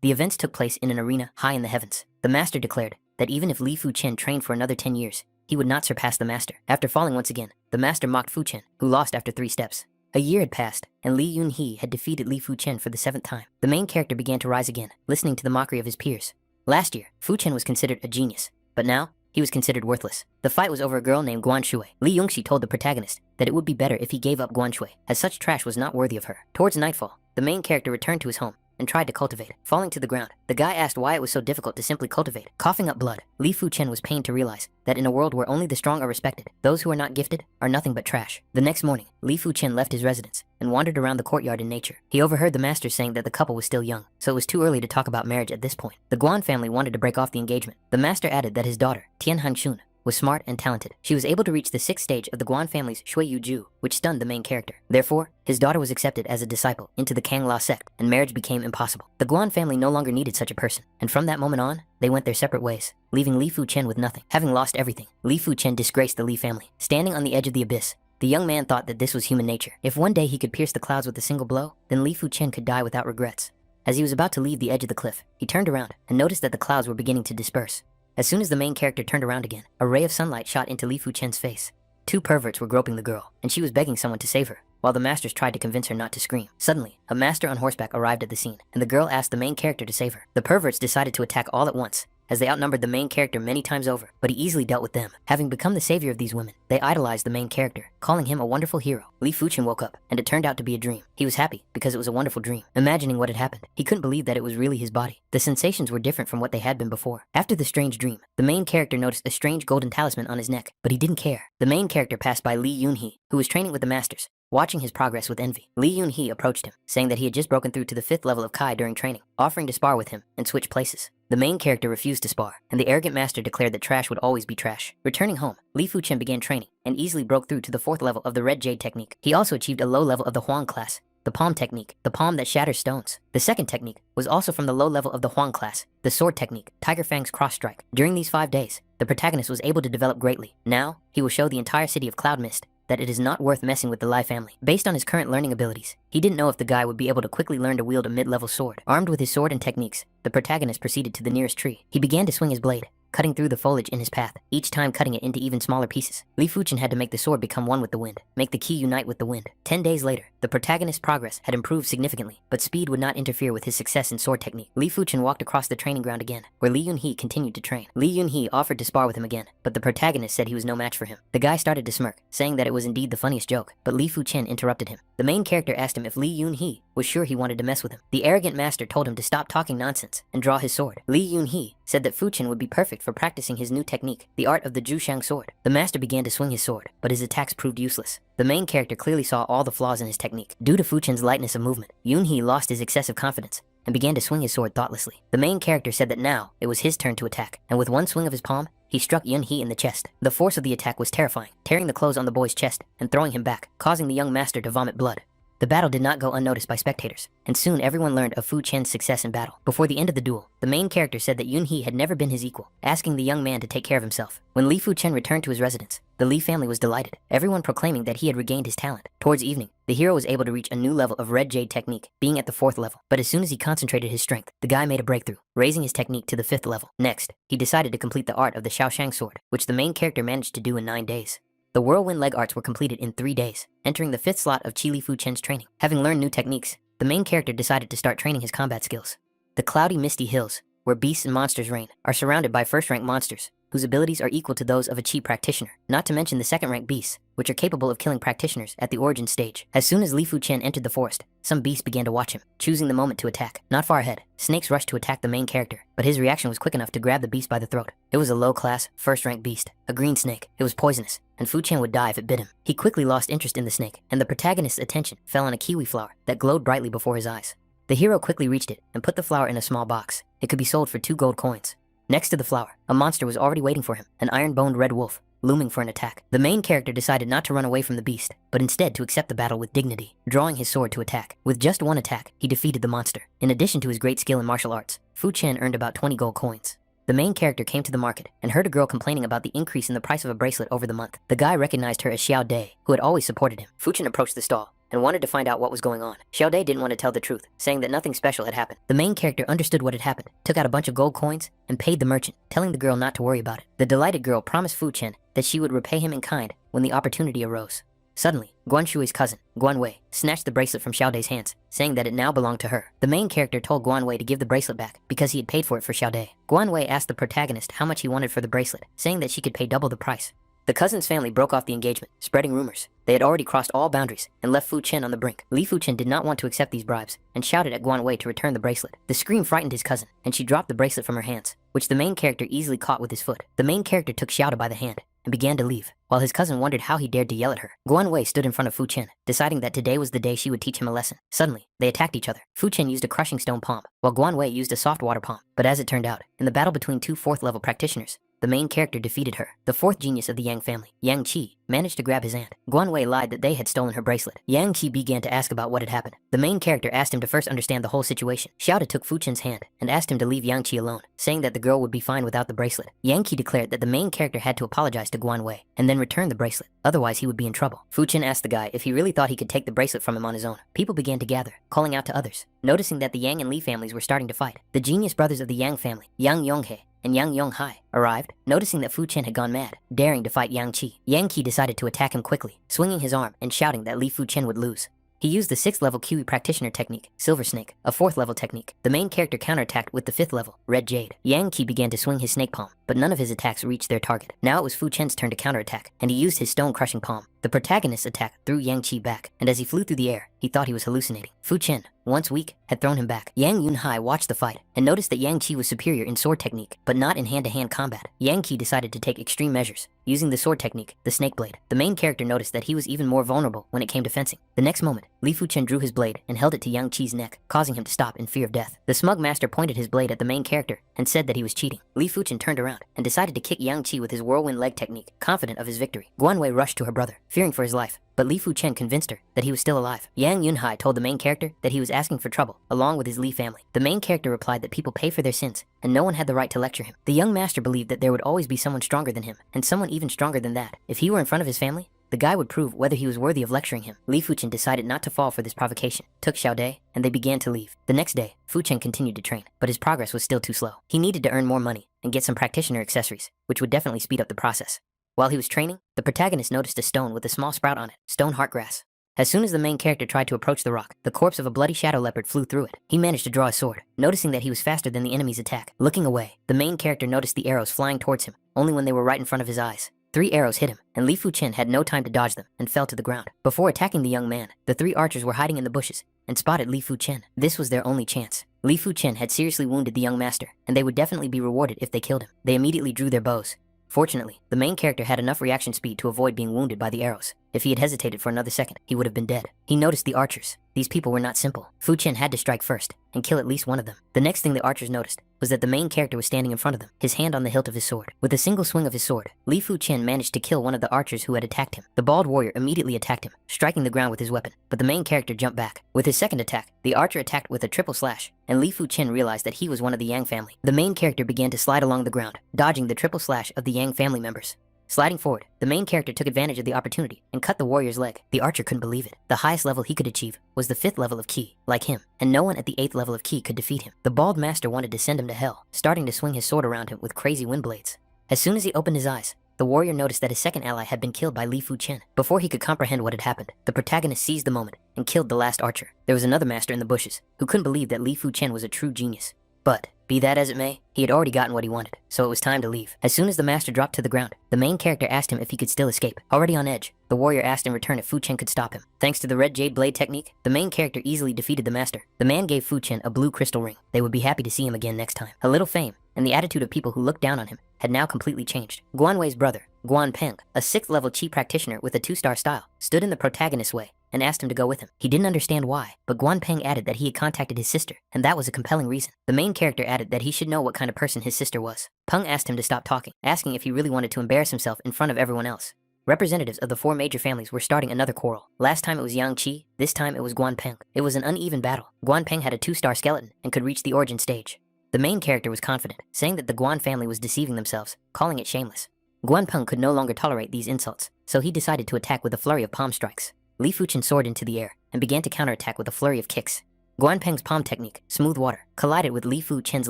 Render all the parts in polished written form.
The events took place in an arena high in the heavens. The master declared that even if Li Fu-chen trained for another 10 years, he would not surpass the master. After falling once again, the master mocked Fu-chen, who lost after 3 steps. A year had passed, and Li Yun-hee had defeated Li Fu-chen for the 7th time. The main character began to rise again, listening to the mockery of his peers. Last year, Fu-chen was considered a genius, but now, he was considered worthless. The fight was over a girl named Guan Shui. Li Yongxi told the protagonist that it would be better if he gave up Guan Shui, as such trash was not worthy of her. Towards nightfall, the main character returned to his home and tried to cultivate it. Falling to the ground, the guy asked why it was so difficult to simply cultivate. Coughing up blood, Li Fu-chen was pained to realize that in a world where only the strong are respected, those who are not gifted are nothing but trash. The next morning, Li Fu-chen left his residence and wandered around the courtyard in nature. He overheard the master saying that the couple was still young, so it was too early to talk about marriage at this point. The Guan family wanted to break off the engagement. The master added that his daughter, Tian Hanxun, was smart and talented. She was able to reach the 6th stage of the Guan family's Shui Yu Ju, which stunned the main character. Therefore, his daughter was accepted as a disciple into the Kang La sect, and marriage became impossible. The Guan family no longer needed such a person, and from that moment on, they went their separate ways, leaving Li Fu-chen with nothing. Having lost everything, Li Fu-chen disgraced the Li family. Standing on the edge of the abyss, the young man thought that this was human nature. If one day he could pierce the clouds with a single blow, then Li Fu-chen could die without regrets. As he was about to leave the edge of the cliff, he turned around and noticed that the clouds were beginning to disperse. As soon as the main character turned around again, a ray of sunlight shot into Li Fu-chen's face. 2 perverts were groping the girl, and she was begging someone to save her, while the masters tried to convince her not to scream. Suddenly, a master on horseback arrived at the scene, and the girl asked the main character to save her. The perverts decided to attack all at once, as they outnumbered the main character many times over, but he easily dealt with them. Having become the savior of these women, they idolized the main character, calling him a wonderful hero. Li Fu-chen woke up, and it turned out to be a dream. He was happy because it was a wonderful dream. Imagining what had happened, he couldn't believe that it was really his body. The sensations were different from what they had been before. After the strange dream, the main character noticed a strange golden talisman on his neck, but he didn't care. The main character passed by Li Yun-hee, who was training with the masters. Watching his progress with envy, Li Yun-hee approached him, saying that he had just broken through to the 5th level of Kai during training, offering to spar with him and switch places. The main character refused to spar, and the arrogant master declared that trash would always be trash. Returning home, Li Fu-chen began training and easily broke through to the 4th level of the Red Jade technique. He also achieved a low level of the Huang class, the palm technique, the palm that shatters stones. The second technique was also from the low level of the Huang class, the sword technique, Tiger Fang's cross strike. During these 5 days, the protagonist was able to develop greatly. Now, he will show the entire city of Cloud Mist that it is not worth messing with the Lai family. Based on his current learning abilities, he didn't know if the guy would be able to quickly learn to wield a mid-level sword. Armed with his sword and techniques, the protagonist proceeded to the nearest tree. He began to swing his blade, cutting through the foliage in his path, each time cutting it into even smaller pieces. Li Fu-chen had to make the sword become one with the wind, make the ki unite with the wind. 10 days later, the protagonist's progress had improved significantly, but speed would not interfere with his success in sword technique. Li Fu-chen walked across the training ground again, where Li Yun-hee continued to train. Li Yun-hee offered to spar with him again, but the protagonist said he was no match for him. The guy started to smirk, saying that it was indeed the funniest joke, but Li Fu-chen interrupted him. The main character asked him if Li Yun-hee was sure he wanted to mess with him. The arrogant master told him to stop talking nonsense and draw his sword. Li Yun-hee said that Fu-chen would be perfect for practicing his new technique, the art of the Jushang sword. The master began to swing his sword, but his attacks proved useless. The main character clearly saw all the flaws in his technique. Due to Fu-chen's lightness of movement, Yun-hee lost his excessive confidence and began to swing his sword thoughtlessly. The main character said that now it was his turn to attack, and with one swing of his palm, he struck Yun-hee in the chest. The force of the attack was terrifying, tearing the clothes on the boy's chest and throwing him back, causing the young master to vomit blood. The battle did not go unnoticed by spectators, and soon everyone learned of Fu-chen's success in battle. Before the end of the duel, the main character said that Yun-hee had never been his equal, asking the young man to take care of himself. When Li Fu-chen returned to his residence, the Li family was delighted, everyone proclaiming that he had regained his talent. Towards evening, the hero was able to reach a new level of Red Jade technique, being at the 4th level. But as soon as he concentrated his strength, the guy made a breakthrough, raising his technique to the 5th level. Next, he decided to complete the art of the Shaoshang sword, which the main character managed to do in 9 days. The whirlwind leg arts were completed in 3 days, entering the 5th slot of Li Fu-chen's training. Having learned new techniques, the main character decided to start training his combat skills. The cloudy, misty hills, where beasts and monsters reign, are surrounded by first-rank monsters, whose abilities are equal to those of a chi practitioner, not to mention the second-rank beasts, which are capable of killing practitioners at the origin stage. As soon as Li Fu-chen entered the forest, some beasts began to watch him, choosing the moment to attack. Not far ahead, snakes rushed to attack the main character, but his reaction was quick enough to grab the beast by the throat. It was a low-class, first-rank beast, a green snake. It was poisonous, and Fu-chen would die if it bit him. He quickly lost interest in the snake, and the protagonist's attention fell on a kiwi flower that glowed brightly before his eyes. The hero quickly reached it and put the flower in a small box. It could be sold for 2 gold coins. Next to the flower, a monster was already waiting for him, an iron-boned red wolf, looming for an attack. The main character decided not to run away from the beast, but instead to accept the battle with dignity, drawing his sword to attack. With just one attack, he defeated the monster. In addition to his great skill in martial arts, Fu-chen earned about 20 gold coins. The main character came to the market and heard a girl complaining about the increase in the price of a bracelet over the month. The guy recognized her as Xiao Dei, who had always supported him. Fu-chen approached the stall and wanted to find out what was going on. Xiaode didn't want to tell the truth, saying that nothing special had happened. The main character understood what had happened, took out a bunch of gold coins, and paid the merchant, telling the girl not to worry about it. The delighted girl promised Fu Chen that she would repay him in kind when the opportunity arose. Suddenly, Guan Shui's cousin, Guan Wei, snatched the bracelet from Xiaode's hands, saying that it now belonged to her. The main character told Guan Wei to give the bracelet back because he had paid for it for Xiaode. Guan Wei asked the protagonist how much he wanted for the bracelet, saying that she could pay double the price. The cousin's family broke off the engagement, spreading rumors. They had already crossed all boundaries and left Fu Chen on the brink. Li Fu Chen did not want to accept these bribes and shouted at Guan Wei to return the bracelet. The scream frightened his cousin, and she dropped the bracelet from her hands, which the main character easily caught with his foot. The main character took Xiaode by the hand and began to leave, while his cousin wondered how he dared to yell at her. Guan Wei stood in front of Fu Chen, deciding that today was the day she would teach him a lesson. Suddenly, they attacked each other. Fu Chen used a crushing stone palm, while Guan Wei used a soft water palm. But as it turned out, in the battle between two 4th-level practitioners, the main character defeated her. The 4th genius of the Yang family, Yang Qi, managed to grab his aunt. Guan Wei lied that they had stolen her bracelet. Yang Qi began to ask about what had happened. The main character asked him to first understand the whole situation. Xiaode took Fu Chen's hand and asked him to leave Yang Qi alone, saying that the girl would be fine without the bracelet. Yang Qi declared that the main character had to apologize to Guan Wei and then return the bracelet, otherwise he would be in trouble. Fu Chen asked the guy if he really thought he could take the bracelet from him on his own. People began to gather, calling out to others. Noticing that the Yang and Li families were starting to fight, the genius brothers of the Yang family, Yang Yonghe and Yang Yonghai, arrived, noticing that Fu Chen had gone mad, daring to fight Yang Qi. Yang Qi decided to attack him quickly, swinging his arm and shouting that Li Fu Chen would lose. He used the 6th-level Kiwi practitioner technique, Silver Snake, a 4th-level technique. The main character counterattacked with the 5th level, Red Jade. Yang Qi began to swing his snake palm, but none of his attacks reached their target. Now it was Fu Chen's turn to counterattack, and he used his stone-crushing palm. The protagonist's attack threw Yang Qi back, and as he flew through the air, he thought he was hallucinating. Fu Chen, once weak, had thrown him back. Yang Yunhai watched the fight and noticed that Yang Qi was superior in sword technique, but not in hand-to-hand combat. Yang Qi decided to take extreme measures, using the sword technique, the snake blade. The main character noticed that he was even more vulnerable when it came to fencing. The next moment, Li Fu Chen drew his blade and held it to Yang Qi's neck, causing him to stop in fear of death. The smug master pointed his blade at the main character and said that he was cheating. Li Fu Chen turned around and decided to kick Yang Qi with his whirlwind leg technique, confident of his victory. Guan Wei rushed to her brother, fearing for his life, but Li Fu Chen convinced her that he was still alive. Yang Yunhai told the main character that he was asking for trouble, along with his Li family. The main character replied that people pay for their sins, and no one had the right to lecture him. The young master believed that there would always be someone stronger than him, and someone even stronger than that. If he were in front of his family, the guy would prove whether he was worthy of lecturing him. Li Fu Chen decided not to fall for this provocation, took Xiaode, and they began to leave. The next day, Fu Chen continued to train, but his progress was still too slow. He needed to earn more money and get some practitioner accessories, which would definitely speed up the process. While he was training, the protagonist noticed a stone with a small sprout on it, stone heartgrass. As soon as the main character tried to approach the rock, the corpse of a bloody shadow leopard flew through it. He managed to draw a sword, noticing that he was faster than the enemy's attack. Looking away, the main character noticed the arrows flying towards him, only when they were right in front of his eyes. 3 arrows hit him, and Li Fu Chen had no time to dodge them and fell to the ground. Before attacking the young man, the 3 archers were hiding in the bushes and spotted Li Fu Chen. This was their only chance. Li Fu Chen had seriously wounded the young master, and they would definitely be rewarded if they killed him. They immediately drew their bows. Fortunately, the main character had enough reaction speed to avoid being wounded by the arrows. If he had hesitated for another second, he would have been dead. He noticed the archers. These people were not simple. Fu Chen had to strike first and kill at least one of them. The next thing the archers noticed was that the main character was standing in front of them, his hand on the hilt of his sword. With a single swing of his sword, Li Fu Chen managed to kill one of the archers who had attacked him. The bald warrior immediately attacked him, striking the ground with his weapon, but the main character jumped back. With his second attack, the archer attacked with a triple slash, and Li Fu Chen realized that he was one of the Yang family. The main character began to slide along the ground, dodging the triple slash of the Yang family members. Sliding forward, the main character took advantage of the opportunity and cut the warrior's leg. The archer couldn't believe it. The highest level he could achieve was the 5th level of Ki, like him, and no one at the 8th level of Ki could defeat him. The bald master wanted to send him to hell, starting to swing his sword around him with crazy wind blades. As soon as he opened his eyes, the warrior noticed that his second ally had been killed by Li Fu Chen. Before he could comprehend what had happened, the protagonist seized the moment and killed the last archer. There was another master in the bushes who couldn't believe that Li Fu Chen was a true genius. But, be that as it may, he had already gotten what he wanted, so it was time to leave. As soon as the master dropped to the ground, the main character asked him if he could still escape. Already on edge, the warrior asked in return if Fu Chen could stop him. Thanks to the red jade blade technique, the main character easily defeated the master. The man gave Fu Chen a blue crystal ring. They would be happy to see him again next time. A little fame, and the attitude of people who looked down on him had now completely changed. Guan Wei's brother, Guan Peng, a 6th level Qi practitioner with a 2-star style, stood in the protagonist's way and asked him to go with him. He didn't understand why, but Guan Peng added that he had contacted his sister, and that was a compelling reason. The main character added that he should know what kind of person his sister was. Peng asked him to stop talking, asking if he really wanted to embarrass himself in front of everyone else. Representatives of the 4 major families were starting another quarrel. Last time it was Yang Qi, this time it was Guan Peng. It was an uneven battle. Guan Peng had a 2-star skeleton and could reach the origin stage. The main character was confident, saying that the Guan family was deceiving themselves, calling it shameless. Guan Peng could no longer tolerate these insults, so he decided to attack with a flurry of palm strikes. Li Fuchen soared into the air and began to counterattack with a flurry of kicks. Guan Peng's palm technique, smooth water, collided with Li Fu Chen's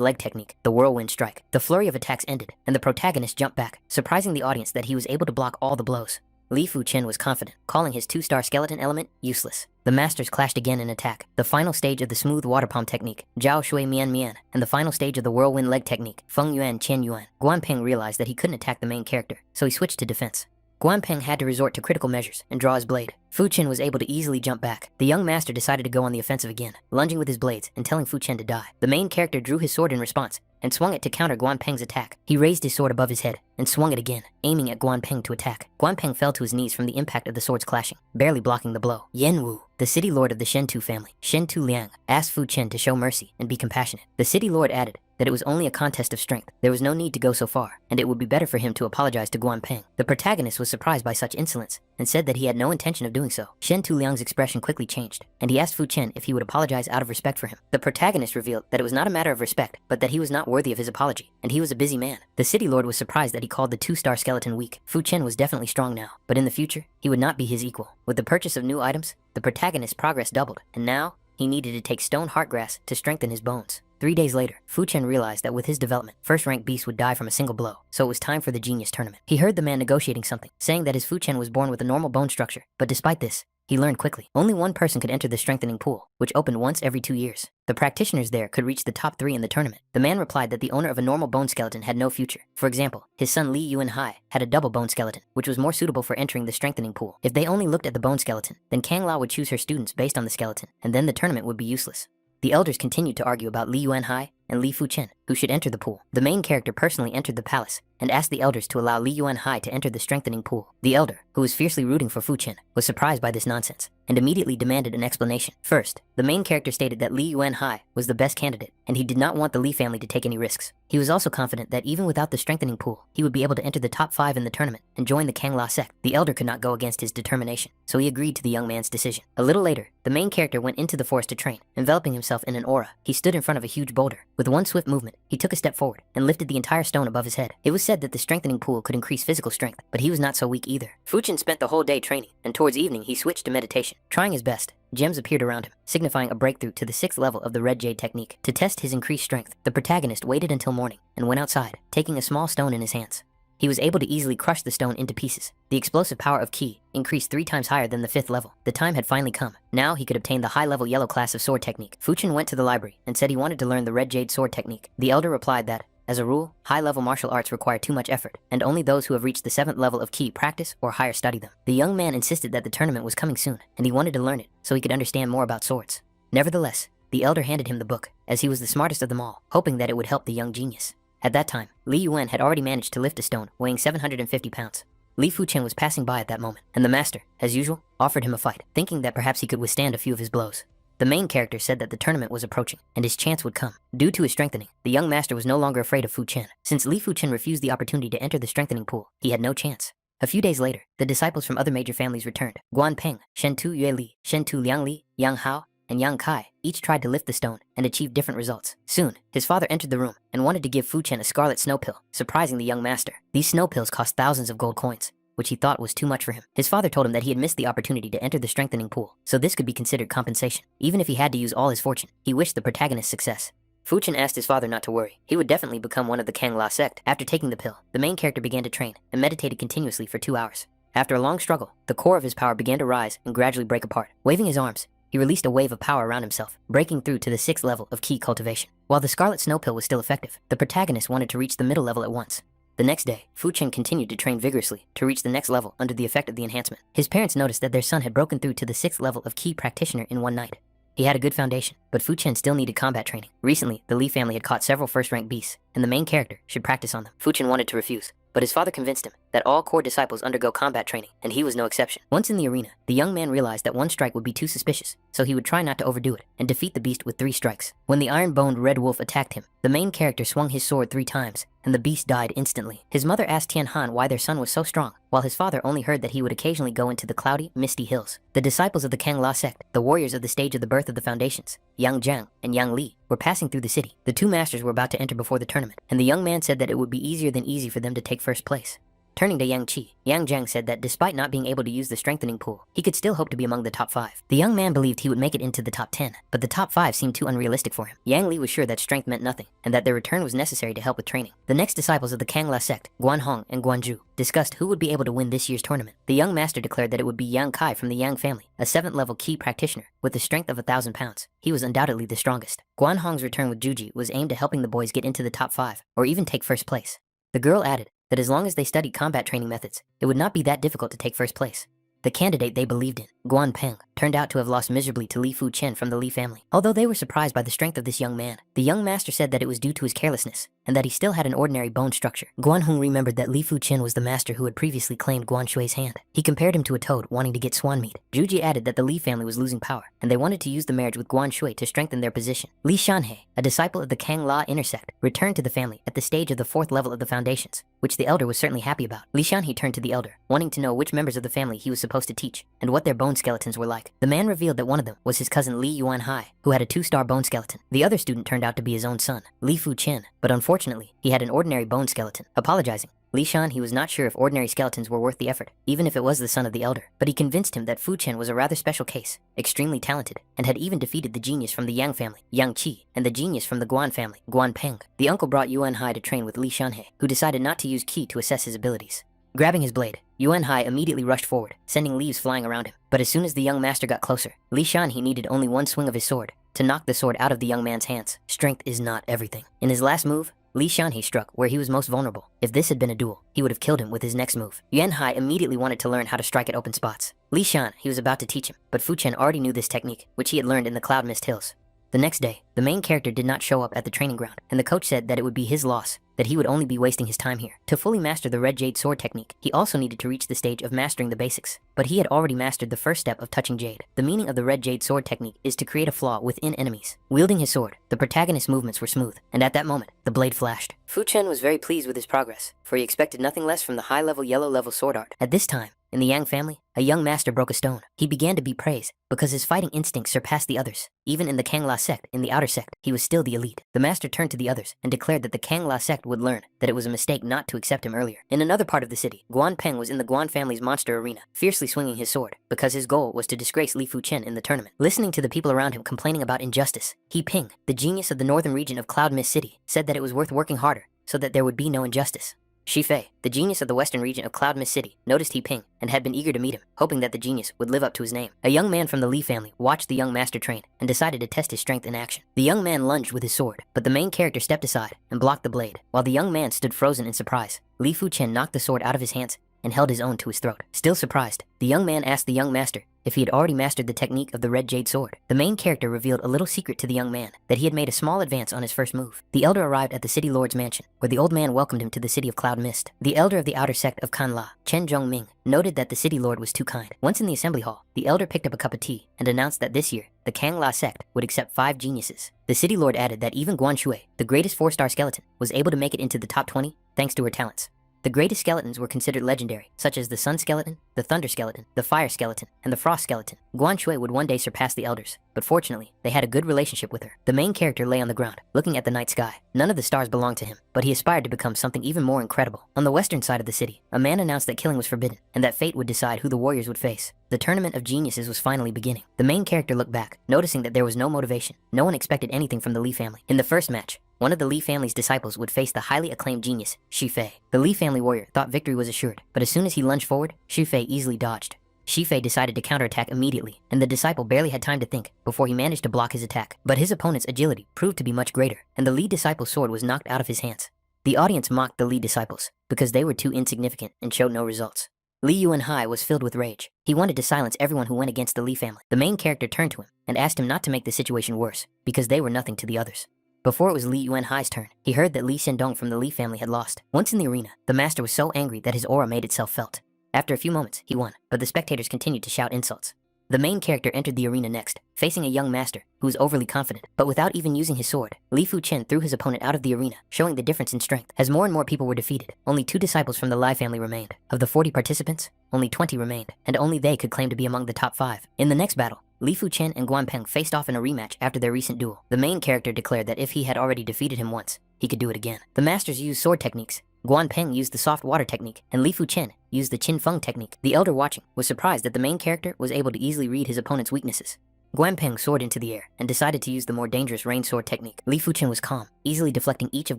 leg technique, the whirlwind strike. The flurry of attacks ended, and the protagonist jumped back, surprising the audience that he was able to block all the blows. Li Fu Chen was confident, calling his 2-star skeleton element useless. The masters clashed again in attack. The final stage of the smooth water palm technique, Jiao Shui Mian Mian, and the final stage of the whirlwind leg technique, Feng Yuan Qian Yuan. Guan Peng realized that he couldn't attack the main character, so he switched to defense. Guan Peng had to resort to critical measures and draw his blade. Fu Chen was able to easily jump back. The young master decided to go on the offensive again, lunging with his blades and telling Fu Chen to die. The main character drew his sword in response and swung it to counter Guan Peng's attack. He raised his sword above his head and swung it again, aiming at Guan Peng to attack. Guan Peng fell to his knees from the impact of the swords clashing, barely blocking the blow. Yan Wu, the city lord of the Shentu family, Shentu Liang, asked Fu Chen to show mercy and be compassionate. The city lord added that it was only a contest of strength. There was no need to go so far, and it would be better for him to apologize to Guan Peng. The protagonist was surprised by such insolence and said that he had no intention of doing so. Shentu Liang's expression quickly changed, and he asked Fu Chen if he would apologize out of respect for him. The protagonist revealed that it was not a matter of respect, but that he was not worthy of his apology, and he was a busy man. The city lord was surprised that he called the 2-star skeleton weak. Fu Chen was definitely strong now, but in the future, he would not be his equal. With the purchase of new items, the protagonist's progress doubled, and now, he needed to take stone heartgrass to strengthen his bones. 3 days later, Fu Chen realized that with his development, first-rank beasts would die from a single blow, so it was time for the genius tournament. He heard the man negotiating something, saying that his Fu Chen was born with a normal bone structure, but despite this, he learned quickly. Only one person could enter the strengthening pool, which opened once every 2 years. The practitioners there could reach the top 3 in the tournament. The man replied that the owner of a normal bone skeleton had no future. For example, his son Li Yuanhai had a double bone skeleton, which was more suitable for entering the strengthening pool. If they only looked at the bone skeleton, then Kang Lao would choose her students based on the skeleton, and then the tournament would be useless. The elders continued to argue about Li Yuanhai and Li Fu Chen, who should enter the pool. The main character personally entered the palace and asked the elders to allow Li Yuanhai to enter the strengthening pool. The elder, who was fiercely rooting for Fu Chen, was surprised by this nonsense and immediately demanded an explanation. First, the main character stated that Li Yuanhai was the best candidate, and he did not want the Li family to take any risks. He was also confident that even without the strengthening pool, he would be able to enter the top 5 in the tournament and join the Kang La sect. The elder could not go against his determination, so he agreed to the young man's decision. A little later, the main character went into the forest to train, enveloping himself in an aura. He stood in front of a huge boulder. With one swift movement, he took a step forward and lifted the entire stone above his head. It was said that the strengthening pool could increase physical strength, but he was not so weak either. Fu Chen spent the whole day training, and towards evening he switched to meditation. Trying his best, gems appeared around him, signifying a breakthrough to the 6th level of the Red Jade technique. To test his increased strength, the protagonist waited until morning and went outside, taking a small stone in his hands. He was able to easily crush the stone into pieces. The explosive power of Ki increased 3 times higher than the 5th level. The time had finally come. Now he could obtain the high-level yellow class of sword technique. Fu Chen went to the library and said he wanted to learn the Red Jade sword technique. The elder replied that, as a rule, high-level martial arts require too much effort, and only those who have reached the 7th level of Ki practice or higher study them. The young man insisted that the tournament was coming soon, and he wanted to learn it so he could understand more about swords. Nevertheless, the elder handed him the book, as he was the smartest of them all, hoping that it would help the young genius. At that time, Li Yuan had already managed to lift a stone weighing 750 pounds. Li Fu Chen was passing by at that moment, and the master, as usual, offered him a fight, thinking that perhaps he could withstand a few of his blows. The main character said that the tournament was approaching, and his chance would come. Due to his strengthening, the young master was no longer afraid of Fu Chen. Since Li Fu Chen refused the opportunity to enter the strengthening pool, he had no chance. A few days later, the disciples from other major families returned. Guan Peng, Shentu Yue Li, Shentu Liang Li, Yang Hao, and Yang Kai each tried to lift the stone and achieve different results. Soon, his father entered the room and wanted to give Fu Chen a scarlet snow pill, surprising the young master. These snow pills cost thousands of gold coins, which he thought was too much for him. His father told him that he had missed the opportunity to enter the strengthening pool, so this could be considered compensation. Even if he had to use all his fortune, he wished the protagonist success. Fu Chen asked his father not to worry. He would definitely become one of the Kang La sect. After taking the pill, the main character began to train and meditated continuously for 2 hours. After a long struggle, the core of his power began to rise and gradually break apart. Waving his arms, he released a wave of power around himself, breaking through to the 6th level of Ki cultivation. While the scarlet snow pill was still effective, the protagonist wanted to reach the middle level at once. The next day, Fu Chen continued to train vigorously to reach the next level under the effect of the enhancement. His parents noticed that their son had broken through to the 6th level of Ki practitioner in one night. He had a good foundation, but Fu Chen still needed combat training. Recently, the Li family had caught several first-rank beasts, and the main character should practice on them. Fu Chen wanted to refuse, but his father convinced him that all core disciples undergo combat training, and he was no exception. Once in the arena, the young man realized that one strike would be too suspicious, so he would try not to overdo it and defeat the beast with 3 strikes. When the iron-boned red wolf attacked him, the main character swung his sword 3 times, and the beast died instantly. His mother asked Tian Han why their son was so strong, while his father only heard that he would occasionally go into the cloudy, misty hills. The disciples of the Kang La sect, the warriors of the stage of the birth of the foundations, Yang Jiang and Yang Li, were passing through the city. The 2 masters were about to enter before the tournament, and the young man said that it would be easier than easy for them to take first place. Turning to Yang Qi, Yang Jiang said that despite not being able to use the strengthening pool, he could still hope to be among the top 5. The young man believed he would make it into the top 10, but the top 5 seemed too unrealistic for him. Yang Li was sure that strength meant nothing, and that their return was necessary to help with training. The next disciples of the Kangla sect, Guan Hong and Guan Zhu, discussed who would be able to win this year's tournament. The young master declared that it would be Yang Kai from the Yang family, a 7th level key practitioner, with the strength of 1,000 pounds. He was undoubtedly the strongest. Guan Hong's return with Juji was aimed at helping the boys get into the top 5, or even take first place. The girl added that as long as they studied combat training methods, it would not be that difficult to take first place. The candidate they believed in, Guan Peng, turned out to have lost miserably to Li Fu Chen from the Li family. Although they were surprised by the strength of this young man, the young master said that it was due to his carelessness, and that he still had an ordinary bone structure. Guan Hong remembered that Li Fu Chen was the master who had previously claimed Guan Shui's hand. He compared him to a toad wanting to get swan meat. Juji added that the Li family was losing power, and they wanted to use the marriage with Guan Shui to strengthen their position. Li Shanhe, a disciple of the Kang La intersect, returned to the family at the stage of the 4th level of the foundations, which the elder was certainly happy about. Li Shanhe turned to the elder, wanting to know which members of the family he was supposed to teach, and what their bone skeletons were like. The man revealed that one of them was his cousin Li Yuan Hai, who had a 2-star bone skeleton. The other student turned out to be his own son, Li Fu Chen, but unfortunately, he had an ordinary bone skeleton. Apologizing, Li Shan he was not sure if ordinary skeletons were worth the effort, even if it was the son of the elder, but he convinced him that Fu Chen was a rather special case, extremely talented, and had even defeated the genius from the Yang family, Yang Qi, and the genius from the Guan family, Guan Peng. The uncle brought Yuan Hai to train with Li Shanhe, who decided not to use Qi to assess his abilities. Grabbing his blade, Yuan Hai immediately rushed forward, sending leaves flying around him. But as soon as the young master got closer, Li Shan he needed only one swing of his sword to knock the sword out of the young man's hands. Strength is not everything. In his last move, Li Shanhe struck where he was most vulnerable. If this had been a duel, he would have killed him with his next move. Yuan Hai immediately wanted to learn how to strike at open spots. Li Shan he was about to teach him, but Fu Chen already knew this technique, which he had learned in the Cloud Mist Hills. The next day, the main character did not show up at the training ground, and the coach said that it would be his loss, that he would only be wasting his time here. To fully master the Red Jade sword technique, he also needed to reach the stage of mastering the basics. But he had already mastered the first step of touching Jade. The meaning of the Red Jade sword technique is to create a flaw within enemies. Wielding his sword, the protagonist's movements were smooth, and at that moment, the blade flashed. Fu Chen was very pleased with his progress, for he expected nothing less from the high-level yellow-level sword art. At this time, in the Yang family, a young master broke a stone. He began to be praised because his fighting instincts surpassed the others. Even in the Kangla sect, in the outer sect, he was still the elite. The master turned to the others and declared that the Kangla sect would learn that it was a mistake not to accept him earlier. In another part of the city, Guan Peng was in the Guan family's monster arena, fiercely swinging his sword, because his goal was to disgrace Li Fu Chen in the tournament. Listening to the people around him complaining about injustice, He Ping, the genius of the northern region of Cloud Mist City, said that it was worth working harder so that there would be no injustice. Shi Fei, the genius of the western region of Cloud Mist City, noticed He Ping and had been eager to meet him, hoping that the genius would live up to his name. A young man from the Li family watched the young master train and decided to test his strength in action. The young man lunged with his sword, but the main character stepped aside and blocked the blade, while the young man stood frozen in surprise. Li Fu Chen knocked the sword out of his hands and held his own to his throat. Still surprised, the young man asked the young master if he had already mastered the technique of the Red Jade sword. The main character revealed a little secret to the young man, that he had made a small advance on his first move. The elder arrived at the city lord's mansion, where the old man welcomed him to the city of Cloud Mist. The elder of the outer sect of Kanla, Chen Zhongming, noted that the city lord was too kind. Once in the assembly hall, the elder picked up a cup of tea and announced that this year, the Kangla sect would accept 5 geniuses. The city lord added that even Guan Shui, the greatest 4-star skeleton, was able to make it into the top 20 thanks to her talents. The greatest skeletons were considered legendary, such as the Sun Skeleton, the Thunder Skeleton, the Fire Skeleton, and the Frost Skeleton. Guan Shui would one day surpass the elders, but fortunately, they had a good relationship with her. The main character lay on the ground, looking at the night sky. None of the stars belonged to him, but he aspired to become something even more incredible. On the western side of the city, a man announced that killing was forbidden, and that fate would decide who the warriors would face. The tournament of geniuses was finally beginning. The main character looked back, noticing that there was no motivation. No one expected anything from the Li family. In the first match, one of the Li family's disciples would face the highly acclaimed genius, Shi Fei. The Li family warrior thought victory was assured, but as soon as he lunged forward, Shi Fei easily dodged. Shi Fei decided to counterattack immediately, and the disciple barely had time to think before he managed to block his attack. But his opponent's agility proved to be much greater, and the lead disciple's sword was knocked out of his hands. The audience mocked the lead disciples because they were too insignificant and showed no results. Li Yuan Hai was filled with rage. He wanted to silence everyone who went against the Li family. The main character turned to him and asked him not to make the situation worse, because they were nothing to the others. Before it was Li Yuan Hai's turn, he heard that Li Xiandong from the Li family had lost. Once in the arena, the master was so angry that his aura made itself felt. After a few moments, he won, but the spectators continued to shout insults. The main character entered the arena next, facing a young master who was overly confident. But without even using his sword, Li Fu Chen threw his opponent out of the arena, showing the difference in strength. As more and more people were defeated, only 2 disciples from the Li family remained. Of the 40 participants, only 20 remained, and only they could claim to be among the top 5. In the next battle, Li Fu Chen and Guan Peng faced off in a rematch after their recent duel. The main character declared that if he had already defeated him once, he could do it again. The masters used sword techniques Guan Peng used the soft water technique, and Li Fu Chen used the Qin Feng technique. The elder watching was surprised that the main character was able to easily read his opponent's weaknesses. Guan Peng soared into the air and decided to use the more dangerous rain sword technique. Li Fu Chen was calm, easily deflecting each of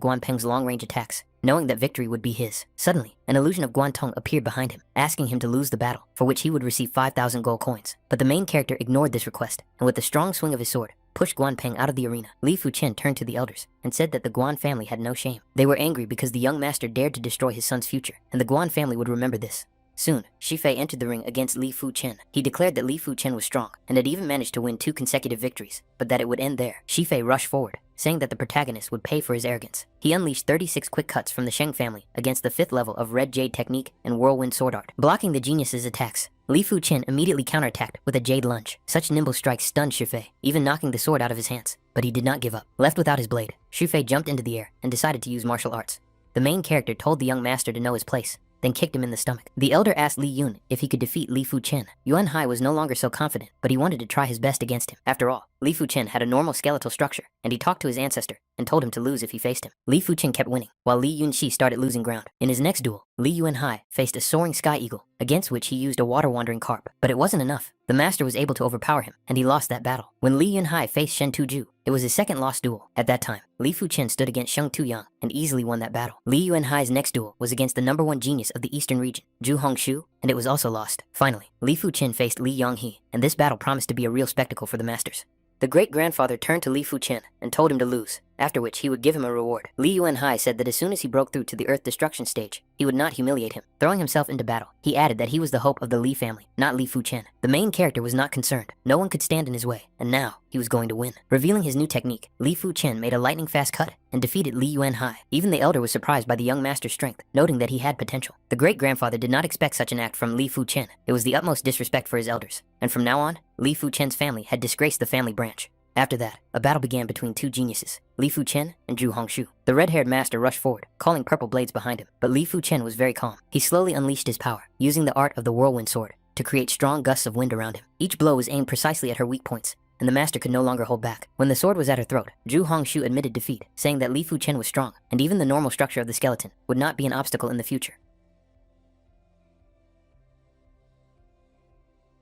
Guan Peng's long-range attacks, knowing that victory would be his. Suddenly, an illusion of Guan Tong appeared behind him, asking him to lose the battle, for which he would receive 5,000 gold coins. But the main character ignored this request, and with a strong swing of his sword, pushed Guan Peng out of the arena. Li Fu Chen turned to the elders and said that the Guan family had no shame. They were angry because the young master dared to destroy his son's future, and the Guan family would remember this. Soon, Shifei entered the ring against Li Fu Chen. He declared that Li Fu Chen was strong and had even managed to win 2 consecutive victories, but that it would end there. Shifei rushed forward, saying that the protagonist would pay for his arrogance. He unleashed 36 quick cuts from the Sheng family against the 5th level of Red Jade technique and Whirlwind sword art, blocking the genius's attacks. Li Fu Chen immediately counterattacked with a jade lunge. Such nimble strikes stunned Shifei, even knocking the sword out of his hands. But he did not give up. Left without his blade, Shifei jumped into the air and decided to use martial arts. The main character told the young master to know his place, then kicked him in the stomach. The elder asked Li Yun if he could defeat Li Fu Chen. Yuan Hai was no longer so confident, but he wanted to try his best against him. After all, Li Fu Chen had a normal skeletal structure, and he talked to his ancestor and told him to lose if he faced him. Li Fu Chen kept winning, while Li Yunxi started losing ground. In his next duel, Li Yuan Hai faced a soaring sky eagle, against which he used a water-wandering carp. But it wasn't enough. The master was able to overpower him, and he lost that battle. When Li Yun Hai faced Shen Tuju, it was his second lost duel. At that time, Li Fu Chen stood against Sheng Tuyang and easily won that battle. Li Yuan Hai's next duel was against the #1 genius of the eastern region, Zhu Hongshu, and it was also lost. Finally, Li Fu Chen faced Li Yonghe, and this battle promised to be a real spectacle for the masters. The great-grandfather turned to Li Fu Chen and told him to lose, after which he would give him a reward. Li Yuan Hai said that as soon as he broke through to the Earth Destruction stage, he would not humiliate him. Throwing himself into battle, he added that he was the hope of the Li family, not Li Fu Chen. The main character was not concerned. No one could stand in his way, and now he was going to win. Revealing his new technique, Li Fu Chen made a lightning-fast cut and defeated Li Yuan Hai. Even the elder was surprised by the young master's strength, noting that he had potential. The great-grandfather did not expect such an act from Li Fu Chen. It was the utmost disrespect for his elders, and from now on, Li Fu Chen's family had disgraced the family branch. After that, a battle began between 2 geniuses, Li Fu Chen and Zhu Hongshu. The red-haired master rushed forward, calling purple blades behind him, but Li Fu Chen was very calm. He slowly unleashed his power, using the art of the whirlwind sword to create strong gusts of wind around him. Each blow was aimed precisely at her weak points, and the master could no longer hold back. When the sword was at her throat, Zhu Hongshu admitted defeat, saying that Li Fu Chen was strong, and even the normal structure of the skeleton would not be an obstacle in the future.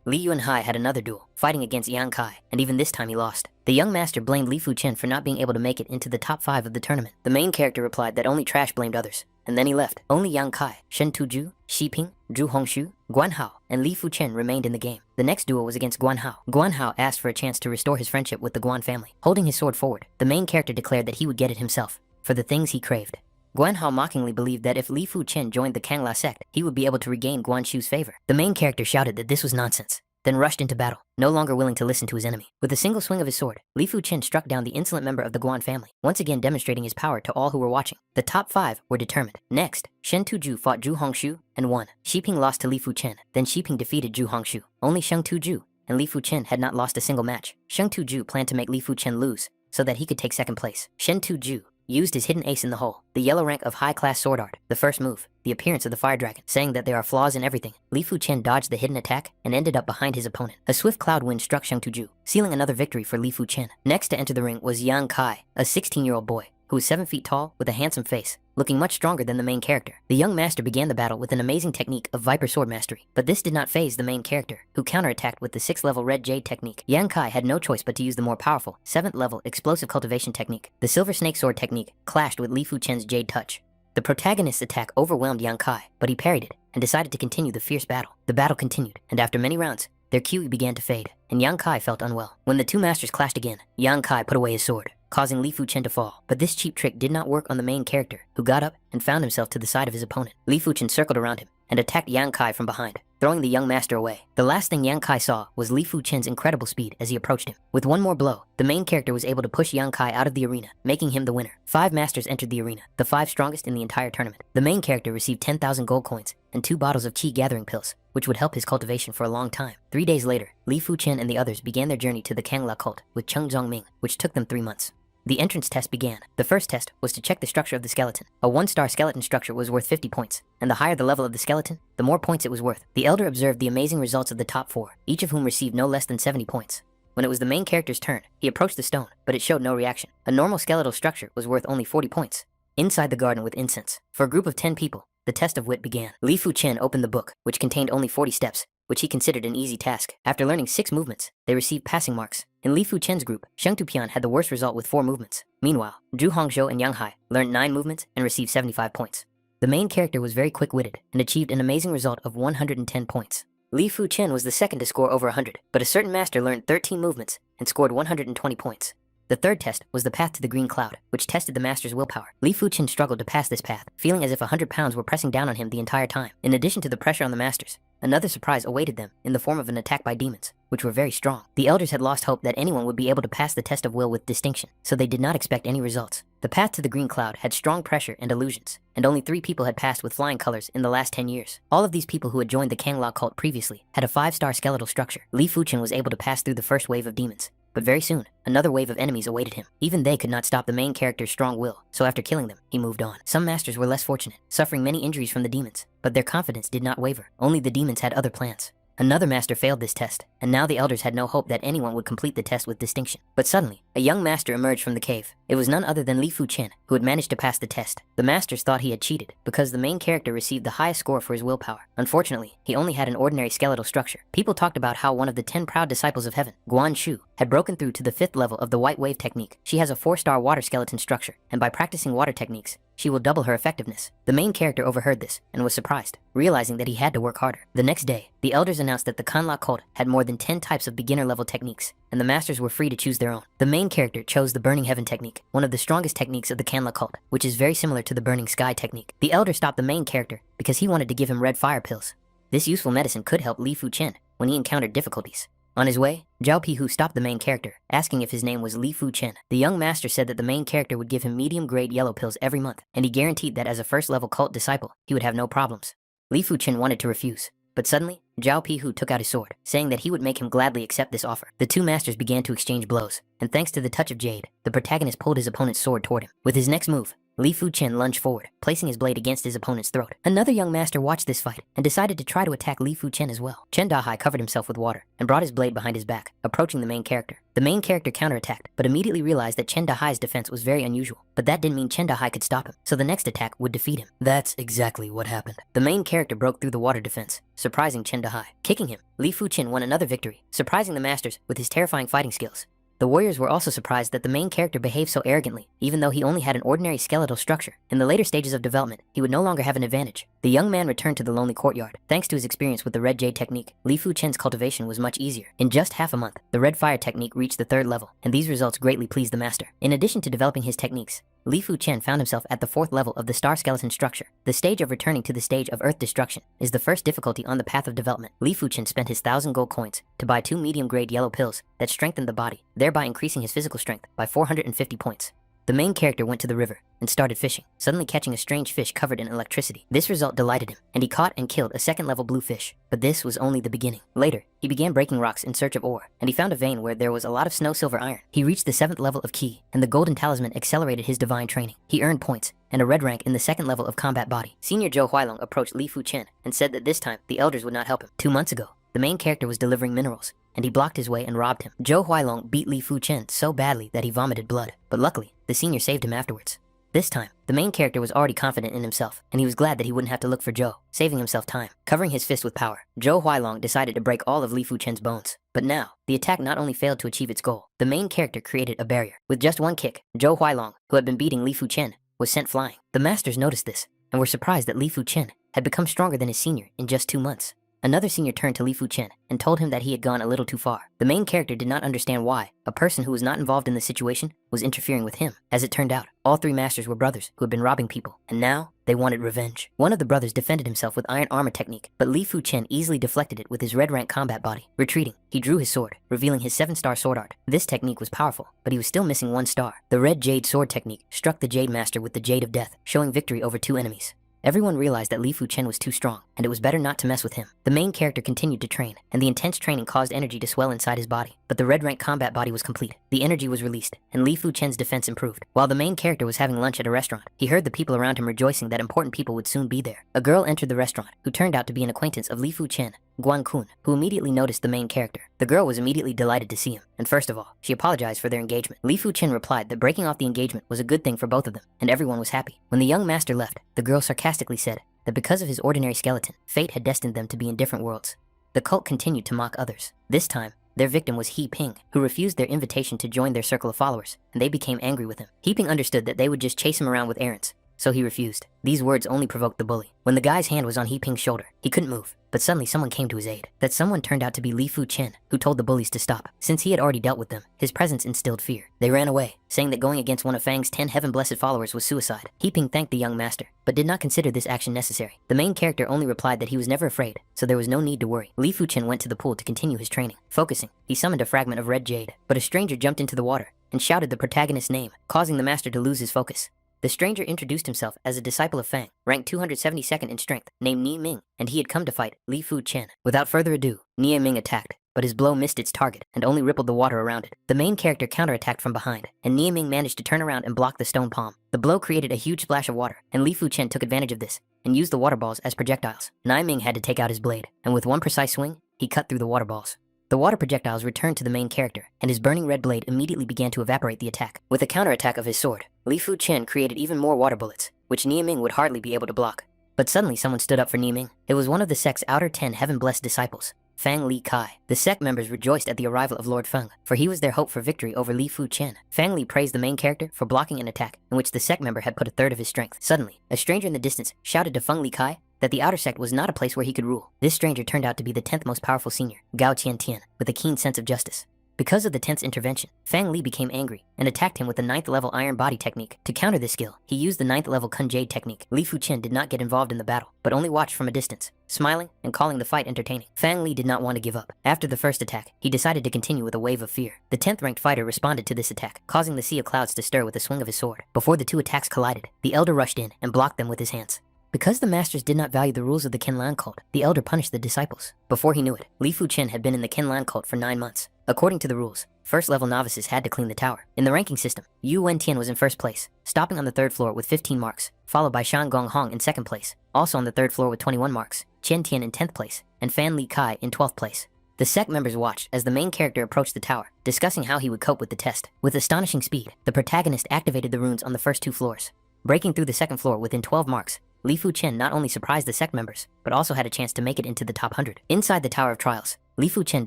Li Yuan Hai had another duel, fighting against Yang Kai, and even this time he lost. The young master blamed Li Fu Chen for not being able to make it into the top 5 of the tournament. The main character replied that only trash blamed others, and then he left. Only Yang Kai, Shen Tuju, Xi Ping, Zhu Hongshu, Guan Hao, and Li Fu Chen remained in the game. The next duel was against Guan Hao. Guan Hao asked for a chance to restore his friendship with the Guan family. Holding his sword forward, the main character declared that he would get it himself, for the things he craved. Guan Hao mockingly believed that if Li Fu Chen joined the Kangla sect, he would be able to regain Guan Shu's favor. The main character shouted that this was nonsense, then rushed into battle, no longer willing to listen to his enemy. With a single swing of his sword, Li Fu Chen struck down the insolent member of the Guan family, once again demonstrating his power to all who were watching. The top 5 were determined. Next, Shen Tuju fought Zhu Hongshu and won. Xi Ping lost to Li Fu Chen, then Xi Ping defeated Zhu Hongshu. Only Sheng Tuju and Li Fu Chen had not lost a single match. Sheng Tuju planned to make Li Fu Chen lose, so that he could take second place. Shen Tuju used his hidden ace in the hole, the yellow rank of high-class sword art, the first move, the appearance of the fire dragon, saying that there are flaws in everything. Li Fu Chen dodged the hidden attack and ended up behind his opponent. A swift cloud wind struck Sheng Tuju, sealing another victory for Li Fu Chen. Next to enter the ring was Yang Kai, a 16-year-old boy, who was 7 feet tall with a handsome face, looking much stronger than the main character. The young master began the battle with an amazing technique of Viper Sword Mastery, but this did not faze the main character, who counterattacked with the 6th level Red Jade technique. Yang Kai had no choice but to use the more powerful 7th level Explosive Cultivation technique. The Silver Snake Sword technique clashed with Li Fu Chen's Jade Touch. The protagonist's attack overwhelmed Yang Kai, but he parried it and decided to continue the fierce battle. The battle continued, and after many rounds, their QE began to fade, and Yang Kai felt unwell. When the 2 masters clashed again, Yang Kai put away his sword, causing Li Fu Chen to fall. But this cheap trick did not work on the main character, who got up and found himself to the side of his opponent. Li Fu Chen circled around him and attacked Yang Kai from behind, throwing the young master away. The last thing Yang Kai saw was Li Fu Chen's incredible speed as he approached him. With one more blow, the main character was able to push Yang Kai out of the arena, making him the winner. 5 masters entered the arena, the 5 strongest in the entire tournament. The main character received 10,000 gold coins and 2 bottles of Qi gathering pills, which would help his cultivation for a long time. 3 days later, Li Fu Chen and the others began their journey to the Kangla cult with Cheng Zhongming, which took them 3 months. The entrance test began. The first test was to check the structure of the skeleton. A 1-star skeleton structure was worth 50 points, and the higher the level of the skeleton, the more points it was worth. The elder observed the amazing results of the top 4, each of whom received no less than 70 points. When it was the main character's turn, he approached the stone, but it showed no reaction. A normal skeletal structure was worth only 40 points. inside the garden with incense. For a group of 10 people, the test of wit began. Li Fu Chen opened the book, which contained only 40 steps, which he considered an easy task. After learning 6 movements, they received passing marks. In Li Fu Chen's group, Sheng Tupian had the worst result with 4 movements. Meanwhile, Zhu Hongzhou and Yang Hai learned 9 movements and received 75 points. The main character was very quick-witted and achieved an amazing result of 110 points. Li Fu Chen was the second to score over 100, but a certain master learned 13 movements and scored 120 points. The third test was the path to the green cloud, which tested the master's willpower. Li Fu Chen struggled to pass this path, feeling as if 100 pounds were pressing down on him the entire time. In addition to the pressure on the masters, another surprise awaited them in the form of an attack by demons, which were very strong. The elders had lost hope that anyone would be able to pass the test of will with distinction, so they did not expect any results. The path to the green cloud had strong pressure and illusions, and only 3 people had passed with flying colors in the last 10 years. All of these people who had joined the Kangla cult previously had a 5-star skeletal structure. Li Fu Chen was able to pass through the first wave of demons, but very soon, another wave of enemies awaited him. Even they could not stop the main character's strong will, so after killing them, he moved on. Some masters were less fortunate, suffering many injuries from the demons, but their confidence did not waver. Only the demons had other plans. Another master failed this test, and now the elders had no hope that anyone would complete the test with distinction. But suddenly, a young master emerged from the cave. It was none other than Li Fu Chen, who had managed to pass the test. The masters thought he had cheated, because the main character received the highest score for his willpower. Unfortunately, he only had an ordinary skeletal structure. People talked about how one of the 10 proud disciples of heaven, Guan Shu, had broken through to the 5th level of the white wave technique. She has a 4-star water skeleton structure, and by practicing water techniques, she will double her effectiveness. The main character overheard this and was surprised, realizing that he had to work harder. The next day, the elders announced that the Kanla cult had more than 10 types of beginner-level techniques, and the masters were free to choose their own. The main character chose the Burning Heaven technique, one of the strongest techniques of the Kanla cult, which is very similar to the Burning Sky technique. The elder stopped the main character because he wanted to give him red fire pills. This useful medicine could help Li Fu Chen when he encountered difficulties. On his way, Zhao Pihu stopped the main character, asking if his name was Li Fu Chen. The young master said that the main character would give him medium-grade yellow pills every month, and he guaranteed that as a first-level cult disciple, he would have no problems. Li Fu Chen wanted to refuse, but suddenly, Zhao Pihu took out his sword, saying that he would make him gladly accept this offer. The 2 masters began to exchange blows, and thanks to the touch of jade, the protagonist pulled his opponent's sword toward him. With his next move, Li Fu Chen lunged forward, placing his blade against his opponent's throat. Another young master watched this fight and decided to try to attack Li Fu Chen as well. Chen Dahai covered himself with water and brought his blade behind his back, approaching the main character. The main character counterattacked, but immediately realized that Chen Dahai's defense was very unusual. But that didn't mean Chen Dahai could stop him, so the next attack would defeat him. That's exactly what happened. The main character broke through the water defense, surprising Chen Dahai. Kicking him, Li Fu Chen won another victory, surprising the masters with his terrifying fighting skills. The warriors were also surprised that the main character behaved so arrogantly, even though he only had an ordinary skeletal structure. In the later stages of development, he would no longer have an advantage. The young man returned to the lonely courtyard. Thanks to his experience with the red jade technique, Li Fu Chen's cultivation was much easier. In just half a month, the red fire technique reached the 3rd level, and these results greatly pleased the master. In addition to developing his techniques, Li Fu Chen found himself at the 4th level of the star skeleton structure. The stage of returning to the stage of earth destruction is the first difficulty on the path of development. Li Fu Chen spent his 1,000 gold coins to buy 2 medium-grade yellow pills that strengthened the body, thereby increasing his physical strength by 450 points. The main character went to the river and started fishing, suddenly catching a strange fish covered in electricity. This result delighted him, and he caught and killed a 2nd-level blue fish. But this was only the beginning. Later, he began breaking rocks in search of ore, and he found a vein where there was a lot of snow silver iron. He reached the 7th level of Ki, and the golden talisman accelerated his divine training. He earned points and a red rank in the 2nd level of combat body. Senior Zhou Huailong approached Li Fu Chen and said that this time the elders would not help him. 2 months ago, the main character was delivering minerals, and he blocked his way and robbed him. Zhou Huailong beat Li Fu Chen so badly that he vomited blood, but luckily, the senior saved him afterwards. This time, the main character was already confident in himself, and he was glad that he wouldn't have to look for Zhou, saving himself time. Covering his fist with power, Zhou Huailong decided to break all of Li Fu Chen's bones. But now, the attack not only failed to achieve its goal, the main character created a barrier. With just one kick, Zhou Huailong, who had been beating Li Fu Chen, was sent flying. The masters noticed this, and were surprised that Li Fu Chen had become stronger than his senior in just 2 months. Another senior turned to Li Fu Chen and told him that he had gone a little too far. The main character did not understand why a person who was not involved in the situation was interfering with him. As it turned out, all 3 masters were brothers who had been robbing people, and now they wanted revenge. One of the brothers defended himself with iron armor technique, but Li Fu Chen easily deflected it with his red rank combat body. Retreating, he drew his sword, revealing his 7-star sword art. This technique was powerful, but he was still missing 1 star. The red jade sword technique struck the jade master with the jade of death, showing victory over 2 enemies. Everyone realized that Li Fu Chen was too strong, and it was better not to mess with him. The main character continued to train, and the intense training caused energy to swell inside his body. But the red rank combat body was complete. The energy was released, and Li Fu Chen's defense improved. While the main character was having lunch at a restaurant, he heard the people around him rejoicing that important people would soon be there. A girl entered the restaurant, who turned out to be an acquaintance of Li Fu Chen, Guan Kun, who immediately noticed the main character. The girl was immediately delighted to see him, and first of all, she apologized for their engagement. Li Fu Chen replied that breaking off the engagement was a good thing for both of them, and everyone was happy. When the young master left, the girl sarcastically said that because of his ordinary skeleton, fate had destined them to be in different worlds. The cult continued to mock others. This time, their victim was He Ping, who refused their invitation to join their circle of followers, and they became angry with him. He Ping understood that they would just chase him around with errands, so he refused. These words only provoked the bully. When the guy's hand was on He Ping's shoulder, he couldn't move, but suddenly someone came to his aid. That someone turned out to be Li Fu Chen, who told the bullies to stop. Since he had already dealt with them, his presence instilled fear. They ran away, saying that going against one of Fang's 10 heaven-blessed followers was suicide. He Ping thanked the young master, but did not consider this action necessary. The main character only replied that he was never afraid, so there was no need to worry. Li Fu Chen went to the pool to continue his training. Focusing, he summoned a fragment of red jade, but a stranger jumped into the water and shouted the protagonist's name, causing the master to lose his focus. The stranger introduced himself as a disciple of Fang, ranked 272nd in strength, named Nie Ming, and he had come to fight Li Fu Chen. Without further ado, Nie Ming attacked, but his blow missed its target and only rippled the water around it. The main character counterattacked from behind, and Nie Ming managed to turn around and block the stone palm. The blow created a huge splash of water, and Li Fu Chen took advantage of this and used the water balls as projectiles. Nie Ming had to take out his blade, and with one precise swing, he cut through the water balls. The water projectiles returned to the main character, and his burning red blade immediately began to evaporate the attack. With a counterattack of his sword, Li Fu Chen created even more water bullets, which Nie Ming would hardly be able to block. But suddenly someone stood up for Nie Ming. It was one of the sect's outer 10 heaven-blessed disciples, Fang Li Kai. The sect members rejoiced at the arrival of Lord Feng, for he was their hope for victory over Li Fu Chen. Fang Li praised the main character for blocking an attack in which the sect member had put a third of his strength. Suddenly, a stranger in the distance shouted to Feng Li Kai that the outer sect was not a place where he could rule. This stranger turned out to be the 10th most powerful senior, Gao Tian Tian, with a keen sense of justice. Because of the 10th's intervention, Fang Li became angry and attacked him with the 9th level Iron Body technique. To counter this skill, he used the 9th level Kun Jade technique. Li Fu Chen did not get involved in the battle, but only watched from a distance, smiling and calling the fight entertaining. Fang Li did not want to give up. After the first attack, he decided to continue with a wave of fear. The 10th ranked fighter responded to this attack, causing the sea of clouds to stir with a swing of his sword. Before the two attacks collided, the elder rushed in and blocked them with his hands. Because the masters did not value the rules of the Kinlan cult, the elder punished the disciples. Before he knew it, Li Fu Chen had been in the Kinlan cult for 9 months. According to the rules, first-level novices had to clean the tower. In the ranking system, Yu Wentian was in first place, stopping on the 3rd floor with 15 marks, followed by Shan Gonghong in 2nd place, also on the 3rd floor with 21 marks, Chen Tian in 10th place, and Fan Li Kai in 12th place. The sect members watched as the main character approached the tower, discussing how he would cope with the test. With astonishing speed, the protagonist activated the runes on the first 2 floors. Breaking through the 2nd floor within 12 marks, Li Fu Chen not only surprised the sect members, but also had a chance to make it into the top 100. Inside the Tower of Trials, Li Fu Chen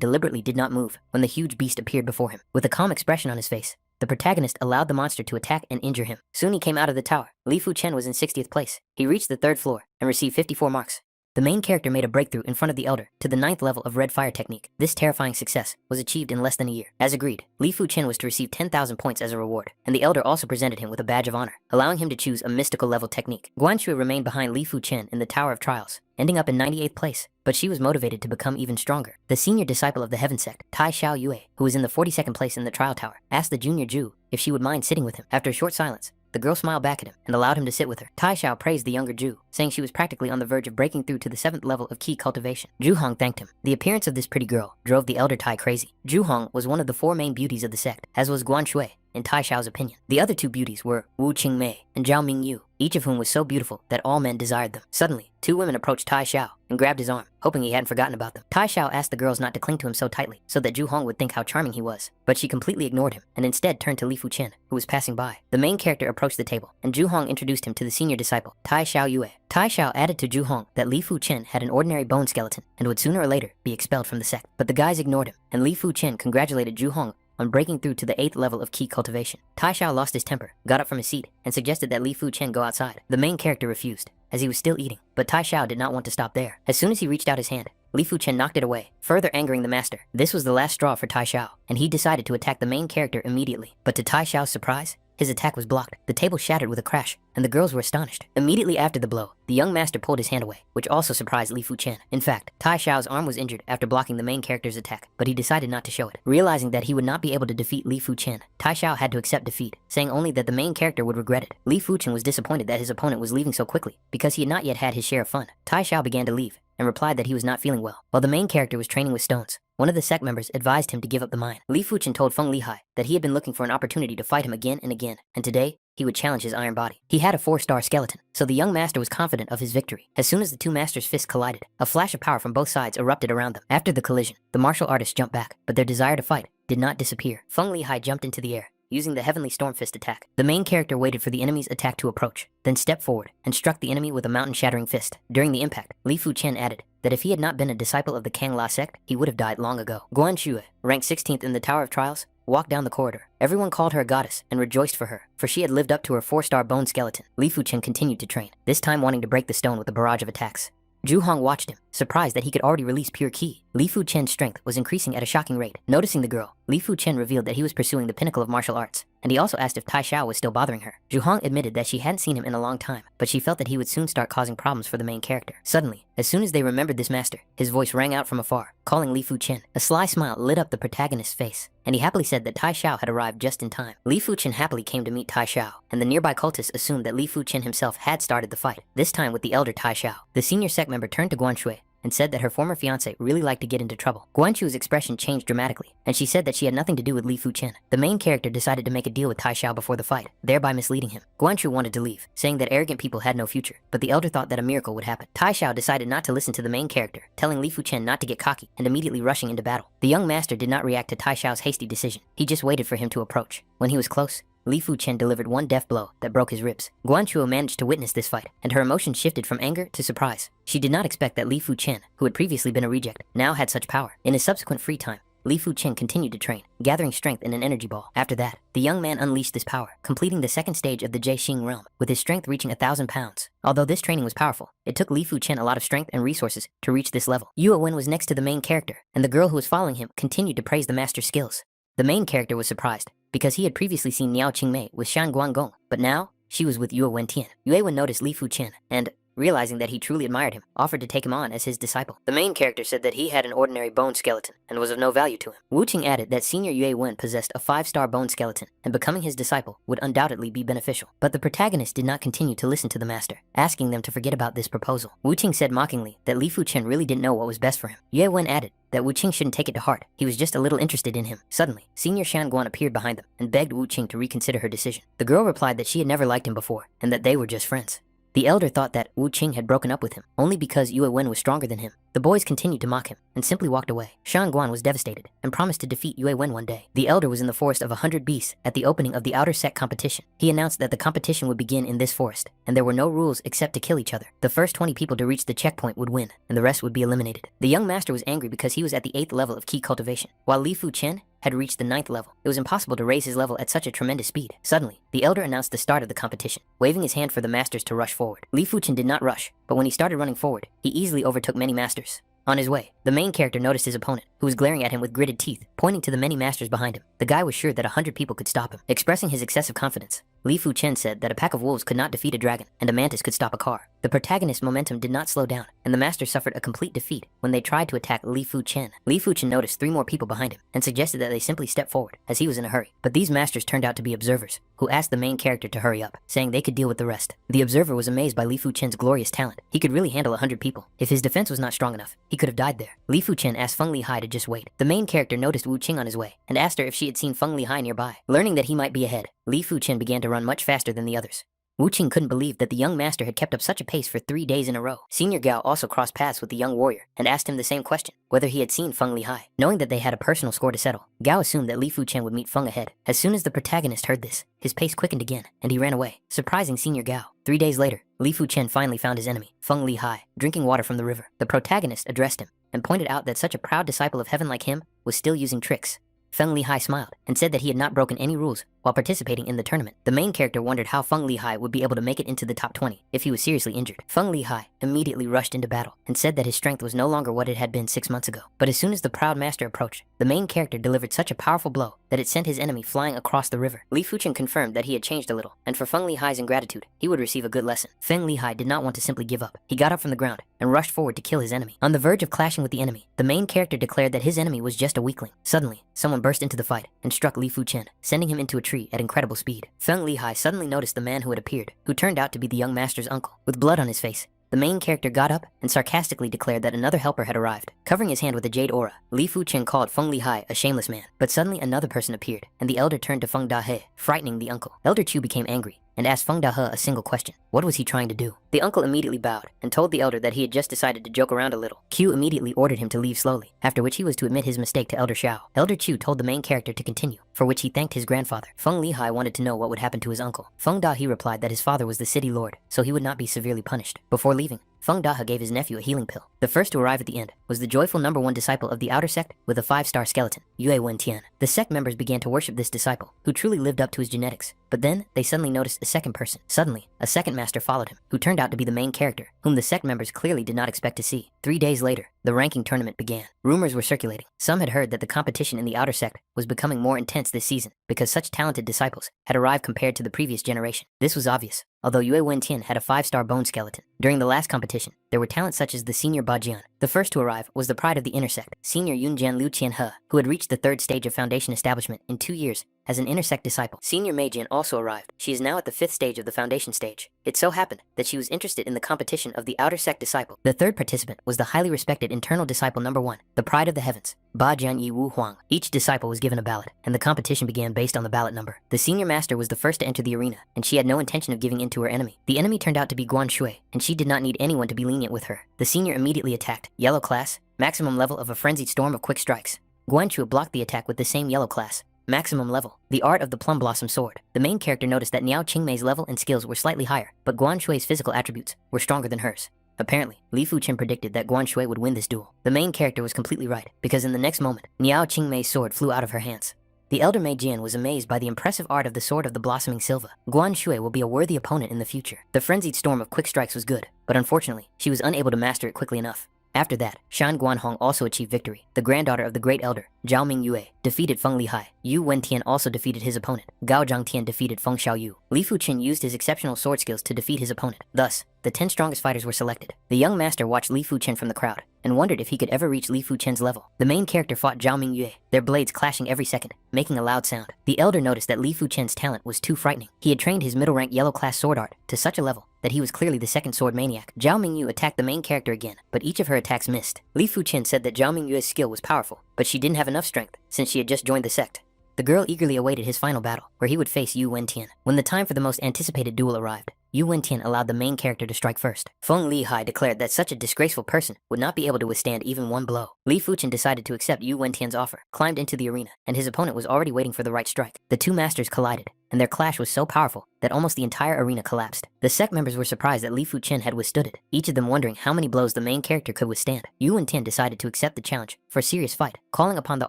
deliberately did not move when the huge beast appeared before him. With a calm expression on his face, the protagonist allowed the monster to attack and injure him. Soon he came out of the tower. Li Fu Chen was in 60th place. He reached the 3rd floor and received 54 marks. The main character made a breakthrough in front of the elder to the 9th level of Red Fire technique. This terrifying success was achieved in less than a year. As agreed, Li Fu Chen was to receive 10,000 points as a reward, and the elder also presented him with a badge of honor, allowing him to choose a mystical level technique. Guan Shui remained behind Li Fu Chen in the Tower of Trials, ending up in 98th place, but she was motivated to become even stronger. The senior disciple of the Heaven Sect, Tai Xiao Yue, who was in the 42nd place in the Trial Tower, asked the junior Zhu if she would mind sitting with him. After a short silence, the girl smiled back at him and allowed him to sit with her. Tai Xiao praised the younger Zhu, saying she was practically on the verge of breaking through to the 7th level of key cultivation. Zhu Hong thanked him. The appearance of this pretty girl drove the elder Tai crazy. Zhu Hong was one of the 4 main beauties of the sect, as was Guan Shui, in Tai Xiao's opinion. The other 2 beauties were Wu Qingmei and Zhao Mingyu, each of whom was so beautiful that all men desired them. Suddenly, 2 women approached Tai Xiao and grabbed his arm, hoping he hadn't forgotten about them. Tai Xiao asked the girls not to cling to him so tightly, so that Zhu Hong would think how charming he was, but she completely ignored him and instead turned to Li Fu Chen, who was passing by. The main character approached the table, and Zhu Hong introduced him to the senior disciple, Tai Xiao Yue. Tai Xiao added to Zhu Hong that Li Fu Chen had an ordinary bone skeleton and would sooner or later be expelled from the sect. But the guys ignored him, and Li Fu Chen congratulated Zhu Hong on breaking through to the 8th level of key cultivation. Tai Xiao lost his temper, got up from his seat, and suggested that Li Fu Chen go outside. The main character refused, as he was still eating, but Tai Xiao did not want to stop there. As soon as he reached out his hand, Li Fu Chen knocked it away, further angering the master. This was the last straw for Tai Xiao, and he decided to attack the main character immediately. But to Tai Xiao's surprise, his attack was blocked. The table shattered with a crash, and the girls were astonished. Immediately after the blow, the young master pulled his hand away, which also surprised Li Fu Chen. In fact, Tai Xiao's arm was injured after blocking the main character's attack, but he decided not to show it. Realizing that he would not be able to defeat Li Fu Chen, Tai Xiao had to accept defeat, saying only that the main character would regret it. Li Fu Chen was disappointed that his opponent was leaving so quickly, because he had not yet had his share of fun. Tai Xiao began to leave, and replied that he was not feeling well. While the main character was training with stones, one of the sect members advised him to give up the mine. Li Fu Chen told Feng Lihai that he had been looking for an opportunity to fight him again and again, and today, he would challenge his iron body. He had a 4-star skeleton, so the young master was confident of his victory. As soon as the two masters' fists collided, a flash of power from both sides erupted around them. After the collision, the martial artists jumped back, but their desire to fight did not disappear. Feng Lihai jumped into the air, using the Heavenly Storm Fist attack. The main character waited for the enemy's attack to approach, then stepped forward and struck the enemy with a mountain-shattering fist. During the impact, Li Fu Chen added that if he had not been a disciple of the Kang La sect, he would have died long ago. Guan Xue, ranked 16th in the Tower of Trials, walked down the corridor. Everyone called her a goddess and rejoiced for her, for she had lived up to her 4-star bone skeleton. Li Fu Chen continued to train, this time wanting to break the stone with a barrage of attacks. Zhu Hong watched him, surprised that he could already release pure ki. Li Fu Chen's strength was increasing at a shocking rate. Noticing the girl, Li Fu Chen revealed that he was pursuing the pinnacle of martial arts, and he also asked if Tai Xiao was still bothering her. Zhu Hong admitted that she hadn't seen him in a long time, but she felt that he would soon start causing problems for the main character. Suddenly, as soon as they remembered this master, his voice rang out from afar, calling Li Fu Chen. A sly smile lit up the protagonist's face, and he happily said that Tai Xiao had arrived just in time. Li Fu Chen happily came to meet Tai Xiao, and the nearby cultists assumed that Li Fu Chen himself had started the fight, this time with the elder Tai Xiao. The senior sect member turned to Guan Shui and said that her former fiancé really liked to get into trouble. Guan Chu's expression changed dramatically, and she said that she had nothing to do with Li Fu Chen. The main character decided to make a deal with Tai Xiao before the fight, thereby misleading him. Guan Chu wanted to leave, saying that arrogant people had no future, but the elder thought that a miracle would happen. Tai Xiao decided not to listen to the main character, telling Li Fu Chen not to get cocky and immediately rushing into battle. The young master did not react to Tai Xiao's hasty decision. He just waited for him to approach. When he was close, Li Fu Chen delivered one death blow that broke his ribs. Guan Chuo managed to witness this fight, and her emotions shifted from anger to surprise. She did not expect that Li Fu Chen, who had previously been a reject, now had such power. In his subsequent free time, Li Fu Chen continued to train, gathering strength in an energy ball. After that, the young man unleashed this power, completing the second stage of the Jixing realm, with his strength reaching 1,000 pounds. Although this training was powerful, it took Li Fu Chen a lot of strength and resources to reach this level. Yue Wen was next to the main character, and the girl who was following him continued to praise the master's skills. The main character was surprised, because he had previously seen Niao Qingmei with Shan Guanggong, but now she was with Yue Wen Tian. Yue Wen noticed Li Fu Chen, and realizing that he truly admired him, offered to take him on as his disciple. The main character said that he had an ordinary bone skeleton and was of no value to him. Wu Qing added that senior Yue Wen possessed a 5-star bone skeleton, and becoming his disciple would undoubtedly be beneficial. But the protagonist did not continue to listen to the master, asking them to forget about this proposal. Wu Qing said mockingly that Li Fu Chen really didn't know what was best for him. Yue Wen added that Wu Qing shouldn't take it to heart. He was just a little interested in him. Suddenly, senior Shan Guan appeared behind them and begged Wu Qing to reconsider her decision. The girl replied that she had never liked him before, and that they were just friends. The elder thought that Wu Qing had broken up with him, only because Yue Wen was stronger than him. The boys continued to mock him, and simply walked away. Shan Guan was devastated, and promised to defeat Yue Wen one day. The elder was in the forest of 100 beasts at the opening of the outer sect competition. He announced that the competition would begin in this forest, and there were no rules except to kill each other. The first 20 people to reach the checkpoint would win, and the rest would be eliminated. The young master was angry because he was at the 8th level of ki cultivation, while Li Fu Chen had reached the 9th level. It was impossible to raise his level at such a tremendous speed. Suddenly, the elder announced the start of the competition, waving his hand for the masters to rush forward. Li Fu Chen did not rush, but when he started running forward, he easily overtook many masters. On his way, the main character noticed his opponent, who was glaring at him with gritted teeth, pointing to the many masters behind him. The guy was sure that 100 people could stop him. Expressing his excessive confidence, Li Fu Chen said that a pack of wolves could not defeat a dragon, and a mantis could stop a car. The protagonist's momentum did not slow down, and the master suffered a complete defeat when they tried to attack Li Fu Chen. Li Fu Chen noticed 3 more people behind him, and suggested that they simply step forward, as he was in a hurry. But these masters turned out to be observers, who asked the main character to hurry up, saying they could deal with the rest. The observer was amazed by Li Fu Chen's glorious talent. He could really handle 100 people. If his defense was not strong enough, he could have died there. Li Fu Chen asked Feng Lihai to just wait. The main character noticed Wu Qing on his way, and asked her if she had seen Feng Lihai nearby. Learning that he might be ahead, Li Fu Chen began to run much faster than the others. Wu Qing couldn't believe that the young master had kept up such a pace for 3 days in a row. Senior Gao also crossed paths with the young warrior, and asked him the same question, whether he had seen Feng Lihai. Knowing that they had a personal score to settle, Gao assumed that Li Fu Chen would meet Feng ahead. As soon as the protagonist heard this, his pace quickened again, and he ran away, surprising Senior Gao. 3 days later, Li Fu Chen finally found his enemy, Feng Lihai, drinking water from the river. The protagonist addressed him, and pointed out that such a proud disciple of heaven like him was still using tricks. Feng Lihai smiled, and said that he had not broken any rules while participating in the tournament. The main character wondered how Feng Lihai would be able to make it into the top 20 if he was seriously injured. Feng Lihai immediately rushed into battle, and said that his strength was no longer what it had been 6 months ago. But as soon as the proud master approached, the main character delivered such a powerful blow that it sent his enemy flying across the river. Li Fu Chen confirmed that he had changed a little, and for Feng Lihai's ingratitude, he would receive a good lesson. Feng Lihai did not want to simply give up. He got up from the ground and rushed forward to kill his enemy. On the verge of clashing with the enemy, the main character declared that his enemy was just a weakling. Suddenly, someone burst into the fight and struck Li Fu Chen, sending him into a tree at incredible speed. Feng Lihai suddenly noticed the man who had appeared, who turned out to be the young master's uncle. With blood on his face, the main character got up and sarcastically declared that another helper had arrived. Covering his hand with a jade aura, Li Fu Chen called Feng Lihai a shameless man. But suddenly another person appeared, and the elder turned to Feng Dahe, frightening the uncle. Elder Chu became angry, and asked Feng Dahe a single question. What was he trying to do? The uncle immediately bowed and told the elder that he had just decided to joke around a little. Q immediately ordered him to leave slowly, after which he was to admit his mistake to Elder Xiao. Elder Chu told the main character to continue, for which he thanked his grandfather. Feng Lihai wanted to know what would happen to his uncle. Feng Dahe replied that his father was the city lord, so he would not be severely punished. Before leaving, Feng Dahe gave his nephew a healing pill. The first to arrive at the end was the joyful #1 disciple of the outer sect with a 5-star skeleton, Yue Wentian. The sect members began to worship this disciple, who truly lived up to his genetics. But then, they suddenly noticed a second person. Suddenly, a second master followed him, who turned out to be the main character, whom the sect members clearly did not expect to see. 3 days later, the ranking tournament began. Rumors were circulating. Some had heard that the competition in the outer sect was becoming more intense this season, because such talented disciples had arrived compared to the previous generation. This was obvious, although Yue Wentian had a 5-star bone skeleton. During the last competition, there were talents such as the senior Bajian. The first to arrive was the pride of the intersect, senior Yunjian Liu Qianhe, who had reached the 3rd stage of foundation establishment in 2 years as an intersect disciple. Senior Meijian also arrived. She is now at the 5th stage of the foundation stage. It so happened that she was interested in the competition of the outer sect disciple. The third participant was the highly respected internal disciple #1, the pride of the heavens, Ba Jian Yi Wu Huang. Each disciple was given a ballot, and the competition began based on the ballot number. The senior master was the first to enter the arena, and she had no intention of giving in to her enemy. The enemy turned out to be Guan Shui, and she did not need anyone to be lenient with her. The senior immediately attacked. Yellow class, maximum level of a frenzied storm of quick strikes. Guan Shui blocked the attack with the same yellow class. Maximum level, the art of the plum blossom sword. The main character noticed that Niao Qingmei's level and skills were slightly higher, but Guan Shui's physical attributes were stronger than hers. Apparently, Li Fuchen predicted that Guan Shui would win this duel. The main character was completely right, because in the next moment, Niao Qingmei's sword flew out of her hands. The elder Mei Jian was amazed by the impressive art of the sword of the blossoming Silva. Guan Shui will be a worthy opponent in the future. The frenzied storm of quick strikes was good, but unfortunately, she was unable to master it quickly enough. After that, Shan Guanhong also achieved victory. The granddaughter of the great elder, Zhao Mingyue, defeated Feng Lihai. Yu Wentian also defeated his opponent. Gao Zhangtian defeated Feng Xiaoyu. Li Fuchen used his exceptional sword skills to defeat his opponent. Thus, the 10 strongest fighters were selected. The young master watched Li Fuchen from the crowd and wondered if he could ever reach Li Fuchen's level. The main character fought Zhao Mingyue, their blades clashing every second, making a loud sound. The elder noticed that Li Fuchen's talent was too frightening. He had trained his middle rank yellow class sword art to such a level that he was clearly the second sword maniac. Zhao Mingyu attacked the main character again, but each of her attacks missed. Li Fuchen said that Zhao Mingyue's skill was powerful, but she didn't have enough strength since she had just joined the sect. The girl eagerly awaited his final battle, where he would face Yu Wentian. When the time for the most anticipated duel arrived, Yu Wentian allowed the main character to strike first. Feng Lihai declared that such a disgraceful person would not be able to withstand even one blow. Li Fuchen decided to accept Yu Wentian's offer, climbed into the arena, and his opponent was already waiting for the right strike. The two masters collided, and their clash was so powerful that almost the entire arena collapsed. The sect members were surprised that Li Fuchen had withstood it, each of them wondering how many blows the main character could withstand. Yu Wentian decided to accept the challenge for a serious fight, calling upon the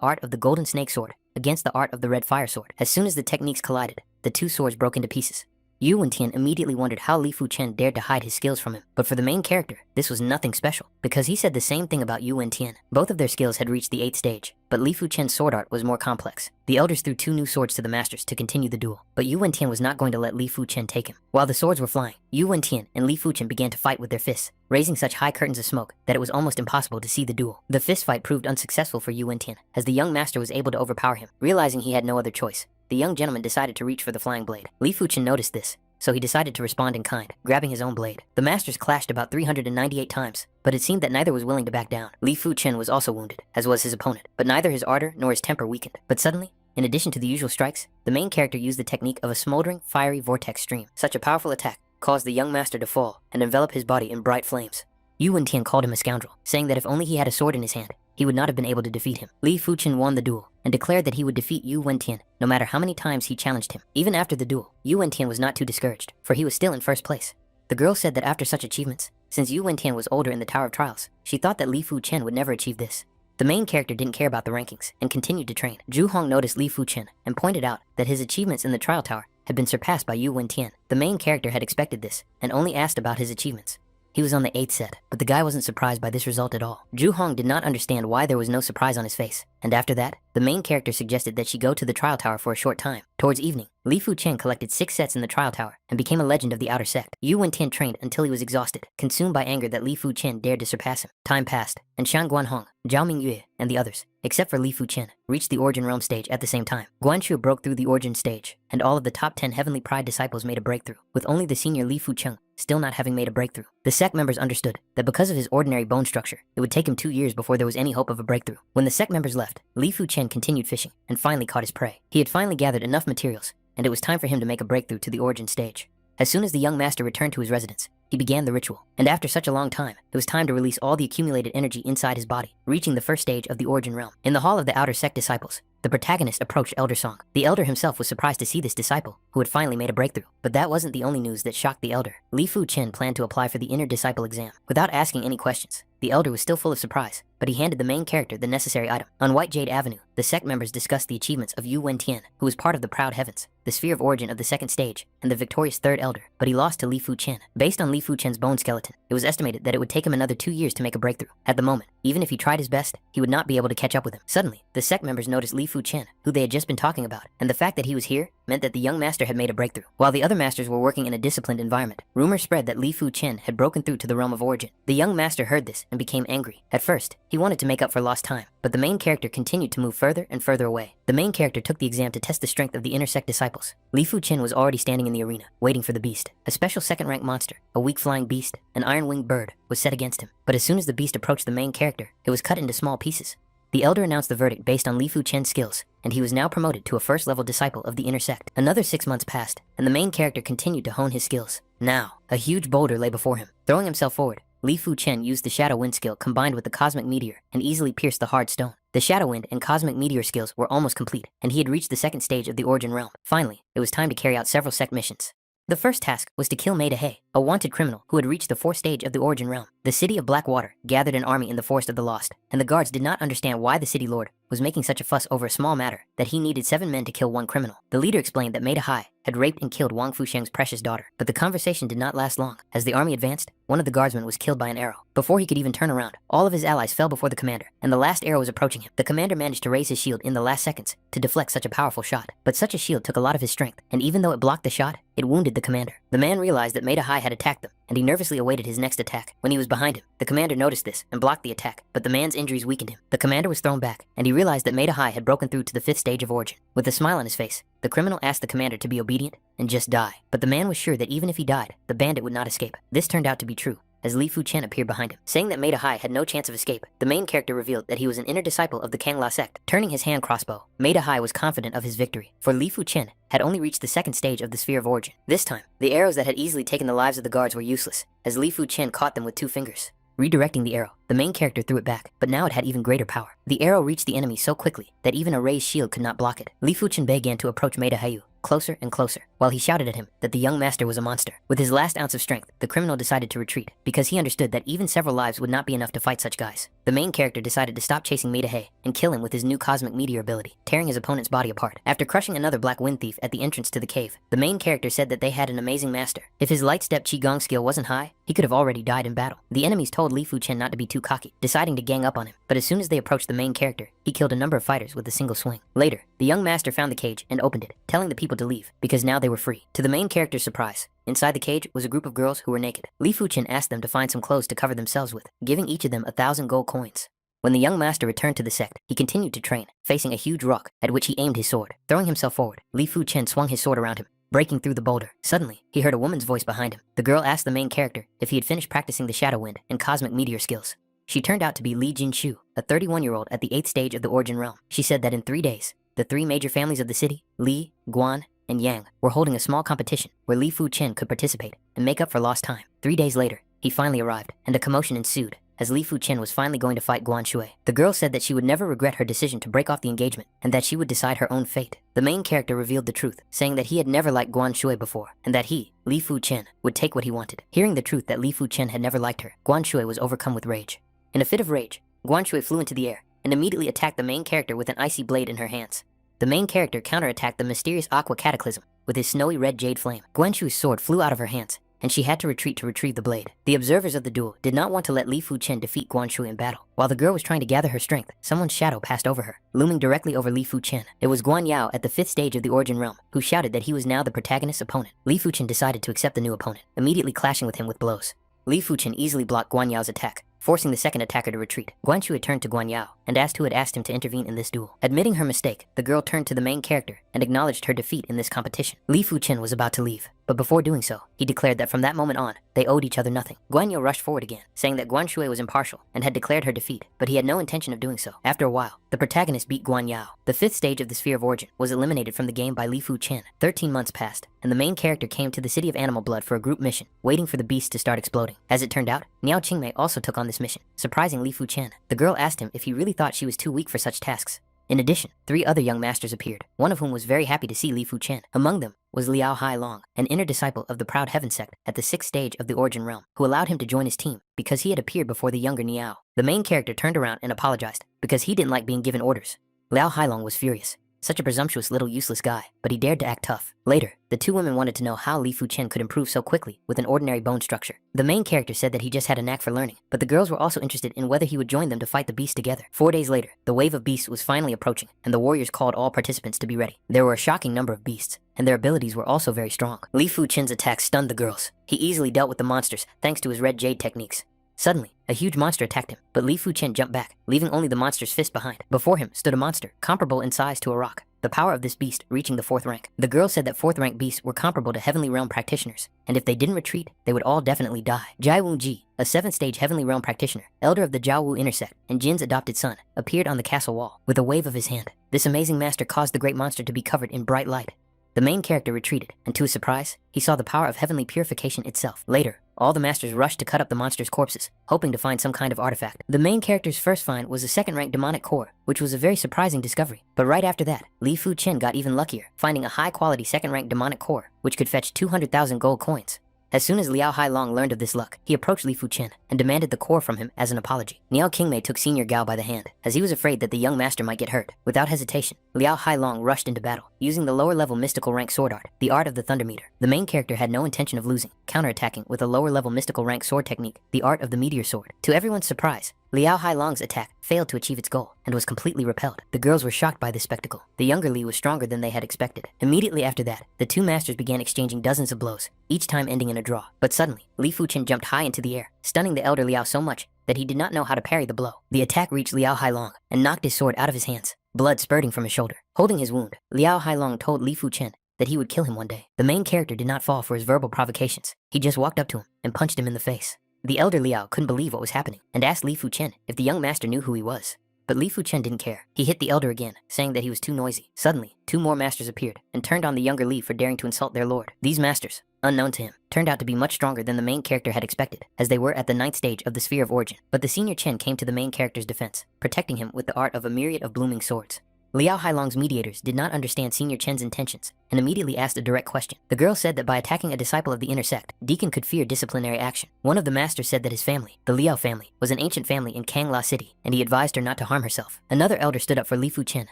art of the golden snake sword against the art of the red fire sword. As soon as the techniques collided, the two swords broke into pieces. Yu Wentian immediately wondered how Li Fuchen dared to hide his skills from him. But for the main character, this was nothing special, because he said the same thing about Yu Wentian. Both of their skills had reached the 8th stage, but Li Fuchen's sword art was more complex. The elders threw 2 new swords to the masters to continue the duel, but Yu Wentian was not going to let Li Fuchen take him. While the swords were flying, Yu Wentian and Li Fuchen began to fight with their fists, raising such high curtains of smoke that it was almost impossible to see the duel. The fist fight proved unsuccessful for Yu Wentian, as the young master was able to overpower him. Realizing he had no other choice, the young gentleman decided to reach for the flying blade. Li Fuchen noticed this, so he decided to respond in kind, grabbing his own blade. The masters clashed about 398 times, but it seemed that neither was willing to back down. Li Fuchen was also wounded, as was his opponent, but neither his ardor nor his temper weakened. But suddenly, in addition to the usual strikes, the main character used the technique of a smoldering, fiery vortex stream. Such a powerful attack caused the young master to fall and envelop his body in bright flames. Yu Wentian called him a scoundrel, saying that if only he had a sword in his hand, he would not have been able to defeat him. Li Fuchen won the duel and declared that he would defeat Yu Wentian no matter how many times he challenged him. Even after the duel, Yu Wentian was not too discouraged, for he was still in first place. The girl said that after such achievements, since Yu Wentian was older in the Tower of Trials, she thought that Li Fuchen would never achieve this. The main character didn't care about the rankings and continued to train. Zhu Hong noticed Li Fuchen and pointed out that his achievements in the Trial Tower had been surpassed by Yu Wentian. The main character had expected this and only asked about his achievements. He was on the 8th set, but the guy wasn't surprised by this result at all. Zhu Hong did not understand why there was no surprise on his face, and after that, the main character suggested that she go to the trial tower for a short time. Towards evening, Li Fuchen collected 6 sets in the trial tower and became a legend of the outer sect. Yu Wentian trained until he was exhausted, consumed by anger that Li Fuchen dared to surpass him. Time passed, and Shan Guanhong, Zhao Mingyue, and the others, except for Li Fuchen, reached the Origin Realm stage at the same time. Guan Shu broke through the Origin stage, and all of the top 10 Heavenly Pride disciples made a breakthrough, with only the senior Li Fucheng still not having made a breakthrough. The sect members understood that because of his ordinary bone structure, it would take him 2 years before there was any hope of a breakthrough. When the sect members left, Li Fuchen continued fishing and finally caught his prey. He had finally gathered enough materials, and it was time for him to make a breakthrough to the Origin stage. As soon as the young master returned to his residence, he began the ritual. And after such a long time, it was time to release all the accumulated energy inside his body, reaching the first stage of the origin realm. In the hall of the outer sect disciples, the protagonist approached Elder Song. The elder himself was surprised to see this disciple, who had finally made a breakthrough. But that wasn't the only news that shocked the elder. Li Fu Chen planned to apply for the inner disciple exam without asking any questions. The elder was still full of surprise, but he handed the main character the necessary item. On White Jade Avenue, the sect members discussed the achievements of Yu Wentian, who was part of the Proud Heavens, the sphere of origin of the second stage, and the victorious third elder, but he lost to Li Fu Chen. Based on Li Fu Chen's bone skeleton, it was estimated that it would take him another 2 years to make a breakthrough. At the moment, even if he tried his best, he would not be able to catch up with him. Suddenly, the sect members noticed Li Fu Chen, who they had just been talking about, and the fact that he was here meant that the young master had made a breakthrough. While the other masters were working in a disciplined environment, rumors spread that Li Fu Chen had broken through to the realm of origin. The young master heard this and became angry. At first, he wanted to make up for lost time, but the main character continued to move further and further away. The main character took the exam to test the strength of the inner sect disciples. Li Fu Chen was already standing in the arena, waiting for the beast. A special second-rank monster, a weak flying beast, an iron-winged bird, was set against him. But as soon as the beast approached the main character, it was cut into small pieces. The elder announced the verdict based on Li Fu Chen's skills, and he was now promoted to a first-level disciple of the inner sect. Another 6 months passed, and the main character continued to hone his skills. Now, a huge boulder lay before him. Throwing himself forward, Li Fu Chen used the Shadow Wind skill combined with the Cosmic Meteor and easily pierced the hard stone. The Shadow Wind and Cosmic Meteor skills were almost complete, and he had reached the second stage of the Origin Realm. Finally, it was time to carry out several sect missions. The first task was to kill He, a wanted criminal who had reached the fourth stage of the Origin Realm. The city of Blackwater gathered an army in the Forest of the Lost, and the guards did not understand why the city lord was making such a fuss over a small matter that he needed 7 men to kill 1 criminal. The leader explained that He had raped and killed Wang Fusheng's precious daughter, but the conversation did not last long. As the army advanced, one of the guardsmen was killed by an arrow. Before he could even turn around, all of his allies fell before the commander, and the last arrow was approaching him. The commander managed to raise his shield in the last seconds to deflect such a powerful shot, but such a shield took a lot of his strength, and even though it blocked the shot, it wounded the commander. The man realized that He had attacked them, and he nervously awaited his next attack. When he was behind him, the commander noticed this and blocked the attack, but the man's injuries weakened him. The commander was thrown back, and he realized that He had broken through to the 5th stage of origin. With a smile on his face, the criminal asked the commander to be obedient and just die. But the man was sure that even if he died, the bandit would not escape. This turned out to be true, as Li Fu Chen appeared behind him. Saying that He had no chance of escape, the main character revealed that he was an inner disciple of the Kangla sect. Turning his hand crossbow, He was confident of his victory, for Li Fu Chen had only reached the second stage of the sphere of origin. This time, the arrows that had easily taken the lives of the guards were useless, as Li Fu Chen caught them with 2 fingers. Redirecting the arrow, the main character threw it back, but now it had even greater power. The arrow reached the enemy so quickly that even a raised shield could not block it. Li Fu Chen began to approach He closer and closer, while he shouted at him that the young master was a monster. With his last ounce of strength, the criminal decided to retreat, because he understood that even several lives would not be enough to fight such guys. The main character decided to stop chasing He and kill him with his new Cosmic Meteor ability, tearing his opponent's body apart. After crushing another Black Wind Thief at the entrance to the cave, the main character said that they had an amazing master. If his light step Qigong skill wasn't high, he could have already died in battle. The enemies told Li Fu Chen not to be too cocky, deciding to gang up on him, but as soon as they approached the main character, he killed a number of fighters with a single swing. Later, the young master found the cage and opened it, telling the people to leave, because now they were free. To the main character's surprise, inside the cage was a group of girls who were naked. Li Fu Chen asked them to find some clothes to cover themselves with, giving each of them 1,000 gold coins. When the young master returned to the sect, he continued to train, facing a huge rock at which he aimed his sword. Throwing himself forward, Li Fu Chen swung his sword around him, breaking through the boulder. Suddenly, he heard a woman's voice behind him. The girl asked the main character if he had finished practicing the Shadow Wind and Cosmic Meteor skills. She turned out to be Li Jinshu, a 31-year-old at the 8th stage of the Origin Realm. She said that in 3 days, the 3 major families of the city, Li, Guan, and Yang, were holding a small competition where Li Fu Chen could participate and make up for lost time. 3 days later, he finally arrived, and a commotion ensued as Li Fu Chen was finally going to fight Guan Shui. The girl said that she would never regret her decision to break off the engagement and that she would decide her own fate. The main character revealed the truth, saying that he had never liked Guan Shui before and that he, Li Fu Chen, would take what he wanted. Hearing the truth that Li Fu Chen had never liked her, Guan Shui was overcome with rage. In a fit of rage, Guan Shui flew into the air and immediately attacked the main character with an icy blade in her hands. The main character counterattacked the mysterious Aqua Cataclysm with his snowy red jade flame. Guan Shui's sword flew out of her hands, and she had to retreat to retrieve the blade. The observers of the duel did not want to let Li Fu Chen defeat Guan Shui in battle. While the girl was trying to gather her strength, someone's shadow passed over her, looming directly over Li Fu Chen. It was Guan Yao at the 5th stage of the Origin Realm, who shouted that he was now the protagonist's opponent. Li Fu Chen decided to accept the new opponent, immediately clashing with him with blows. Li Fu Chen easily blocked Guan Yao's attack, forcing the second attacker to retreat. Guan Shui turned to Guan Yao and asked who had asked him to intervene in this duel. Admitting her mistake, the girl turned to the main character and acknowledged her defeat in this competition. Li Fuchen was about to leave, but before doing so, he declared that from that moment on, they owed each other nothing. Guan Yao rushed forward again, saying that Guan Shui was impartial and had declared her defeat, but he had no intention of doing so. After a while, the protagonist beat Guan Yao. The 5th stage of the Sphere of Origin was eliminated from the game by Li Fuchen. 13 months passed, and the main character came to the city of Animal Blood for a group mission, waiting for the beast to start exploding. As it turned out, Niao Qingmei also took on this mission, surprising Li Fuchen. The girl asked him if he really thought she was too weak for such tasks. In addition, 3 other young masters appeared, one of whom was very happy to see Li Fuchen. Among them was Liao Hailong, an inner disciple of the Proud Heaven sect at the 6th stage of the Origin Realm, who allowed him to join his team because he had appeared before the younger Niao. The main character turned around and apologized because he didn't like being given orders. Liao Hailong was furious. Such a presumptuous little useless guy, but he dared to act tough. Later, the 2 women wanted to know how Li Fuchen could improve so quickly with an ordinary bone structure. The main character said that he just had a knack for learning, but the girls were also interested in whether he would join them to fight the beast together. 4 days later, the wave of beasts was finally approaching, and the warriors called all participants to be ready. There were a shocking number of beasts, and their abilities were also very strong. Li Fuchen's attack stunned the girls. He easily dealt with the monsters thanks to his red jade techniques. Suddenly, a huge monster attacked him, but Li Fuchen jumped back, leaving only the monster's fist behind. Before him stood a monster, comparable in size to a rock, the power of this beast reaching the 4th rank. The girl said that 4th rank beasts were comparable to Heavenly Realm practitioners, and if they didn't retreat, they would all definitely die. Jai Wu Ji, a 7th stage Heavenly Realm practitioner, elder of the Jiao Wu intersect, and Jin's adopted son, appeared on the castle wall. With a wave of his hand, this amazing master caused the great monster to be covered in bright light. The main character retreated, and to his surprise, he saw the power of heavenly purification itself. Later, all the masters rushed to cut up the monster's corpses, hoping to find some kind of artifact. The main character's first find was a 2nd-rank demonic core, which was a very surprising discovery. But right after that, Li Fuchen got even luckier, finding a high-quality 2nd-rank demonic core, which could fetch 200,000 gold coins. As soon as Liao Hailong learned of this luck, he approached Li Fuchen and demanded the core from him as an apology. Niao Qingmei took Senior Gao by the hand, as he was afraid that the young master might get hurt. Without hesitation, Liao Hailong rushed into battle, using the lower-level mystical rank sword art, the art of the Thunder Meter. The main character had no intention of losing, counterattacking with a lower-level mystical rank sword technique, the art of the Meteor Sword. To everyone's surprise, Liao Hailong's attack failed to achieve its goal and was completely repelled. The girls were shocked by this spectacle. The younger Li was stronger than they had expected. Immediately after that, the 2 masters began exchanging dozens of blows, each time ending in a draw. But suddenly, Li Fuchen jumped high into the air, stunning the elder Liao so much that he did not know how to parry the blow. The attack reached Liao Hailong and knocked his sword out of his hands, blood spurting from his shoulder. Holding his wound, Liao Hailong told Li Fuchen that he would kill him one day. The main character did not fall for his verbal provocations. He just walked up to him and punched him in the face. The elder Liao couldn't believe what was happening and asked Li Fuchen if the young master knew who he was. But Li Fuchen didn't care. He hit the elder again, saying that he was too noisy. Suddenly, 2 more masters appeared and turned on the younger Li for daring to insult their lord. These masters, unknown to him, turned out to be much stronger than the main character had expected, as they were at the 9th stage of the Sphere of Origin. But the senior Chen came to the main character's defense, protecting him with the art of a myriad of blooming swords. Liao Hailong's mediators did not understand Senior Chen's intentions and immediately asked a direct question. The girl said that by attacking a disciple of the inner sect, Deacon could fear disciplinary action. One of the masters said that his family, the Liao family, was an ancient family in Kangla City, and he advised her not to harm herself. Another elder stood up for Li Fuchen,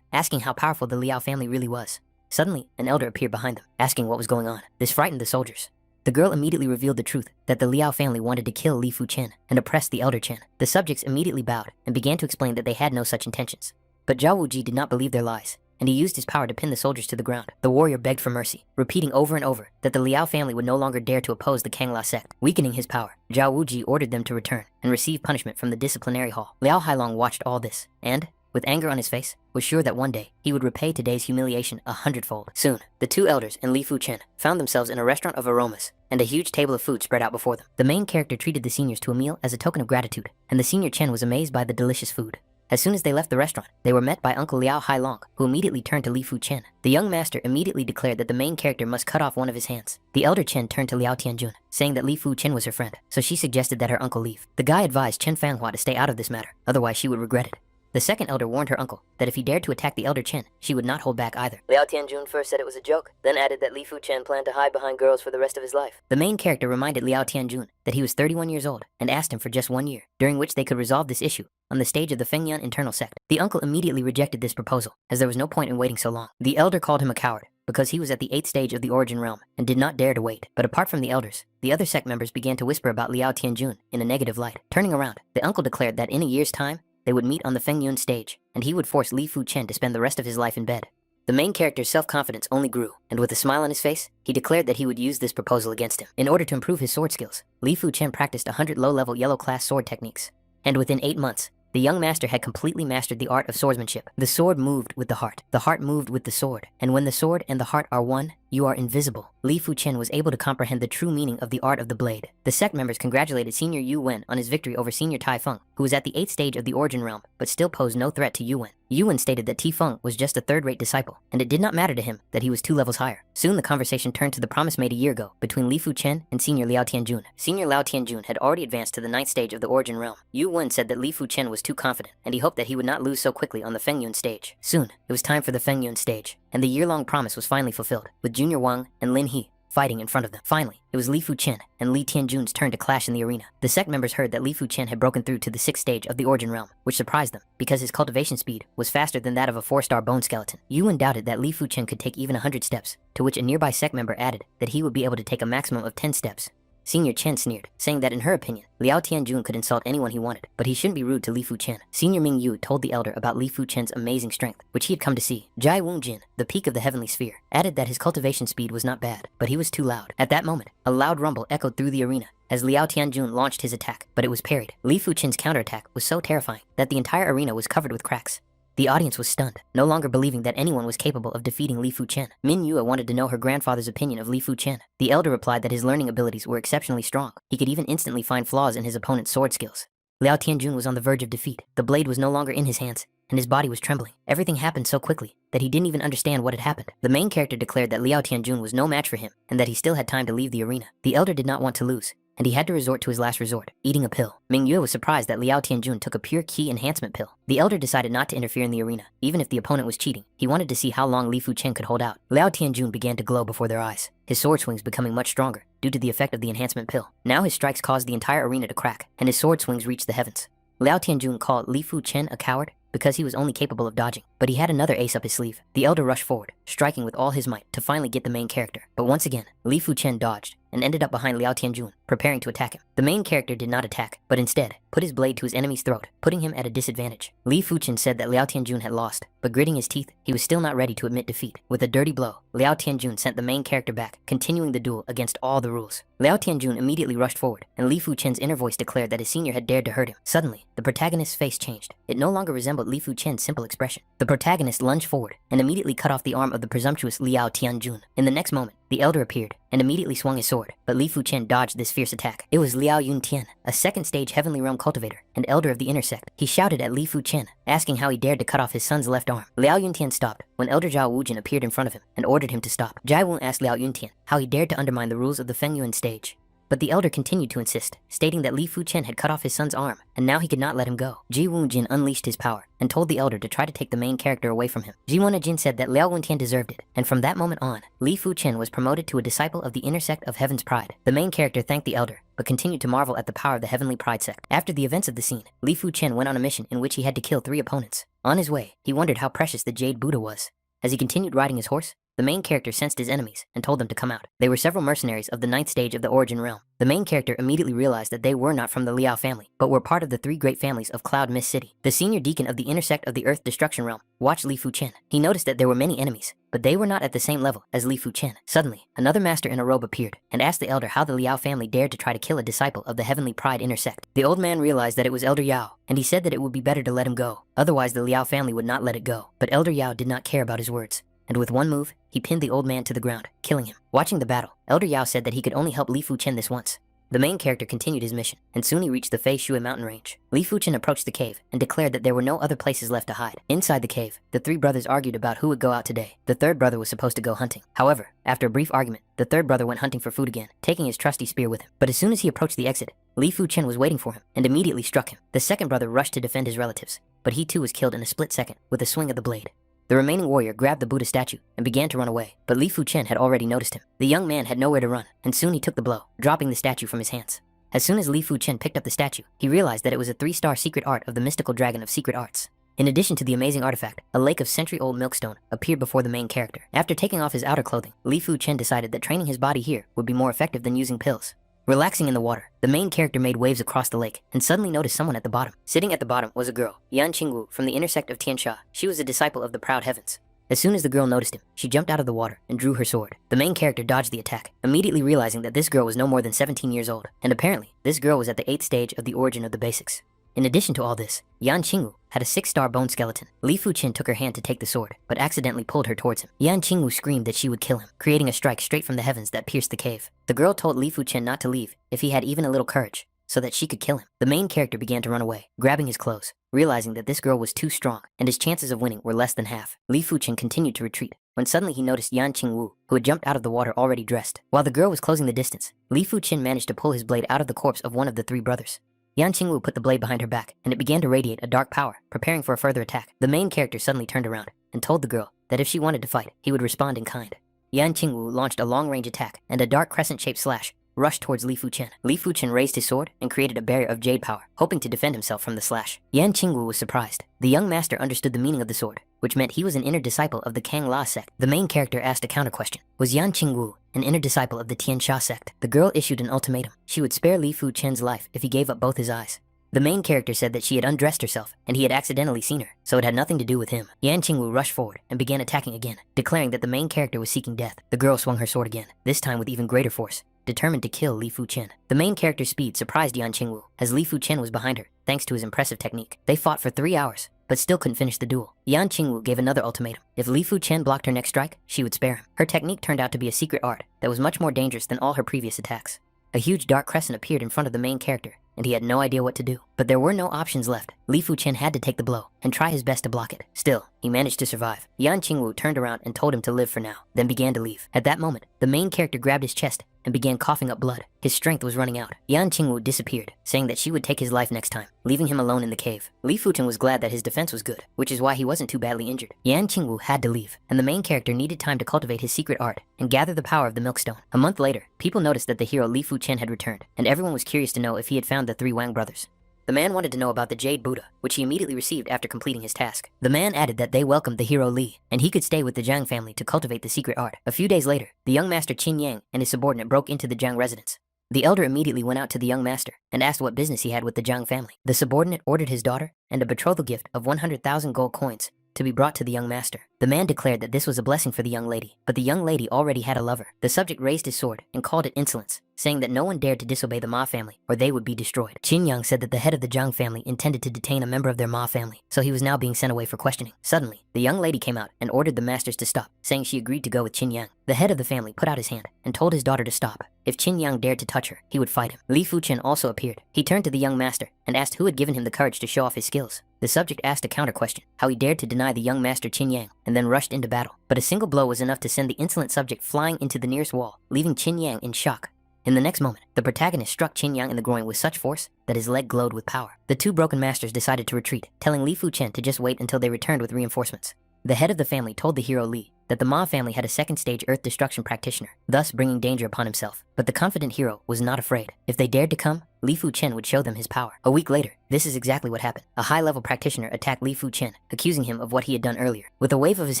asking how powerful the Liao family really was. Suddenly, an elder appeared behind them, asking what was going on. This frightened the soldiers. The girl immediately revealed the truth that the Liao family wanted to kill Li Fuchen and oppress the elder Chen. The subjects immediately bowed and began to explain that they had no such intentions. But Zhao Wuji did not believe their lies, and he used his power to pin the soldiers to the ground. The warrior begged for mercy, repeating over and over that the Liao family would no longer dare to oppose the Kangla sect. Weakening his power, Zhao Wuji ordered them to return and receive punishment from the disciplinary hall. Liao Hailong watched all this, and, with anger on his face, was sure that one day he would repay today's humiliation 100-fold. Soon, the 2 elders and Li Fuchen found themselves in a restaurant of aromas, and a huge table of food spread out before them. The main character treated the seniors to a meal as a token of gratitude, and the senior Chen was amazed by the delicious food. As soon as they left the restaurant, they were met by Uncle Liao Hailong, who immediately turned to Li Fuchen. The young master immediately declared that the main character must cut off one of his hands. The elder Chen turned to Liao Tianjun, saying that Li Fuchen was her friend, so she suggested that her uncle leave. The guy advised Chen Fanghua to stay out of this matter, otherwise she would regret it. The second elder warned her uncle that if he dared to attack the elder Chen, she would not hold back either. Liao Tianjun first said it was a joke, then added that Li Fuchen planned to hide behind girls for the rest of his life. The main character reminded Liao Tianjun that he was 31 years old and asked him for just 1 year, during which they could resolve this issue on the stage of the Fengyan internal sect. The uncle immediately rejected this proposal, as there was no point in waiting so long. The elder called him a coward, because he was at the 8th stage of the Origin Realm and did not dare to wait. But apart from the elders, the other sect members began to whisper about Liao Tianjun in a negative light. Turning around, the uncle declared that in a year's time, they would meet on the Fengyun stage, and he would force Li Fuchen to spend the rest of his life in bed. The main character's self-confidence only grew, and with a smile on his face, he declared that he would use this proposal against him. In order to improve his sword skills, Li Fuchen practiced 100 low-level yellow-class sword techniques. And within 8 months, the young master had completely mastered the art of swordsmanship. The sword moved with the heart moved with the sword, and when the sword and the heart are one, you are invisible. Li Fuchen was able to comprehend the true meaning of the art of the blade. The sect members congratulated Senior Yu Wen on his victory over Senior Tai Feng, who was at the 8th stage of the origin realm, but still posed no threat to Yu Wen. Yu Wen stated that Ti Feng was just a third-rate disciple, and it did not matter to him that he was 2 levels higher. Soon the conversation turned to the promise made a year ago between Li Fuchen and Senior Liao Tianjun. Senior Liao Tianjun had already advanced to the 9th stage of the origin realm. Yu Wen said that Li Fuchen was too confident, and he hoped that he would not lose so quickly on the Fengyun stage. Soon, it was time for the Fengyun stage, and the year-long promise was finally fulfilled, with Junior Wang and Lin He fighting in front of them. Finally, it was Li Fuchen and Li Tianjun's turn to clash in the arena. The sect members heard that Li Fuchen had broken through to the 6th stage of the origin realm, which surprised them, because his cultivation speed was faster than that of a 4-star bone skeleton. Yuan doubted that Li Fuchen could take even 100 steps, to which a nearby sect member added that he would be able to take a maximum of 10 steps. Senior Chen sneered, saying that in her opinion, Liao Tianjun could insult anyone he wanted, but he shouldn't be rude to Li Fuchen. Senior Ming Yu told the elder about Li Fuchen's amazing strength, which he had come to see. Jai Wungjin, the peak of the heavenly sphere, added that his cultivation speed was not bad, but he was too loud. At that moment, a loud rumble echoed through the arena as Liao Tianjun launched his attack, but it was parried. Li Fuchen's counterattack was so terrifying that the entire arena was covered with cracks. The audience was stunned, no longer believing that anyone was capable of defeating Li Fuchen. Min Yue wanted to know her grandfather's opinion of Li Fuchen. The elder replied that his learning abilities were exceptionally strong. He could even instantly find flaws in his opponent's sword skills. Liao Tianjun was on the verge of defeat. The blade was no longer in his hands, and his body was trembling. Everything happened so quickly that he didn't even understand what had happened. The main character declared that Liao Tianjun was no match for him, and that he still had time to leave the arena. The elder did not want to lose, and he had to resort to his last resort, eating a pill. Ming Yue was surprised that Liao Tianjun took a pure ki enhancement pill. The elder decided not to interfere in the arena, even if the opponent was cheating. He wanted to see how long Li Fuchen could hold out. Liao Tianjun began to glow before their eyes, his sword swings becoming much stronger due to the effect of the enhancement pill. Now his strikes caused the entire arena to crack, and his sword swings reached the heavens. Liao Tianjun called Li Fuchen a coward because he was only capable of dodging, but he had another ace up his sleeve. The elder rushed forward, striking with all his might to finally get the main character. But once again, Li Fuchen dodged and ended up behind Liao Tianjun, preparing to attack him. The main character did not attack, but instead put his blade to his enemy's throat, putting him at a disadvantage. Li Fuchen said that Liao Tianjun had lost, but gritting his teeth, he was still not ready to admit defeat. With a dirty blow, Liao Tianjun sent the main character back, continuing the duel against all the rules. Liao Tianjun immediately rushed forward, and Li Fuchen's inner voice declared that his senior had dared to hurt him. Suddenly, the protagonist's face changed. It no longer resembled Li Fuchen's simple expression. The protagonist lunged forward and immediately cut off the arm of the presumptuous Liao Tianjun. In the next moment, the elder appeared and immediately swung his sword, but Li Fuchen dodged this fierce attack. It was Liao Yuntian, a 2nd stage heavenly realm cultivator and elder of the inner sect. He shouted at Li Fuchen, asking how he dared to cut off his son's left arm. Liao Yuntian stopped when Elder Zhao Wujin appeared in front of him and ordered him to stop. Jai Wun asked Liao Yuntian how he dared to undermine the rules of the Fengyuan stage. But the elder continued to insist, stating that Li Fuchen had cut off his son's arm, and now he could not let him go. Ji Wunjin unleashed his power, and told the elder to try to take the main character away from him. Ji Wenjin said that Liao Wuntian deserved it, and from that moment on, Li Fuchen was promoted to a disciple of the inner sect of Heaven's Pride. The main character thanked the elder, but continued to marvel at the power of the Heavenly Pride sect. After the events of the scene, Li Fuchen went on a mission in which he had to kill 3 opponents. On his way, he wondered how precious the Jade Buddha was. As he continued riding his horse, the main character sensed his enemies and told them to come out. They were several mercenaries of the 9th stage of the origin realm. The main character immediately realized that they were not from the Liao family, but were part of the 3 great families of Cloud Mist City. The senior deacon of the intersect of the Earth Destruction Realm watched Li Fuchen. He noticed that there were many enemies, but they were not at the same level as Li Fuchen. Suddenly, another master in a robe appeared and asked the elder how the Liao family dared to try to kill a disciple of the Heavenly Pride intersect. The old man realized that it was Elder Yao, and he said that it would be better to let him go. Otherwise, the Liao family would not let it go. But Elder Yao did not care about his words, and with one move, he pinned the old man to the ground, killing him. Watching the battle, Elder Yao said that he could only help Li Fuchen this once. The main character continued his mission, and soon he reached the Fei Shui mountain range. Li Fuchen approached the cave and declared that there were no other places left to hide. Inside the cave, the 3 brothers argued about who would go out today. The 3rd brother was supposed to go hunting. However, after a brief argument, the 3rd brother went hunting for food again, taking his trusty spear with him. But as soon as he approached the exit, Li Fuchen was waiting for him and immediately struck him. The 2nd brother rushed to defend his relatives, but he too was killed in a split second with a swing of the blade. The remaining warrior grabbed the Buddha statue and began to run away, but Li Fuchen had already noticed him. The young man had nowhere to run, and soon he took the blow, dropping the statue from his hands. As soon as Li Fuchen picked up the statue, he realized that it was a 3-star secret art of the mystical dragon of secret arts. In addition to the amazing artifact, a lake of century-old milkstone appeared before the main character. After taking off his outer clothing, Li Fuchen decided that training his body here would be more effective than using pills. Relaxing in the water, the main character made waves across the lake and suddenly noticed someone at the bottom. Sitting at the bottom was a girl, Yan Qingwu, from the intersect of Tiansha. She was a disciple of the Proud Heavens. As soon as the girl noticed him, she jumped out of the water and drew her sword. The main character dodged the attack, immediately realizing that this girl was no more than 17 years old, and apparently, this girl was at the 8th stage of the origin of the basics. In addition to all this, Yan Qingwu had a 6-star bone skeleton. Li Fuqian took her hand to take the sword, but accidentally pulled her towards him. Yan Qingwu screamed that she would kill him, creating a strike straight from the heavens that pierced the cave. The girl told Li Fuqian not to leave if he had even a little courage, so that she could kill him. The main character began to run away, grabbing his clothes, realizing that this girl was too strong and his chances of winning were less than half. Li Fuqian continued to retreat when suddenly he noticed Yan Qingwu, who had jumped out of the water already dressed. While the girl was closing the distance, Li Fuqian managed to pull his blade out of the corpse of one of the 3 brothers. Yan Qingwu put the blade behind her back, and it began to radiate a dark power, preparing for a further attack. The main character suddenly turned around and told the girl that if she wanted to fight, he would respond in kind. Yan Qingwu launched a long-range attack, and a dark crescent-shaped slash rushed towards Li Fuqian. Li Fuqian raised his sword and created a barrier of jade power, hoping to defend himself from the slash. Yan Qingwu was surprised. The young master understood the meaning of the sword, which meant he was an inner disciple of the Kang La sect. The main character asked a counter-question. Was Yan Qingwu an inner disciple of the Tian Sha sect? The girl issued an ultimatum. She would spare Li Fuqian's life if he gave up both his eyes. The main character said that she had undressed herself, and he had accidentally seen her, so it had nothing to do with him. Yan Qingwu rushed forward and began attacking again, declaring that the main character was seeking death. The girl swung her sword again, this time with even greater force, determined to kill Li Fuqian. The main character's speed surprised Yan Qingwu, as Li Fuqian was behind her, thanks to his impressive technique. They fought for 3 hours, but still couldn't finish the duel. Yan Qingwu gave another ultimatum. If Li Fuqian blocked her next strike, she would spare him. Her technique turned out to be a secret art that was much more dangerous than all her previous attacks. A huge dark crescent appeared in front of the main character, and he had no idea what to do. But there were no options left. Li Fuqian had to take the blow and try his best to block it. Still, he managed to survive. Yan Qingwu turned around and told him to live for now, then began to leave. At that moment, the main character grabbed his chest and began coughing up blood. His strength was running out. Yan Qingwu disappeared, saying that she would take his life next time, leaving him alone in the cave. Li Fuqian was glad that his defense was good, which is why he wasn't too badly injured. Yan Qingwu had to leave, and the main character needed time to cultivate his secret art and gather the power of the Milkstone. A month later, people noticed that the hero Li Fuqian had returned, and everyone was curious to know if he had found the 3 Wang brothers. The man wanted to know about the Jade Buddha, which he immediately received after completing his task. The man added that they welcomed the hero Li, and he could stay with the Zhang family to cultivate the secret art. A few days later, the young master Qin Yang and his subordinate broke into the Zhang residence. The elder immediately went out to the young master and asked what business he had with the Zhang family. The subordinate ordered his daughter and a betrothal gift of 100,000 gold coins to be brought to the young master. The man declared that this was a blessing for the young lady, but the young lady already had a lover. The subject raised his sword and called it insolence, saying that no one dared to disobey the Ma family or they would be destroyed. Qin Yang said that the head of the Zhang family intended to detain a member of their Ma family, so he was now being sent away for questioning. Suddenly, the young lady came out and ordered the masters to stop, saying she agreed to go with Qin Yang. The head of the family put out his hand and told his daughter to stop. If Qin Yang dared to touch her, he would fight him. Li Fuqian also appeared. He turned to the young master and asked who had given him the courage to show off his skills. The subject asked a counter question, how he dared to deny the young master Qin Yang, and then rushed into battle. But a single blow was enough to send the insolent subject flying into the nearest wall, leaving Qin Yang in shock. In the next moment, the protagonist struck Qin Yang in the groin with such force that his leg glowed with power. The 2 broken masters decided to retreat, telling Li Fuqian to just wait until they returned with reinforcements. The head of the family told the hero Li that the Ma family had a 2nd stage earth destruction practitioner, thus bringing danger upon himself. But the confident hero was not afraid. If they dared to come, Li Fuqian would show them his power. A week later, this is exactly what happened. A high-level practitioner attacked Li Fuqian, accusing him of what he had done earlier. With a wave of his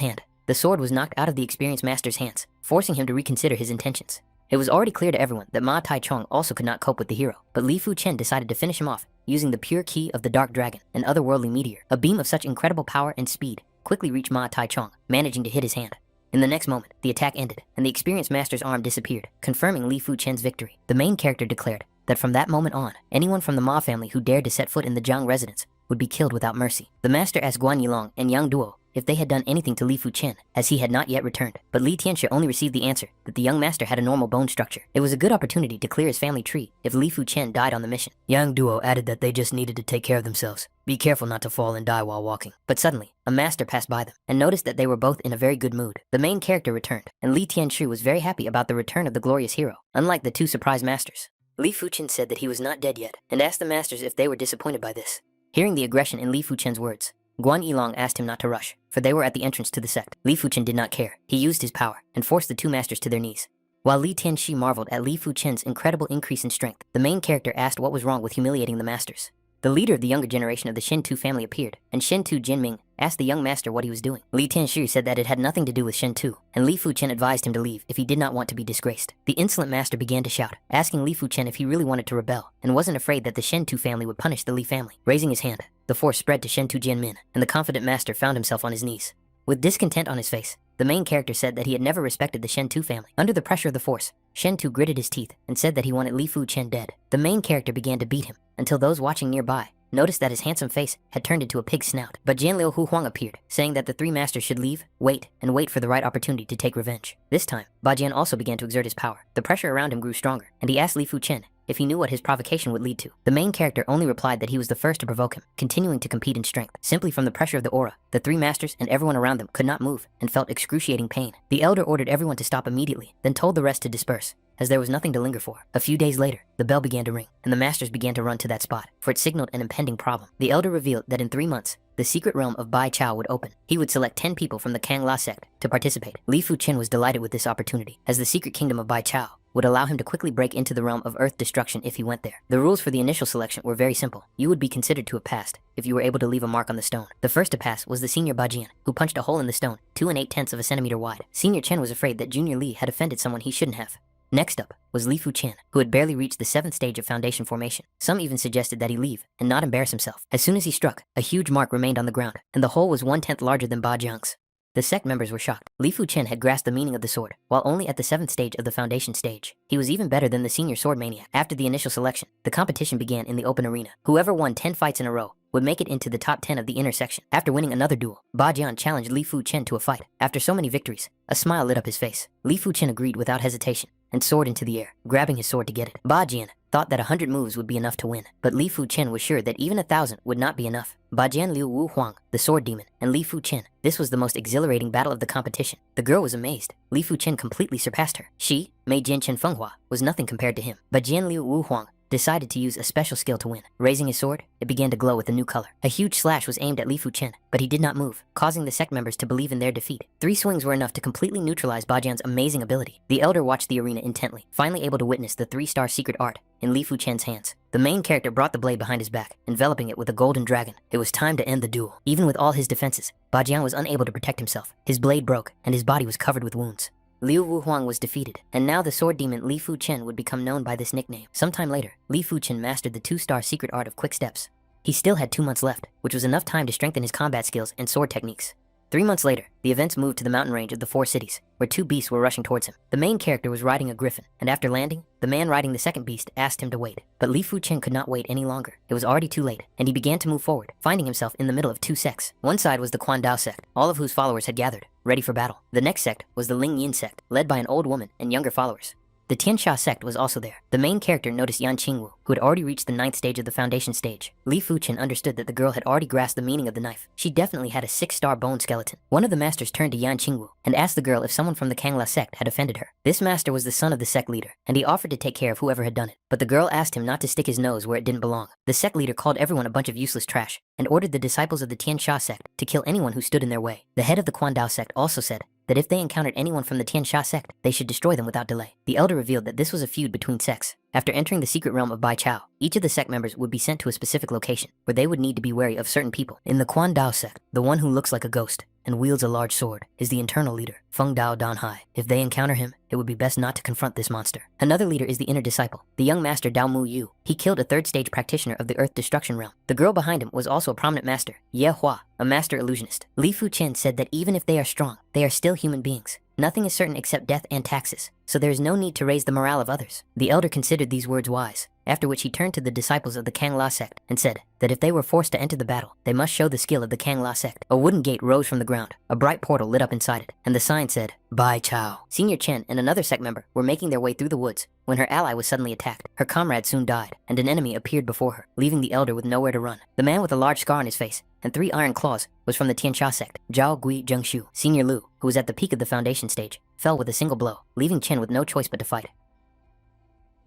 hand, the sword was knocked out of the experienced master's hands, forcing him to reconsider his intentions. It was already clear to everyone that Ma Taichung also could not cope with the hero, but Li Fuqian decided to finish him off using the pure ki of the Dark Dragon, an otherworldly meteor. A beam of such incredible power and speed quickly reached Ma Taichung, managing to hit his hand. In the next moment, the attack ended, and the experienced master's arm disappeared, confirming Li Fuqian's victory. The main character declared that from that moment on, anyone from the Ma family who dared to set foot in the Zhang residence would be killed without mercy. The master asked Guan Yilong and Yang Duo if they had done anything to Li Fuqian, as he had not yet returned. But Li Tianxia only received the answer that the young master had a normal bone structure. It was a good opportunity to clear his family tree if Li Fuqian died on the mission. Yang Duo added that they just needed to take care of themselves. Be careful not to fall and die while walking. But suddenly, a master passed by them and noticed that they were both in a very good mood. The main character returned, and Li Tianxu was very happy about the return of the glorious hero, unlike the 2 surprise masters. Li Fuqian said that he was not dead yet, and asked the masters if they were disappointed by this. Hearing the aggression in Li Fuqian's words, Guan Yilong asked him not to rush, for they were at the entrance to the sect. Li Fuqian did not care. He used his power and forced the 2 masters to their knees. While Li Tianxi marveled at Li Fuqian's incredible increase in strength, the main character asked what was wrong with humiliating the masters. The leader of the younger generation of the Shen-Tu family appeared, and Shen-Tu Jinming asked the young master what he was doing. Li Tianxu said that it had nothing to do with Shen-Tu, and Li Fuqian advised him to leave if he did not want to be disgraced. The insolent master began to shout, asking Li Fuqian if he really wanted to rebel, and wasn't afraid that the Shen-Tu family would punish the Li family. Raising his hand, the force spread to Shen-Tu Jianmin, and the confident master found himself on his knees. With discontent on his face, the main character said that he had never respected the Shen-Tu family. Under the pressure of the force, Shen-Tu gritted his teeth and said that he wanted Li Fuqian dead. The main character began to beat him, until those watching nearby noticed that his handsome face had turned into a pig's snout. But Jian Liu Hu Huang appeared, saying that the three masters should leave, wait for the right opportunity to take revenge. This time, Ba Jian also began to exert his power. The pressure around him grew stronger, and he asked Li Fu Chen if he knew what his provocation would lead to. The main character only replied that he was the first to provoke him, continuing to compete in strength. Simply from the pressure of the aura, the three masters and everyone around them could not move and felt excruciating pain. The elder ordered everyone to stop immediately, then told the rest to disperse, as there was nothing to linger for. A few days later, the bell began to ring, and the masters began to run to that spot, for it signaled an impending problem. The elder revealed that in 3 months, the secret realm of Bai Chao would open. He would select 10 people from the Kang La sect to participate. Li Fu Chen was delighted with this opportunity, as the secret kingdom of Bai Chao would allow him to quickly break into the realm of earth destruction if he went there. The rules for the initial selection were very simple. You would be considered to have passed if you were able to leave a mark on the stone. The first to pass was the senior Ba Jian, who punched a hole in the stone 2 8/10 of a centimeter wide. Senior Chen was afraid that Junior Li had offended someone he shouldn't have. Next up was Li Fu Chen, who had barely reached the 7th stage of foundation formation. Some even suggested that he leave and not embarrass himself. As soon as he struck, a huge mark remained on the ground, and the hole was 1/10 larger than Ba Jiang's. The sect members were shocked. Li Fu Chen had grasped the meaning of the sword, while only at the 7th stage of the foundation stage. He was even better than the senior sword maniac. After the initial selection, the competition began in the open arena. Whoever won 10 fights in a row would make it into the top 10 of the inner section. After winning another duel, Ba Jian challenged Li Fu Chen to a fight. After so many victories, a smile lit up his face. Li Fu Chen agreed without hesitation and soared into the air, grabbing his sword to get it. Ba Jian thought that 100 moves would be enough to win, but Li Fu Chen was sure that even 1,000 would not be enough. Ba Jian Liu Wu Huang, the sword demon, and Li Fu Chen. This was the most exhilarating battle of the competition. The girl was amazed. Li Fu Chen completely surpassed her. She, Mei Jian Chen Fenghua, was nothing compared to him. But Jian Liu Wu Huang decided to use a special skill to win. Raising his sword, it began to glow with a new color. A huge slash was aimed at Li Fu Chen, but he did not move, causing the sect members to believe in their defeat. 3 swings were enough to completely neutralize Ba Jian's amazing ability. The elder watched the arena intently, finally able to witness the 3-star secret art in Li Fu Chen's hands. The main character brought the blade behind his back, enveloping it with a golden dragon. It was time to end the duel. Even with all his defenses, Ba Jian was unable to protect himself. His blade broke, and his body was covered with wounds. Liu Wu Huang was defeated, and now the sword demon Li Fu Chen would become known by this nickname. Sometime later, Li Fu Chen mastered the 2-star secret art of quick steps. He still had 2 months left, which was enough time to strengthen his combat skills and sword techniques. 3 months later, the events moved to the mountain range of the 4 cities, where 2 beasts were rushing towards him. The main character was riding a griffin, and after landing, the man riding the second beast asked him to wait. But Li Fu Chen could not wait any longer. It was already too late, and he began to move forward, finding himself in the middle of 2 sects. One side was the Quan Dao sect, all of whose followers had gathered, ready for battle. The next sect was the Ling Yin sect, led by an old woman and younger followers. The Tiansha sect was also there. The main character noticed Yan Qingwu, who had already reached the 9th stage of the foundation stage. Li Fu Chen understood that the girl had already grasped the meaning of the knife. She definitely had a 6-star bone skeleton. One of the masters turned to Yan Qingwu and asked the girl if someone from the Kangla sect had offended her. This master was the son of the sect leader, and he offered to take care of whoever had done it. But the girl asked him not to stick his nose where it didn't belong. The sect leader called everyone a bunch of useless trash and ordered the disciples of the Tiansha sect to kill anyone who stood in their way. The head of the Quan Dao sect also said that if they encountered anyone from the Tiansha sect, they should destroy them without delay. The elder revealed that this was a feud between sects. After entering the secret realm of Bai Chao, each of the sect members would be sent to a specific location, where they would need to be wary of certain people. In the Quan Dao sect, the one who looks like a ghost and wields a large sword is the internal leader, Feng Dao Danhai. If they encounter him, it would be best not to confront this monster. Another leader is the inner disciple, the young master Dao Mu Yu. He killed a 3rd stage practitioner of the earth destruction realm. The girl behind him was also a prominent master, Ye Hua, a master illusionist. Li Fu Chen said that even if they are strong, they are still human beings. Nothing is certain except death and taxes, so there is no need to raise the morale of others. The elder considered these words wise, after which he turned to the disciples of the Kang La sect and said that if they were forced to enter the battle, they must show the skill of the Kang La sect. A wooden gate rose from the ground, a bright portal lit up inside it, and the sign said, Bai Chao. Senior Chen and another sect member were making their way through the woods when her ally was suddenly attacked. Her comrade soon died, and an enemy appeared before her, leaving the elder with nowhere to run. The man with a large scar on his face and 3 iron claws was from the Tiansha sect. Zhao Gui Zhengshu. Senior Lu, who was at the peak of the foundation stage, fell with a single blow, leaving Chen with no choice but to fight.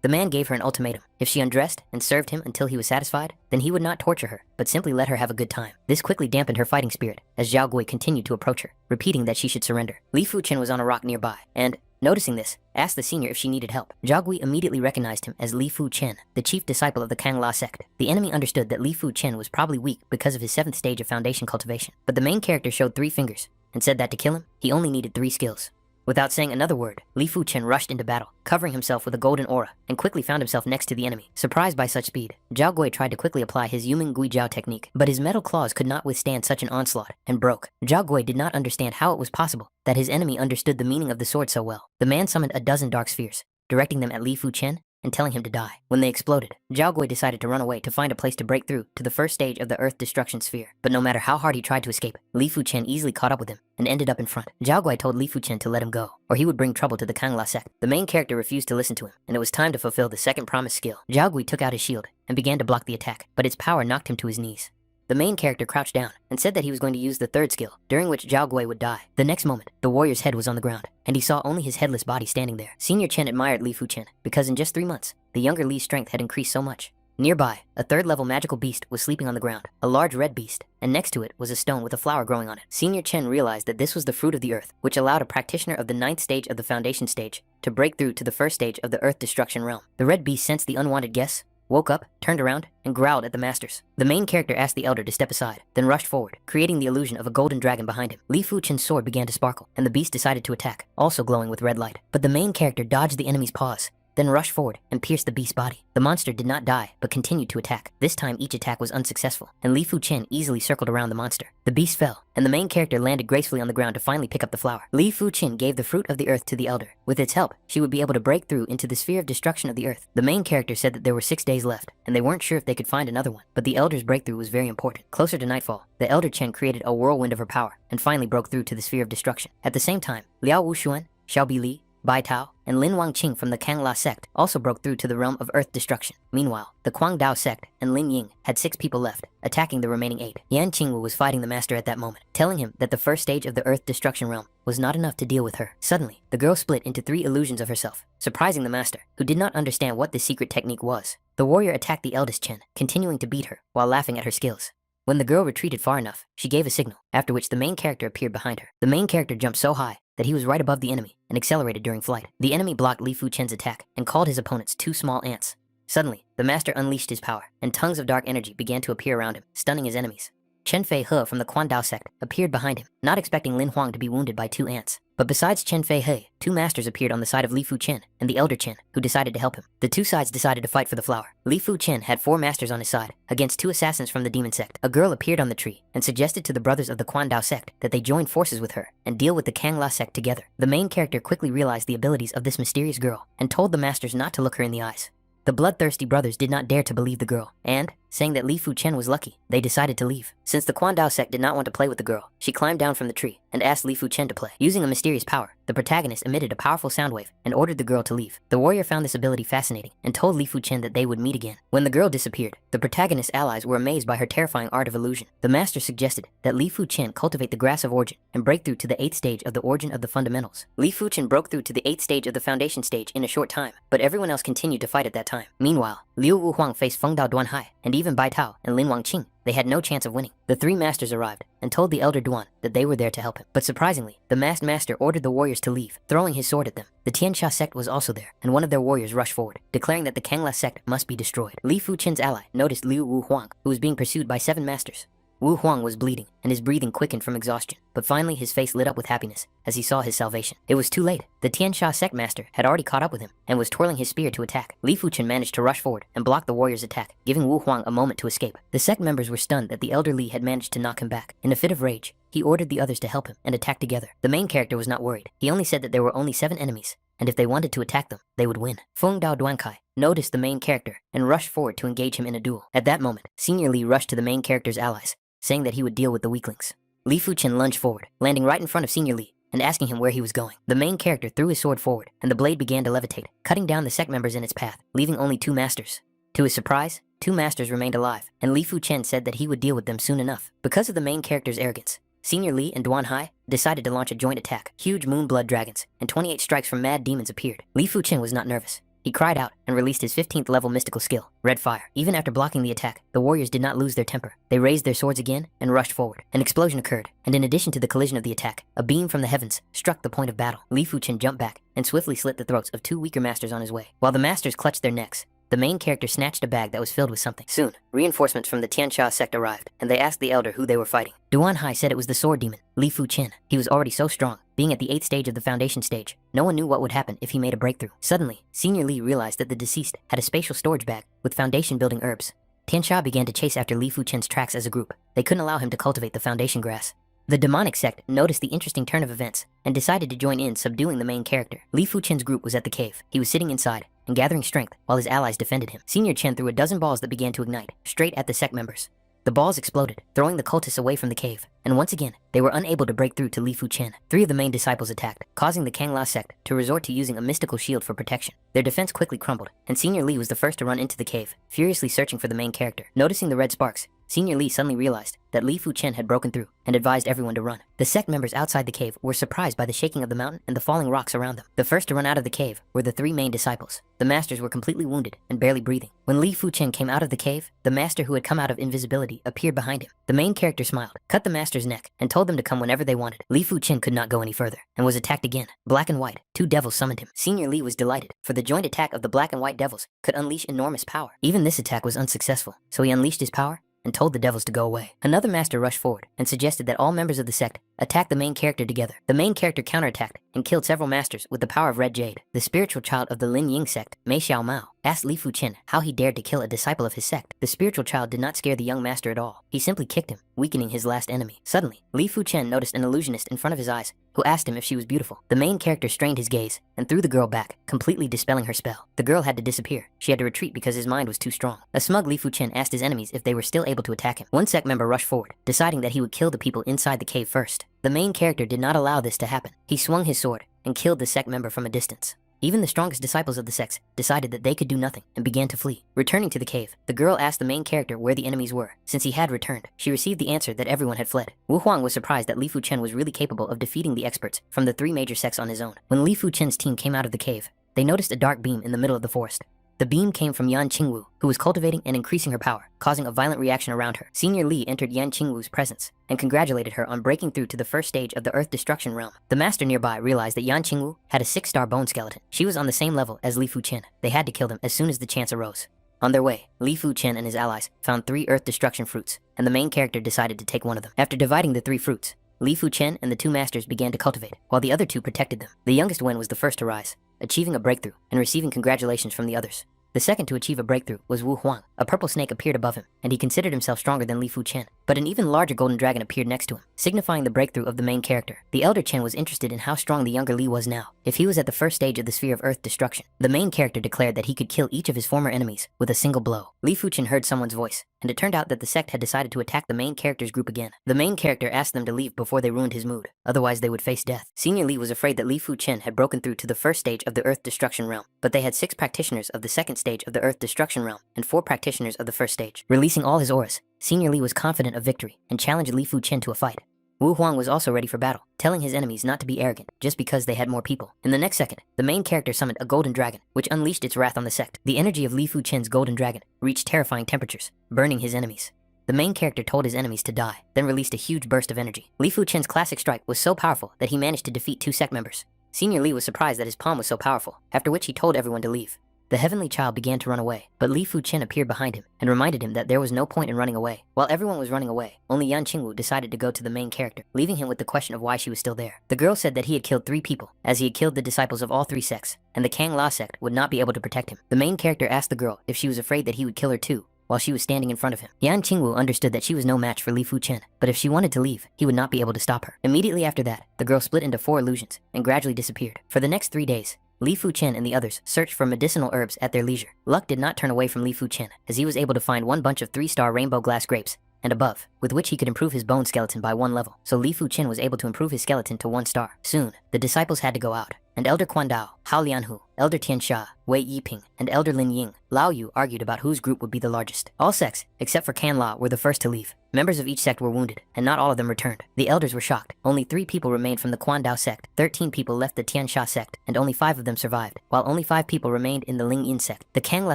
The man gave her an ultimatum. If she undressed and served him until he was satisfied, then he would not torture her, but simply let her have a good time. This quickly dampened her fighting spirit as Zhao Gui continued to approach her, repeating that she should surrender. Li Fu Chen was on a rock nearby, and, noticing this, asked the senior if she needed help. Zhao Gui immediately recognized him as Li Fu Chen, the chief disciple of the Kang La sect. The enemy understood that Li Fu Chen was probably weak because of his 7th stage of foundation cultivation, but the main character showed 3 fingers and said that to kill him, he only needed 3 skills. Without saying another word, Li Fu Chen rushed into battle, covering himself with a golden aura, and quickly found himself next to the enemy. Surprised by such speed, Zhao Gui tried to quickly apply his Yuming Gui Jiao technique, but his metal claws could not withstand such an onslaught, and broke. Zhao Gui did not understand how it was possible that his enemy understood the meaning of the sword so well. The man summoned a dozen dark spheres, directing them at Li Fu Chen and telling him to die. When they exploded, Zhao Gui decided to run away to find a place to break through to the first stage of the Earth Destruction Sphere. But no matter how hard he tried to escape, Li Fuchen easily caught up with him and ended up in front. Zhao Gui told Li Fuchen to let him go, or he would bring trouble to the Kangla sect. The main character refused to listen to him, and it was time to fulfill the second promised skill. Zhao Gui took out his shield and began to block the attack, but its power knocked him to his knees. The main character crouched down and said that he was going to use the third skill, during which Zhao Gui would die. The next moment, the warrior's head was on the ground, and he saw only his headless body standing there. Senior Chen admired Li Fuchen, because in just 3 months, the younger Li's strength had increased so much. Nearby, a third-level magical beast was sleeping on the ground, a large red beast, and next to it was a stone with a flower growing on it. Senior Chen realized that this was the fruit of the earth, which allowed a practitioner of the 9th stage of the foundation stage to break through to the first stage of the earth destruction realm. The red beast sensed the unwanted guests, woke up, turned around, and growled at the masters. The main character asked the elder to step aside, then rushed forward, creating the illusion of a golden dragon behind him. Li Fuchen's sword began to sparkle, and the beast decided to attack, also glowing with red light. But the main character dodged the enemy's paws, then rushed forward and pierced the beast's body. The monster did not die, but continued to attack. This time each attack was unsuccessful, and Li Fuchen easily circled around the monster. The beast fell, and the main character landed gracefully on the ground to finally pick up the flower. Li Fuchen gave the fruit of the earth to the elder. With its help, she would be able to break through into the sphere of destruction of the earth. The main character said that there were 6 days left, and they weren't sure if they could find another one, but the elder's breakthrough was very important. Closer to nightfall, the elder Chen created a whirlwind of her power, and finally broke through to the sphere of destruction. At the same time, Liao Wushuan, Xiaobi Li, Bai Tao, and Lin Wangqing from the Kangla sect also broke through to the realm of earth destruction. Meanwhile, the Guangdao sect and Lin Ying had 6 people left, attacking the remaining 8. Yan Qingwu was fighting the master at that moment, telling him that the first stage of the earth destruction realm was not enough to deal with her. Suddenly, the girl split into 3 illusions of herself, surprising the master, who did not understand what this secret technique was. The warrior attacked the eldest Chen, continuing to beat her while laughing at her skills. When the girl retreated far enough, she gave a signal, after which the main character appeared behind her. The main character jumped so high that he was right above the enemy and accelerated during flight. The enemy blocked Li Fuchen's attack and called his opponents 2 small ants. Suddenly, the master unleashed his power, and tongues of dark energy began to appear around him, stunning his enemies. Chen Fei He from the Guangdao sect appeared behind him, not expecting Lin Huang to be wounded by 2 ants. But besides Chen Fei He, 2 masters appeared on the side of Li Fuchen and the elder Chen, who decided to help him. The 2 sides decided to fight for the flower. Li Fuchen had 4 masters on his side, against 2 assassins from the demon sect. A girl appeared on the tree and suggested to the brothers of the Guangdao sect that they join forces with her and deal with the Kangla sect together. The main character quickly realized the abilities of this mysterious girl and told the masters not to look her in the eyes. The bloodthirsty brothers did not dare to believe the girl, and, saying that Li Fuchen was lucky, they decided to leave. Since the Guangdao sect did not want to play with the girl, she climbed down from the tree and asked Li Fuchen to play. Using a mysterious power, the protagonist emitted a powerful sound wave and ordered the girl to leave. The warrior found this ability fascinating and told Li Fuchen that they would meet again. When the girl disappeared, the protagonist's allies were amazed by her terrifying art of illusion. The master suggested that Li Fuchen cultivate the grass of origin and break through to the 8th stage of the origin of the fundamentals. Li Fuchen broke through to the 8th stage of the foundation stage in a short time, but everyone else continued to fight at that time. Meanwhile, Liu Wuhuang faced Feng Dao Duanhai, and even Bai Tao and Lin Wangqing. They had no chance of winning. The 3 masters arrived and told the elder Duan that they were there to help him. But surprisingly, the masked master ordered the warriors to leave, throwing his sword at them. The Tianxia sect was also there, and one of their warriors rushed forward, declaring that the Kangla sect must be destroyed. Li Fuchen's ally noticed Liu Wuhuang, who was being pursued by 7 masters. Wu Huang was bleeding, and his breathing quickened from exhaustion, but finally his face lit up with happiness as he saw his salvation. It was too late. The Tianxia sect master had already caught up with him and was twirling his spear to attack. Li Fuchen managed to rush forward and block the warrior's attack, giving Wu Huang a moment to escape. The sect members were stunned that the elder Li had managed to knock him back. In a fit of rage, he ordered the others to help him and attack together. The main character was not worried. He only said that there were only 7 enemies, and if they wanted to attack them, they would win. Feng Dao Duankai noticed the main character and rushed forward to engage him in a duel. At that moment, Senior Li rushed to the main character's allies, saying that he would deal with the weaklings. Li Fuchen lunged forward, landing right in front of Senior Li and asking him where he was going. The main character threw his sword forward, and the blade began to levitate, cutting down the sect members in its path, leaving only 2 masters. To his surprise, 2 masters remained alive, and Li Fuchen said that he would deal with them soon enough. Because of the main character's arrogance, Senior Li and Duan Hai decided to launch a joint attack. Huge moon blood dragons and 28 strikes from mad demons appeared. Li Fuchen was not nervous. He cried out and released his 15th level mystical skill, Red Fire. Even after blocking the attack, the warriors did not lose their temper. They raised their swords again and rushed forward. An explosion occurred, and in addition to the collision of the attack, a beam from the heavens struck the point of battle. Li Fuchen jumped back and swiftly slit the throats of 2 weaker masters on his way. While the masters clutched their necks, the main character snatched a bag that was filled with something. Soon, reinforcements from the Tianxia sect arrived, and they asked the elder who they were fighting. Duan Hai said it was the sword demon, Li Fuchen. He was already so strong, being at the 8th stage of the foundation stage. No one knew what would happen if he made a breakthrough. Suddenly, Senior Li realized that the deceased had a spatial storage bag with foundation-building herbs. Tianxia began to chase after Li Fuchen's tracks as a group. They couldn't allow him to cultivate the foundation grass. The demonic sect noticed the interesting turn of events and decided to join in subduing the main character. Li Fuchen's group was at the cave. He was sitting inside, and gathering strength while his allies defended him. Senior Chen threw a dozen balls that began to ignite, straight at the sect members. The balls exploded, throwing the cultists away from the cave, and once again, they were unable to break through to Li Fu Chen. 3 of the main disciples attacked, causing the Kangla sect to resort to using a mystical shield for protection. Their defense quickly crumbled, and Senior Li was the first to run into the cave, furiously searching for the main character. Noticing the red sparks, Senior Li suddenly realized that Li Fu Chen had broken through and advised everyone to run. The sect members outside the cave were surprised by the shaking of the mountain and the falling rocks around them. The first to run out of the cave were the 3 main disciples. The masters were completely wounded and barely breathing. When Li Fu Chen came out of the cave, the master who had come out of invisibility appeared behind him. The main character smiled, cut the master's neck, and told them to come whenever they wanted. Li Fu Chen could not go any further and was attacked again. Black and White, 2 devils summoned him. Senior Li was delighted, for the joint attack of the Black and White devils could unleash enormous power. Even this attack was unsuccessful, so he unleashed his power and told the devils to go away. Another master rushed forward and suggested that all members of the sect attack the main character together. The main character counterattacked and killed several masters with the power of Red Jade. The spiritual child of the Lin Ying sect, Mei Xiao Mao, asked Li Fu Chen how he dared to kill a disciple of his sect. The spiritual child did not scare the young master at all. He simply kicked him, weakening his last enemy. Suddenly, Li Fu Chen noticed an illusionist in front of his eyes who asked him if she was beautiful. The main character strained his gaze and threw the girl back, completely dispelling her spell. The girl had to disappear. She had to retreat because his mind was too strong. A smug Li Fu Chen asked his enemies if they were still able to attack him. One sect member rushed forward, deciding that he would kill the people inside the cave first. The main character did not allow this to happen. He swung his sword and killed the sect member from a distance. Even the strongest disciples of the sects decided that they could do nothing and began to flee. Returning to the cave, the girl asked the main character where the enemies were. Since he had returned, she received the answer that everyone had fled. Wu Huang was surprised that Li Fu Chen was really capable of defeating the experts from the 3 major sects on his own. When Li Fu Chen's team came out of the cave, they noticed a dark beam in the middle of the forest. The beam came from Yan Qingwu, who was cultivating and increasing her power, causing a violent reaction around her. Senior Li entered Yan Qingwu's presence and congratulated her on breaking through to the first stage of the Earth Destruction realm. The master nearby realized that Yan Qingwu had a 6-star bone skeleton. She was on the same level as Li Fu Chen. They had to kill them as soon as the chance arose. On their way, Li Fu Chen and his allies found 3 Earth Destruction fruits, and the main character decided to take one of them. After dividing the 3 fruits, Li Fu Chen and the 2 masters began to cultivate, while the other 2 protected them. The youngest Wen was the first to rise, achieving a breakthrough and receiving congratulations from the others. The second to achieve a breakthrough was Wu Huang. A purple snake appeared above him, and he considered himself stronger than Li Fu Chen. But an even larger golden dragon appeared next to him, signifying the breakthrough of the main character. The elder Chen was interested in how strong the younger Li was now. If he was at the first stage of the sphere of Earth Destruction, the main character declared that he could kill each of his former enemies with a single blow. Li Fu Chen heard someone's voice, and it turned out that the sect had decided to attack the main character's group again. The main character asked them to leave before they ruined his mood, otherwise they would face death. Senior Li was afraid that Li Fu Chen had broken through to the first stage of the Earth Destruction realm, but they had 6 practitioners of the second stage of the Earth Destruction realm and 4 practitioners of the first stage. Releasing all his auras, Senior Li was confident of victory and challenged Li Fu Chen to a fight. Wu Huang was also ready for battle, telling his enemies not to be arrogant just because they had more people. In the next second, the main character summoned a golden dragon, which unleashed its wrath on the sect. The energy of Li Fu Chen's golden dragon reached terrifying temperatures, burning his enemies. The main character told his enemies to die, then released a huge burst of energy. Li Fu Chen's classic strike was so powerful that he managed to defeat 2 sect members. Senior Li was surprised that his palm was so powerful, after which he told everyone to leave. The heavenly child began to run away, but Li Fu Chen appeared behind him and reminded him that there was no point in running away. While everyone was running away, only Yan Qingwu decided to go to the main character, leaving him with the question of why she was still there. The girl said that he had killed 3 people, as he had killed the disciples of all 3 sects, and the Kang La sect would not be able to protect him. The main character asked the girl if she was afraid that he would kill her too, while she was standing in front of him. Yan Qingwu understood that she was no match for Li Fu Chen, but if she wanted to leave, he would not be able to stop her. Immediately after that, the girl split into 4 illusions and gradually disappeared. For the next 3 days, Li Fu Chen and the others searched for medicinal herbs at their leisure. Luck did not turn away from Li Fu Chen, as he was able to find 1 bunch of 3-star rainbow glass grapes and above, with which he could improve his bone skeleton by 1 level. So Li Fu Chen was able to improve his skeleton to 1 star. Soon, the disciples had to go out, and Elder Quan Dao, Hao Lianhu, Elder Tian Sha, Wei Yiping, and Elder Lin Ying, Lao Yu argued about whose group would be the largest. All sects, except for Can La, were the first to leave. Members of each sect were wounded, and not all of them returned. The elders were shocked. Only 3 people remained from the Quan Dao sect, 13 people left the Tian Sha sect, and only 5 of them survived, while only 5 people remained in the Ling Yin sect. The Kang La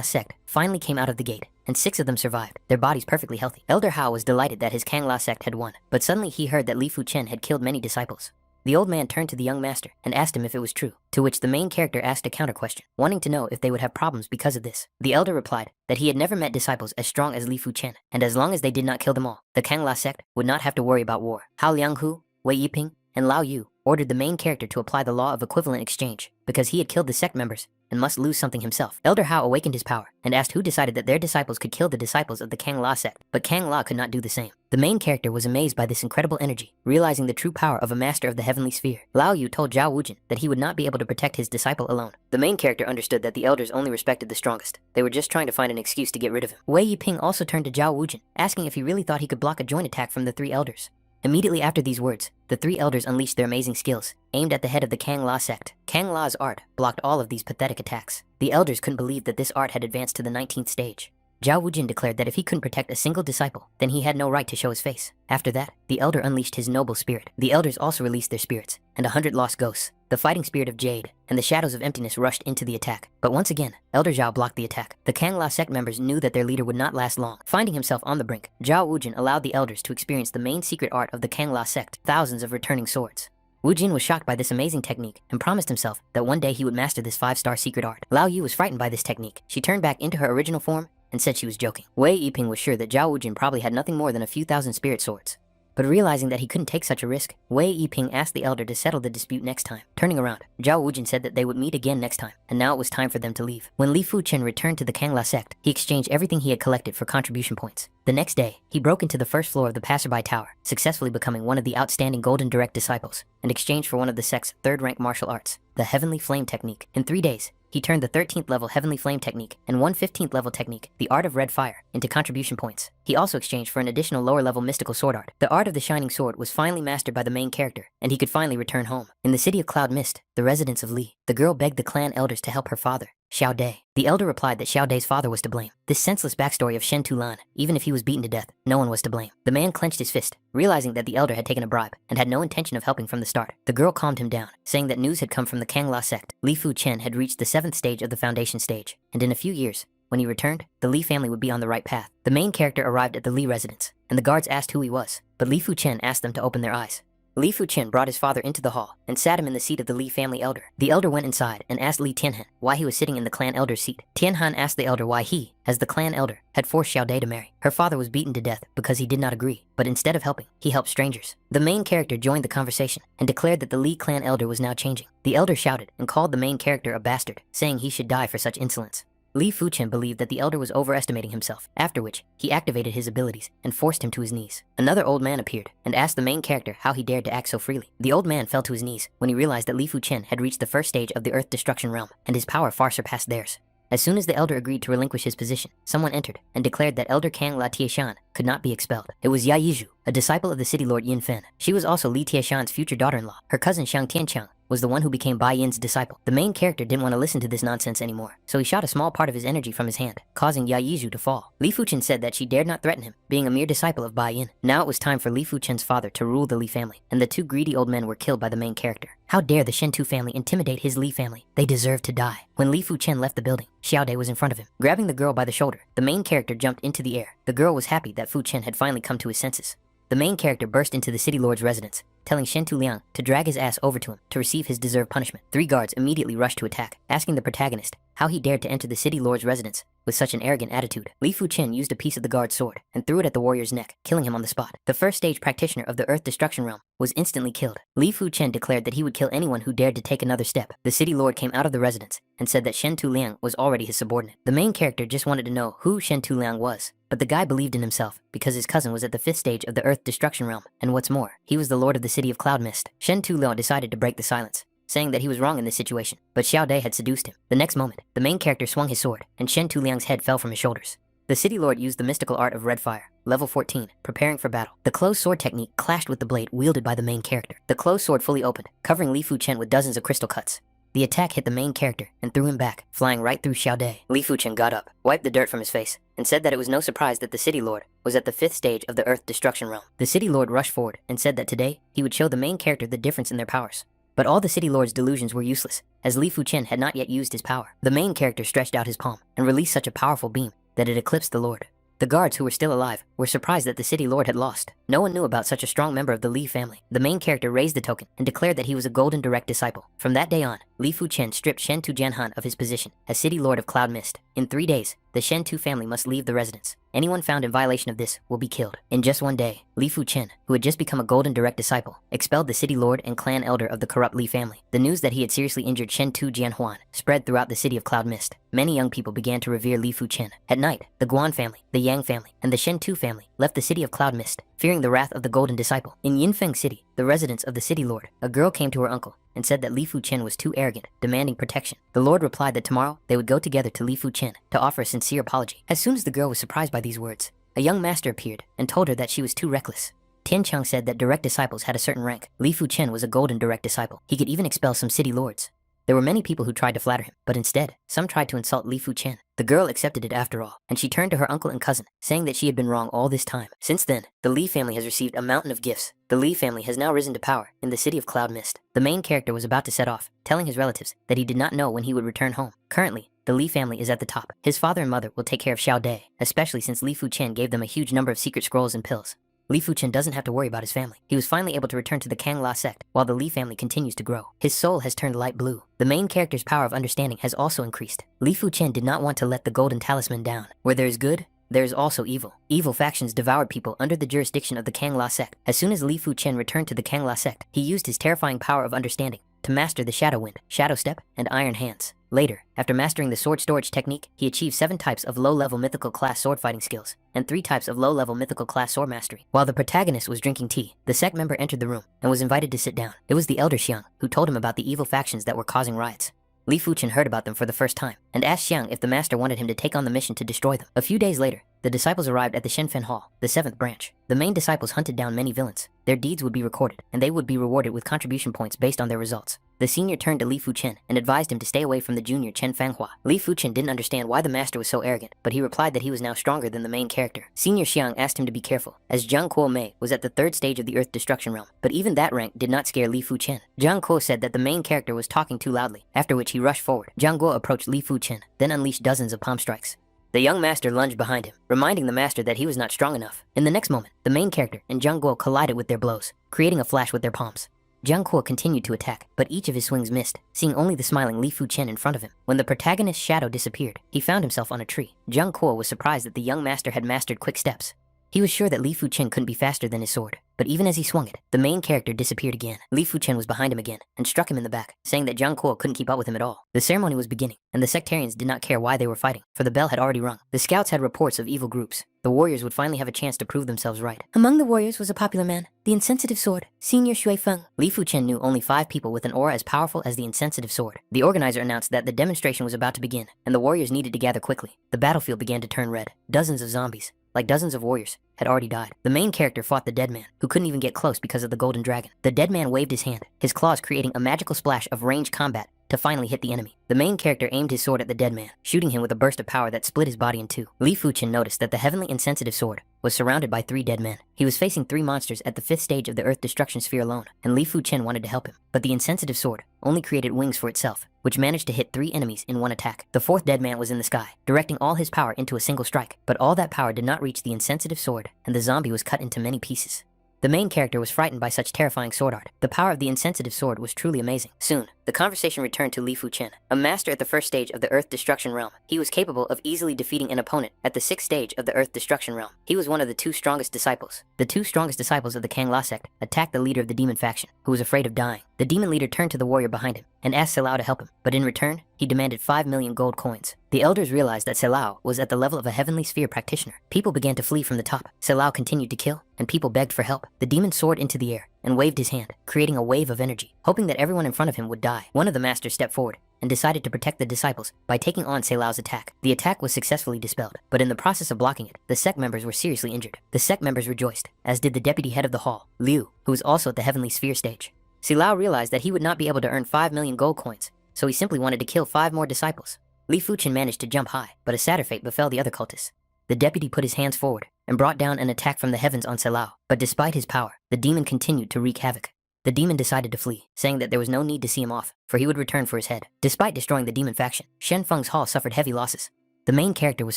sect finally came out of the gate, and 6 of them survived, their bodies perfectly healthy. Elder Hao was delighted that his Kang La sect had won, but suddenly he heard that Li Fu Chen had killed many disciples. The old man turned to the young master and asked him if it was true, to which the main character asked a counter question, wanting to know if they would have problems because of this. The elder replied that he had never met disciples as strong as Li Fu Chen, and as long as they did not kill them all, the Kang La sect would not have to worry about war. Hao Lianghu, Wei Yiping, and Lao Yu ordered the main character to apply the law of equivalent exchange, because he had killed the sect members and must lose something himself. Elder Hao awakened his power and asked who decided that their disciples could kill the disciples of the Kang La sect, but Kang La could not do the same. The main character was amazed by this incredible energy, realizing the true power of a master of the heavenly sphere. Lao Yu told Zhao Wujin that he would not be able to protect his disciple alone. The main character understood that the elders only respected the strongest. They were just trying to find an excuse to get rid of him. Wei Yiping also turned to Zhao Wujin, asking if he really thought he could block a joint attack from the 3 elders. Immediately after these words, the 3 elders unleashed their amazing skills, aimed at the head of the Kang La sect. Kang La's art blocked all of these pathetic attacks. The elders couldn't believe that this art had advanced to the 19th stage. Zhao Wujin declared that if he couldn't protect a single disciple, then he had no right to show his face. After that, the elder unleashed his noble spirit. The elders also released their spirits, and 100 lost ghosts, the fighting spirit of Jade, and the shadows of emptiness rushed into the attack. But once again, Elder Zhao blocked the attack. The Kang La sect members knew that their leader would not last long. Finding himself on the brink, Zhao Wujin allowed the elders to experience the main secret art of the Kang La sect, thousands of returning swords. Wu Jin was shocked by this amazing technique and promised himself that one day he would master this 5-star secret art. Lao Yu was frightened by this technique. She turned back into her original form and said she was joking. Wei Yiping was sure that Zhao Wujin probably had nothing more than a few thousand spirit swords. But realizing that he couldn't take such a risk, Wei Yiping asked the elder to settle the dispute next time. Turning around, Zhao Wujin said that they would meet again next time, and now it was time for them to leave. When Li Fuchen returned to the Kang La sect, he exchanged everything he had collected for contribution points. The next day, he broke into the first floor of the Passerby Tower, successfully becoming one of the outstanding Golden Direct disciples, in exchange for one of the sect's 3rd-rank martial arts, the Heavenly Flame Technique. In 3 days, he turned the 13th level Heavenly Flame Technique and one 15th level technique, the Art of Red Fire, into contribution points. He also exchanged for an additional lower level mystical sword art. The Art of the Shining Sword was finally mastered by the main character, and he could finally return home. In the city of Cloud Mist, the residence of Li, the girl begged the clan elders to help her father, Xiao Dai. The elder replied that Xiao Dai's father was to blame. This senseless backstory of Shen Tulan, even if he was beaten to death, no one was to blame. The man clenched his fist, realizing that the elder had taken a bribe and had no intention of helping from the start. The girl calmed him down, saying that news had come from the Kang La sect. Li Fu Chen had reached the 7th stage of the foundation stage, and in a few years, when he returned, the Li family would be on the right path. The main character arrived at the Li residence, and the guards asked who he was, but Li Fu Chen asked them to open their eyes. Li Fuchen brought his father into the hall and sat him in the seat of the Li family elder. The elder went inside and asked Li Tianhan why he was sitting in the clan elder's seat. Tianhan asked the elder why he, as the clan elder, had forced Xiao Dai to marry. Her father was beaten to death because he did not agree, but instead of helping, he helped strangers. The main character joined the conversation and declared that the Li clan elder was now changing. The elder shouted and called the main character a bastard, saying he should die for such insolence. Li Fuchen believed that the elder was overestimating himself, after which he activated his abilities and forced him to his knees. Another old man appeared and asked the main character how he dared to act so freely. The old man fell to his knees when he realized that Li Fuchen had reached the 1st stage of the Earth Destruction Realm, and his power far surpassed theirs. As soon as the elder agreed to relinquish his position, someone entered and declared that Elder Kang La Tieshan could not be expelled. It was Ya Yizhu, a disciple of the city lord Yin Fen. She was also Li Tieshan's future daughter-in-law. Her cousin Xiang Tianqiang was the one who became Bai Yin's disciple. The main character didn't want to listen to this nonsense anymore, so he shot a small part of his energy from his hand, causing Ya Yizhu to fall. Li Fuchen said that she dared not threaten him, being a mere disciple of Bai Yin. Now it was time for Li Fuchen's father to rule the Li family, and the 2 greedy old men were killed by the main character. How dare the Shen Tu family intimidate his Li family? They deserve to die. When Li Fuchen left the building, Xiao Dai was in front of him. Grabbing the girl by the shoulder, the main character jumped into the air. The girl was happy that Fuchen had finally come to his senses. The main character burst into the city lord's residence, telling Shen Tu Liang to drag his ass over to him to receive his deserved punishment. 3 guards immediately rushed to attack, asking the protagonist how he dared to enter the city lord's residence with such an arrogant attitude. Li Fuchen used a piece of the guard's sword and threw it at the warrior's neck, killing him on the spot. The 1st stage practitioner of the Earth Destruction Realm was instantly killed. Li Fuchen declared that he would kill anyone who dared to take another step. The city lord came out of the residence and said that Shen Tu Liang was already his subordinate. The main character just wanted to know who Shen Tu Liang was, but the guy believed in himself because his cousin was at the 5th stage of the Earth Destruction Realm, and what's more, he was the lord of the city of Cloud Mist. Shen Tu Liang decided to break the silence, saying that he was wrong in this situation, but Xiao Dai had seduced him. The next moment, the main character swung his sword, and Shen Tu Liang's head fell from his shoulders. The city lord used the mystical art of Red Fire, level 14, preparing for battle. The closed sword technique clashed with the blade wielded by the main character. The closed sword fully opened, covering Li Fuchen with dozens of crystal cuts. The attack hit the main character and threw him back, flying right through Xiao Dai. Li Fuchen got up, wiped the dirt from his face, and said that it was no surprise that the city lord was at the 5th stage of the Earth Destruction Realm. The city lord rushed forward and said that today he would show the main character the difference in their powers. But all the city lord's delusions were useless, as Li Fuchen had not yet used his power. The main character stretched out his palm and released such a powerful beam that it eclipsed the lord. The guards, who were still alive, were surprised that the city lord had lost. No one knew about such a strong member of the Li family. The main character raised the token and declared that he was a Golden Direct disciple. From that day on, Li Fuchen stripped Shen Tu Jianhan of his position as City Lord of Cloud Mist. In 3 days, the Shen Tu family must leave the residence. Anyone found in violation of this will be killed. In just 1 day, Li Fuchen, who had just become a golden direct disciple, expelled the city lord and clan elder of the corrupt Li family. The news that he had seriously injured Shen Tu Jianhuan spread throughout the city of Cloud Mist. Many young people began to revere Li Fuchen. At night, the Guan family, the Yang family, and the Shen Tu family left the city of Cloud Mist, fearing the wrath of the golden disciple. In Yinfeng City, the residence of the city lord, a girl came to her uncle and said that Li Fuchen was too arrogant, demanding protection. The lord replied that tomorrow they would go together to Li Fuchen to offer a sincere apology. As soon as the girl was surprised by these words, a young master appeared and told her that she was too reckless. Tian Chang said that direct disciples had a certain rank. Li Fuchen was a golden direct disciple. He could even expel some city lords. There were many people who tried to flatter him, but instead, some tried to insult Li Fuchen. The girl accepted it after all, and she turned to her uncle and cousin, saying that she had been wrong all this time. Since then, the Li family has received a mountain of gifts. The Li family has now risen to power in the city of Cloud Mist. The main character was about to set off, telling his relatives that he did not know when he would return home. Currently, the Li family is at the top. His father and mother will take care of Xiao Dai, especially since Li Fuchen gave them a huge number of secret scrolls and pills. Li Fuchen doesn't have to worry about his family. He was finally able to return to the Kangla sect, while the Li family continues to grow. His soul has turned light blue. The main character's power of understanding has also increased. Li Fuchen did not want to let the golden talisman down. Where there is good, there is also evil. Evil factions devoured people under the jurisdiction of the Kangla sect. As soon as Li Fuchen returned to the Kangla sect, he used his terrifying power of understanding to master the Shadow Wind, Shadow Step, and Iron Hands. Later, after mastering the sword storage technique, he achieved 7 types of low-level mythical class sword fighting skills, and 3 types of low-level mythical class sword mastery. While the protagonist was drinking tea, the sect member entered the room and was invited to sit down. It was the elder Xiang who told him about the evil factions that were causing riots. Li Fuchen heard about them for the first time and asked Xiang if the master wanted him to take on the mission to destroy them. A few days later, the disciples arrived at the Shenfen Hall, the 7th branch. The main disciples hunted down many villains. Their deeds would be recorded, and they would be rewarded with contribution points based on their results. The senior turned to Li Fuchen and advised him to stay away from the junior Chen Fanghua. Li Fuchen didn't understand why the master was so arrogant, but he replied that he was now stronger than the main character. Senior Xiang asked him to be careful, as Jiang Kuo Mei was at the 3rd stage of the Earth Destruction Realm, but even that rank did not scare Li Fuchen. Jiang Kuo said that the main character was talking too loudly, after which he rushed forward. Jiang Guo approached Li Fuchen, then unleashed dozens of palm strikes. The young master lunged behind him, reminding the master that he was not strong enough. In the next moment, the main character and Jiang Guo collided with their blows, creating a flash with their palms. Jiang Kuo continued to attack, but each of his swings missed, seeing only the smiling Li Fuchen in front of him. When the protagonist's shadow disappeared, he found himself on a tree. Jiang Kuo was surprised that the young master had mastered quick steps. He was sure that Li Fuchen couldn't be faster than his sword, but even as he swung it, the main character disappeared again. Li Fuchen was behind him again and struck him in the back, saying that Jiang Kuo couldn't keep up with him at all. The ceremony was beginning, and the sectarians did not care why they were fighting, for the bell had already rung. The scouts had reports of evil groups. The warriors would finally have a chance to prove themselves right. Among the warriors was a popular man, the insensitive sword, Senior Shui Feng. Li Fuchen knew only 5 people with an aura as powerful as the insensitive sword. The organizer announced that the demonstration was about to begin, and the warriors needed to gather quickly. The battlefield began to turn red. Dozens of zombies, like dozens of warriors, had already died. The main character fought the dead man, who couldn't even get close because of the golden dragon. The dead man waved his hand, his claws creating a magical splash of ranged combat to finally hit the enemy. The main character aimed his sword at the dead man, shooting him with a burst of power that split his body in 2. Li Fuchen noticed that the heavenly insensitive sword was surrounded by 3 dead men. He was facing 3 monsters at the 5th stage of the Earth Destruction Sphere alone, and Li Fuchen wanted to help him. But the insensitive sword only created wings for itself, which managed to hit 3 enemies in 1 attack. The 4th dead man was in the sky, directing all his power into a single strike, but all that power did not reach the insensitive sword, and the zombie was cut into many pieces. The main character was frightened by such terrifying sword art. The power of the insensitive sword was truly amazing. Soon, the conversation returned to Li Fuchen, a master at the 1st stage of the Earth Destruction Realm. He was capable of easily defeating an opponent at the 6th stage of the Earth Destruction Realm. He was one of the 2 strongest disciples. The 2 strongest disciples of the Kangla sect attacked the leader of the demon faction, who was afraid of dying. The demon leader turned to the warrior behind him and asked Selao to help him, but in return, he demanded 5 million gold coins. The elders realized that Selao was at the level of a heavenly sphere practitioner. People began to flee from the top. Selao continued to kill, and people begged for help. The demon soared into the air and waved his hand, creating a wave of energy, hoping that everyone in front of him would die. One of the masters stepped forward and decided to protect the disciples by taking on Selao's attack. The attack was successfully dispelled, but in the process of blocking it, the sect members were seriously injured. The sect members rejoiced, as did the deputy head of the hall, Liu, who was also at the heavenly sphere stage. Selao realized that he would not be able to earn 5 million gold coins, so he simply wanted to kill 5 more disciples. Li Fuchen managed to jump high, but a sadder fate befell the other cultists. The deputy put his hands forward and brought down an attack from the heavens on Selao, but despite his power, the demon continued to wreak havoc. The demon decided to flee, saying that there was no need to see him off, for he would return for his head. Despite destroying the demon faction, Shen Feng's hall suffered heavy losses. The main character was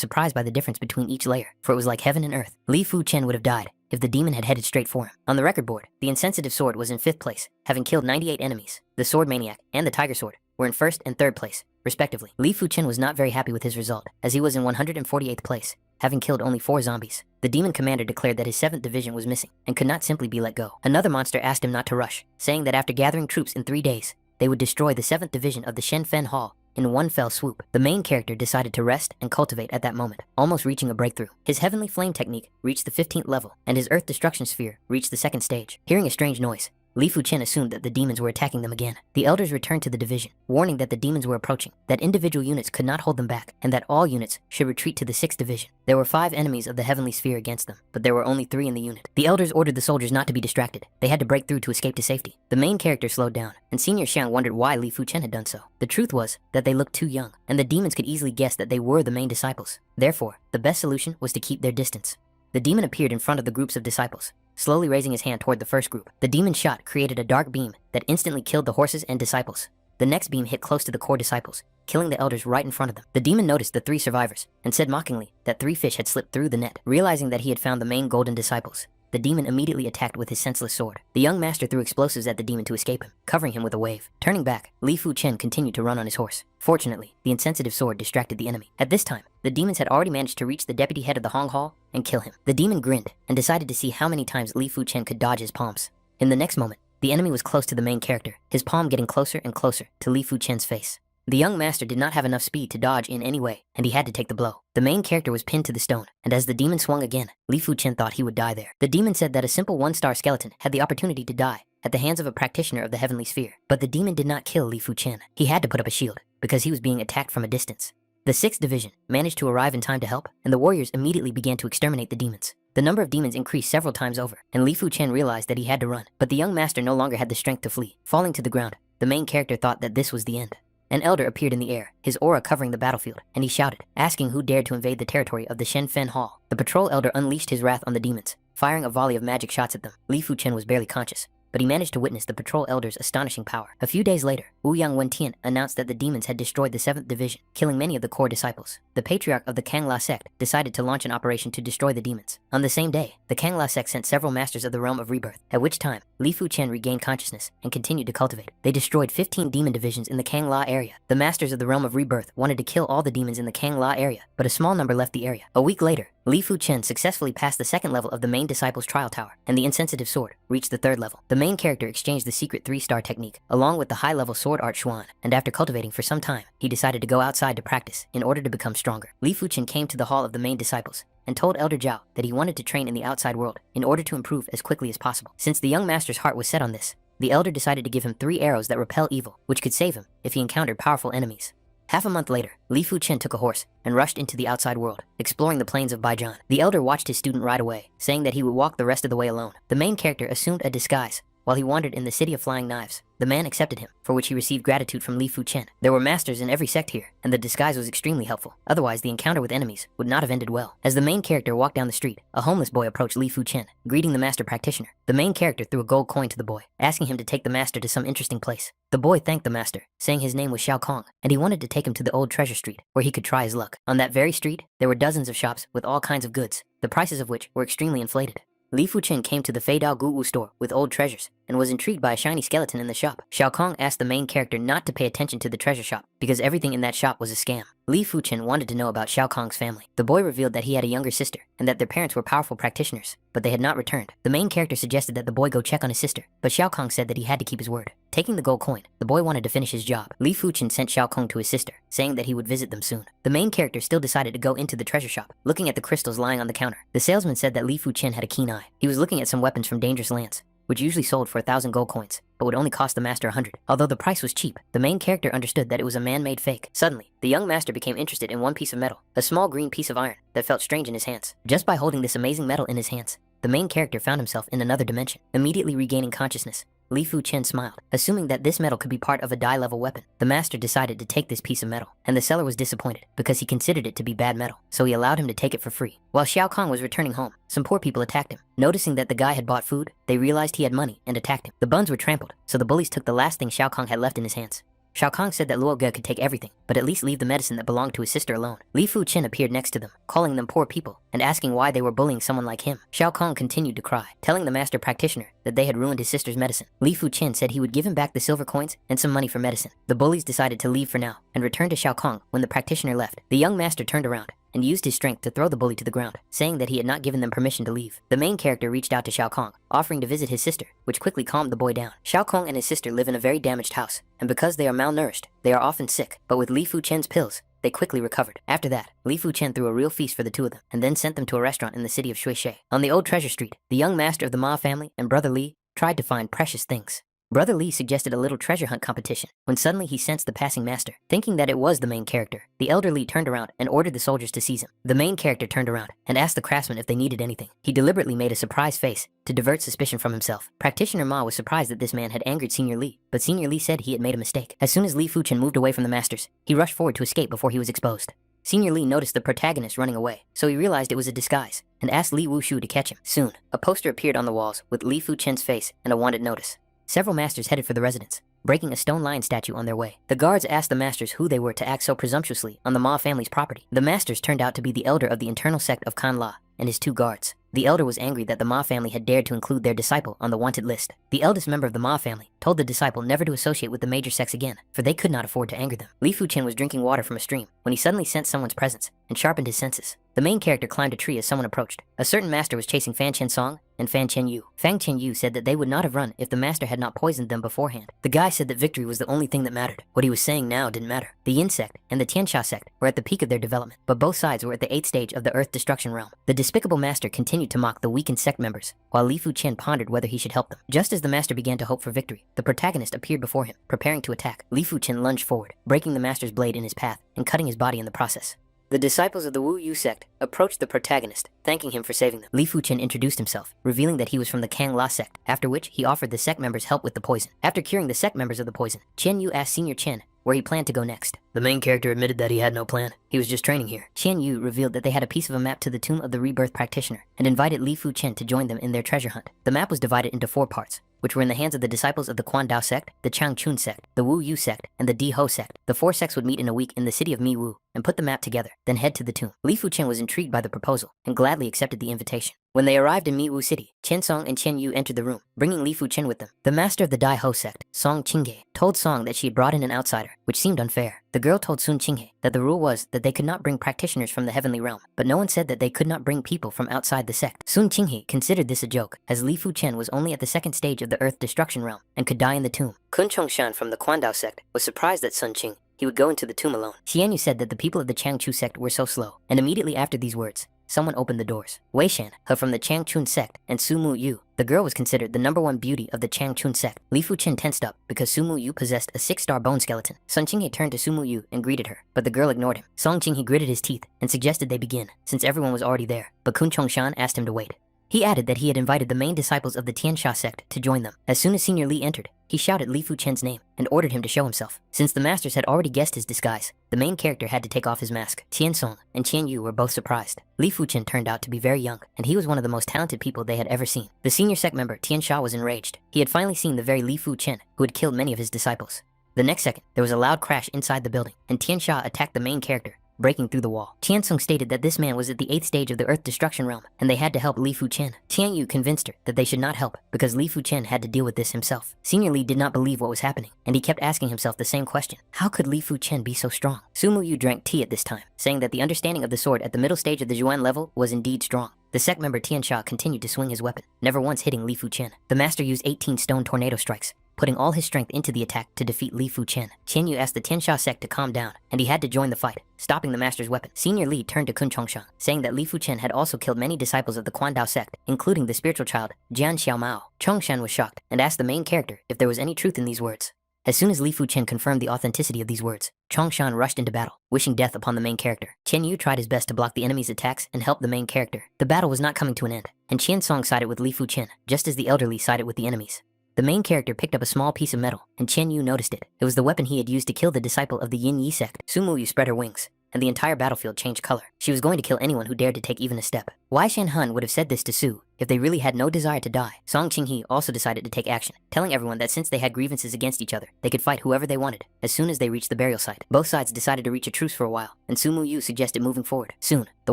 surprised by the difference between each layer, for it was like heaven and earth. Li Fuchen would have died if the demon had headed straight for him. On the record board, the insensitive sword was in 5th place, having killed 98 enemies. The sword maniac and the tiger sword were in 1st and 3rd place, respectively. Li Fuchen was not very happy with his result, as he was in 148th place, having killed only 4 zombies. The demon commander declared that his 7th division was missing and could not simply be let go. Another monster asked him not to rush, saying that after gathering troops in 3 days, they would destroy the 7th division of the Shen Fen Hall in one fell swoop. The main character decided to rest and cultivate at that moment, almost reaching a breakthrough. His heavenly flame technique reached the 15th level, and his earth destruction sphere reached the 2nd stage. Hearing a strange noise, Li Fuchen assumed that the demons were attacking them again. The elders returned to the division, warning that the demons were approaching, that individual units could not hold them back, and that all units should retreat to the 6th division. There were 5 enemies of the heavenly sphere against them, but there were only 3 in the unit. The elders ordered the soldiers not to be distracted. They had to break through to escape to safety. The main character slowed down, and Senior Xiang wondered why Li Fuchen had done so. The truth was that they looked too young, and the demons could easily guess that they were the main disciples. Therefore, the best solution was to keep their distance. The demon appeared in front of the groups of disciples, slowly raising his hand toward the first group. The demon's shot created a dark beam that instantly killed the horses and disciples. The next beam hit close to the core disciples, killing the elders right in front of them. The demon noticed the 3 survivors and said mockingly that 3 fish had slipped through the net. Realizing that he had found the main golden disciples, the demon immediately attacked with his senseless sword. The young master threw explosives at the demon to escape him, covering him with a wave. Turning back, Li Fuchen continued to run on his horse. Fortunately, the insensitive sword distracted the enemy. At this time, the demons had already managed to reach the deputy head of the Hong Hall and kill him. The demon grinned and decided to see how many times Li Fuchen could dodge his palms. In the next moment, the enemy was close to the main character, his palm getting closer and closer to Li Fuchen's face. The young master did not have enough speed to dodge in any way, and he had to take the blow. The main character was pinned to the stone, and as the demon swung again, Li Fuchen thought he would die there. The demon said that a simple 1-star skeleton had the opportunity to die at the hands of a practitioner of the heavenly sphere. But the demon did not kill Li Fuchen. He had to put up a shield, because he was being attacked from a distance. The 6th division managed to arrive in time to help, and the warriors immediately began to exterminate the demons. The number of demons increased several times over, and Li Fuchen realized that he had to run. But the young master no longer had the strength to flee. Falling to the ground, the main character thought that this was the end. An elder appeared in the air, his aura covering the battlefield, and he shouted, asking who dared to invade the territory of the Shen Fen Hall. The patrol elder unleashed his wrath on the demons, firing a volley of magic shots at them. Li Fuchen was barely conscious, but he managed to witness the patrol elder's astonishing power. A few days later, Ouyang Wentian announced that the demons had destroyed the 7th division, killing many of the core disciples. The patriarch of the Kangla sect decided to launch an operation to destroy the demons. On the same day, the Kangla sect sent several masters of the realm of rebirth, at which time Li Fuchen regained consciousness and continued to cultivate. They destroyed 15 demon divisions in the Kangla area. The masters of the realm of rebirth wanted to kill all the demons in the Kangla area, but a small number left the area. A week later, Li Fuchen successfully passed the 2nd level of the main disciple's trial tower, and the insensitive sword reached the 3rd level. The main character exchanged the secret 3-star technique, along with the high-level sword art Xuan, and after cultivating for some time, he decided to go outside to practice in order to become stronger. Li Fuchen came to the hall of the main disciples and told Elder Zhao that he wanted to train in the outside world in order to improve as quickly as possible. Since the young master's heart was set on this, the elder decided to give him 3 arrows that repel evil, which could save him if he encountered powerful enemies. Half a month later, Li Fuchen took a horse and rushed into the outside world, exploring the plains of Baijian. The elder watched his student ride away, saying that he would walk the rest of the way alone. The main character assumed a disguise while he wandered in the city of flying knives. The man accepted him, for which he received gratitude from Li Fuchen. There were masters in every sect here, and the disguise was extremely helpful. Otherwise, the encounter with enemies would not have ended well. As the main character walked down the street, a homeless boy approached Li Fuchen, greeting the master practitioner. The main character threw a gold coin to the boy, asking him to take the master to some interesting place. The boy thanked the master, saying his name was Xiao Kong, and he wanted to take him to the old treasure street, where he could try his luck. On that very street, there were dozens of shops with all kinds of goods, the prices of which were extremely inflated. Li Fuchen came to the Fei Dao Guwu store with old treasures and was intrigued by a shiny skeleton in the shop. Xiao Kong asked the main character not to pay attention to the treasure shop because everything in that shop was a scam. Li Fuchen wanted to know about Xiao Kong's family. The boy revealed that he had a younger sister and that their parents were powerful practitioners, but they had not returned. The main character suggested that the boy go check on his sister, but Xiao Kong said that he had to keep his word. Taking the gold coin, the boy wanted to finish his job. Li Fuchen sent Xiao Kong to his sister, saying that he would visit them soon. The main character still decided to go into the treasure shop, looking at the crystals lying on the counter. The salesman said that Li Fuchen had a keen eye. He was looking at some weapons from dangerous lands, which usually sold for 1,000 gold coins, but would only cost the master 100. Although the price was cheap, the main character understood that it was a man-made fake. Suddenly, the young master became interested in one piece of metal, a small green piece of iron that felt strange in his hands. Just by holding this amazing metal in his hands, the main character found himself in another dimension. Immediately regaining consciousness, Li Fuchen smiled, assuming that this metal could be part of a die-level weapon. The master decided to take this piece of metal, and the seller was disappointed because he considered it to be bad metal, so he allowed him to take it for free. While Xiao Kong was returning home, some poor people attacked him. Noticing that the guy had bought food, they realized he had money and attacked him. The buns were trampled, so the bullies took the last thing Xiao Kong had left in his hands. Shao Kahn said that Luo Ge could take everything, but at least leave the medicine that belonged to his sister alone. Li Fu Chen appeared next to them, calling them poor people, and asking why they were bullying someone like him. Shao Kahn continued to cry, telling the master practitioner that they had ruined his sister's medicine. Li Fu Chen said he would give him back the silver coins and some money for medicine. The bullies decided to leave for now, and returned to Shao Kahn when the practitioner left. The young master turned around and used his strength to throw the bully to the ground, saying that he had not given them permission to leave. The main character reached out to Shao Kahn, offering to visit his sister, which quickly calmed the boy down. Shao Kahn and his sister live in a very damaged house, and because they are malnourished, they are often sick, but with Li Fu Chen's pills, they quickly recovered. After that, Li Fu Chen threw a real feast for the two of them, and then sent them to a restaurant in the city of Shuishe. On the old treasure street, the young master of the Ma family and brother Li tried to find precious things. Brother Li suggested a little treasure hunt competition, when suddenly he sensed the passing master. Thinking that it was the main character, the elder Li turned around and ordered the soldiers to seize him. The main character turned around and asked the craftsmen if they needed anything. He deliberately made a surprised face to divert suspicion from himself. Practitioner Ma was surprised that this man had angered Senior Li, but Senior Li said he had made a mistake. As soon as Li Fu Chen moved away from the masters, he rushed forward to escape before he was exposed. Senior Li noticed the protagonist running away, so he realized it was a disguise, and asked Li Wushu to catch him. Soon, a poster appeared on the walls with Li Fu Chen's face and a wanted notice. Several masters headed for the residence, breaking a stone lion statue on their way. The guards asked the masters who they were to act so presumptuously on the Ma family's property. The masters turned out to be the elder of the internal sect of Kan La and his two guards. The elder was angry that the Ma family had dared to include their disciple on the wanted list. The eldest member of the Ma family told the disciple never to associate with the major sects again, for they could not afford to anger them. Li Fu Chen was drinking water from a stream when he suddenly sensed someone's presence and sharpened his senses. The main character climbed a tree as someone approached. A certain master was chasing Fan Chen Song and Fan Chen Yu. Fan Chen Yu said that they would not have run if the master had not poisoned them beforehand. The guy said that victory was the only thing that mattered. What he was saying now didn't matter. The Yin sect and the Tianxia sect were at the peak of their development, but both sides were at the 8th stage of the Earth Destruction realm. The despicable master continued to mock the weakened sect members, while Li Fu Chen pondered whether he should help them. Just as the master began to hope for victory, the protagonist appeared before him, preparing to attack. Li Fu Chen lunged forward, breaking the master's blade in his path and cutting his body in the process. The disciples of the Wu Yu sect approached the protagonist, thanking him for saving them. Li Fu Chen introduced himself, revealing that he was from the Kang La sect, after which he offered the sect members help with the poison. After curing the sect members of the poison, Chen Yu asked Senior Chen where he planned to go next. The main character admitted that he had no plan. He was just training here. Chen Yu revealed that they had a piece of a map to the tomb of the rebirth practitioner and invited Li Fu Chen to join them in their treasure hunt. The map was divided into 4 parts, which were in the hands of the disciples of the Quan Dao sect, the Changchun sect, the Wu Yu sect, and the Di Ho sect. The 4 sects would meet in a week in the city of Mi Wu and put the map together, then head to the tomb. Li Fu Chen was intrigued by the proposal and gladly accepted the invitation. When they arrived in Mi Wu city, Chen Song and Chen Yu entered the room, bringing Li Fu Chen with them. The master of the Dai Ho sect, Song Qinghe, told Song that she had brought in an outsider, which seemed unfair. The girl told Sun Qinghe that the rule was that they could not bring practitioners from the heavenly realm, but no one said that they could not bring people from outside the sect. Sun Qinghe considered this a joke, as Li Fu Chen was only at the 2nd stage of the Earth Destruction realm and could die in the tomb. Kun Chongshan from the Quan Dao sect was surprised that Sun Qing he would go into the tomb alone. Xianyu said that the people of the Changchu sect were so slow, and immediately after these words, someone opened the doors. Wei Shan, her from the Changchun sect, and Su Mu Yu. The girl was considered the #1 beauty of the Changchun sect. Li Fu Chen tensed up because Su Mu Yu possessed a 6-star bone skeleton. Sun Qinghe turned to Su Mu Yu and greeted her, but the girl ignored him. Song Qinghe gritted his teeth and suggested they begin, since everyone was already there, but Kun Chongshan asked him to wait. He added that he had invited the main disciples of the Tianxia sect to join them. As soon as Senior Li entered, he shouted Li Fu Chen's name and ordered him to show himself. Since the masters had already guessed his disguise, the main character had to take off his mask. Tian Song and Qian Yu were both surprised. Li Fu Chen turned out to be very young, and he was one of the most talented people they had ever seen. The senior sect member, Tian Sha, was enraged. He had finally seen the very Li Fu Chen who had killed many of his disciples. The next second, there was a loud crash inside the building, and Tian Sha attacked the main character, breaking through the wall. Tian Sung stated that this man was at the 8th stage of the Earth Destruction realm, and they had to help Li Fu Chen. Tian Yu convinced her that they should not help, because Li Fu Chen had to deal with this himself. Senior Li did not believe what was happening, and he kept asking himself the same question. How could Li Fu Chen be so strong? Su Mu Yu drank tea at this time, saying that the understanding of the sword at the middle stage of the Zhuan level was indeed strong. The sect member Tian Sha continued to swing his weapon, never once hitting Li Fu Chen. The master used 18 stone tornado strikes, putting all his strength into the attack to defeat Li Fu Chen. Qian Yu asked the Tianxia sect to calm down, and he had to join the fight, stopping the master's weapon. Senior Li turned to Kun Chongshan, saying that Li Fu Chen had also killed many disciples of the Quan Dao sect, including the spiritual child, Jian Xiaomao. Chongshan was shocked and asked the main character if there was any truth in these words. As soon as Li Fu Chen confirmed the authenticity of these words, Chongshan rushed into battle, wishing death upon the main character. Qian Yu tried his best to block the enemy's attacks and help the main character. The battle was not coming to an end, and Qian Song sided with Li Fu Chen, just as the elderly sided with the enemies. The main character picked up a small piece of metal, and Qian Yu noticed it. It was the weapon he had used to kill the disciple of the Yin Yi sect. Su Mu Yu spread her wings and the entire battlefield changed color. She was going to kill anyone who dared to take even a step. Wei Shanhan would have said this to Su if they really had no desire to die. Song Qinghe also decided to take action, telling everyone that since they had grievances against each other, they could fight whoever they wanted as soon as they reached the burial site. Both sides decided to reach a truce for a while, and Su Mu Yu suggested moving forward. Soon, the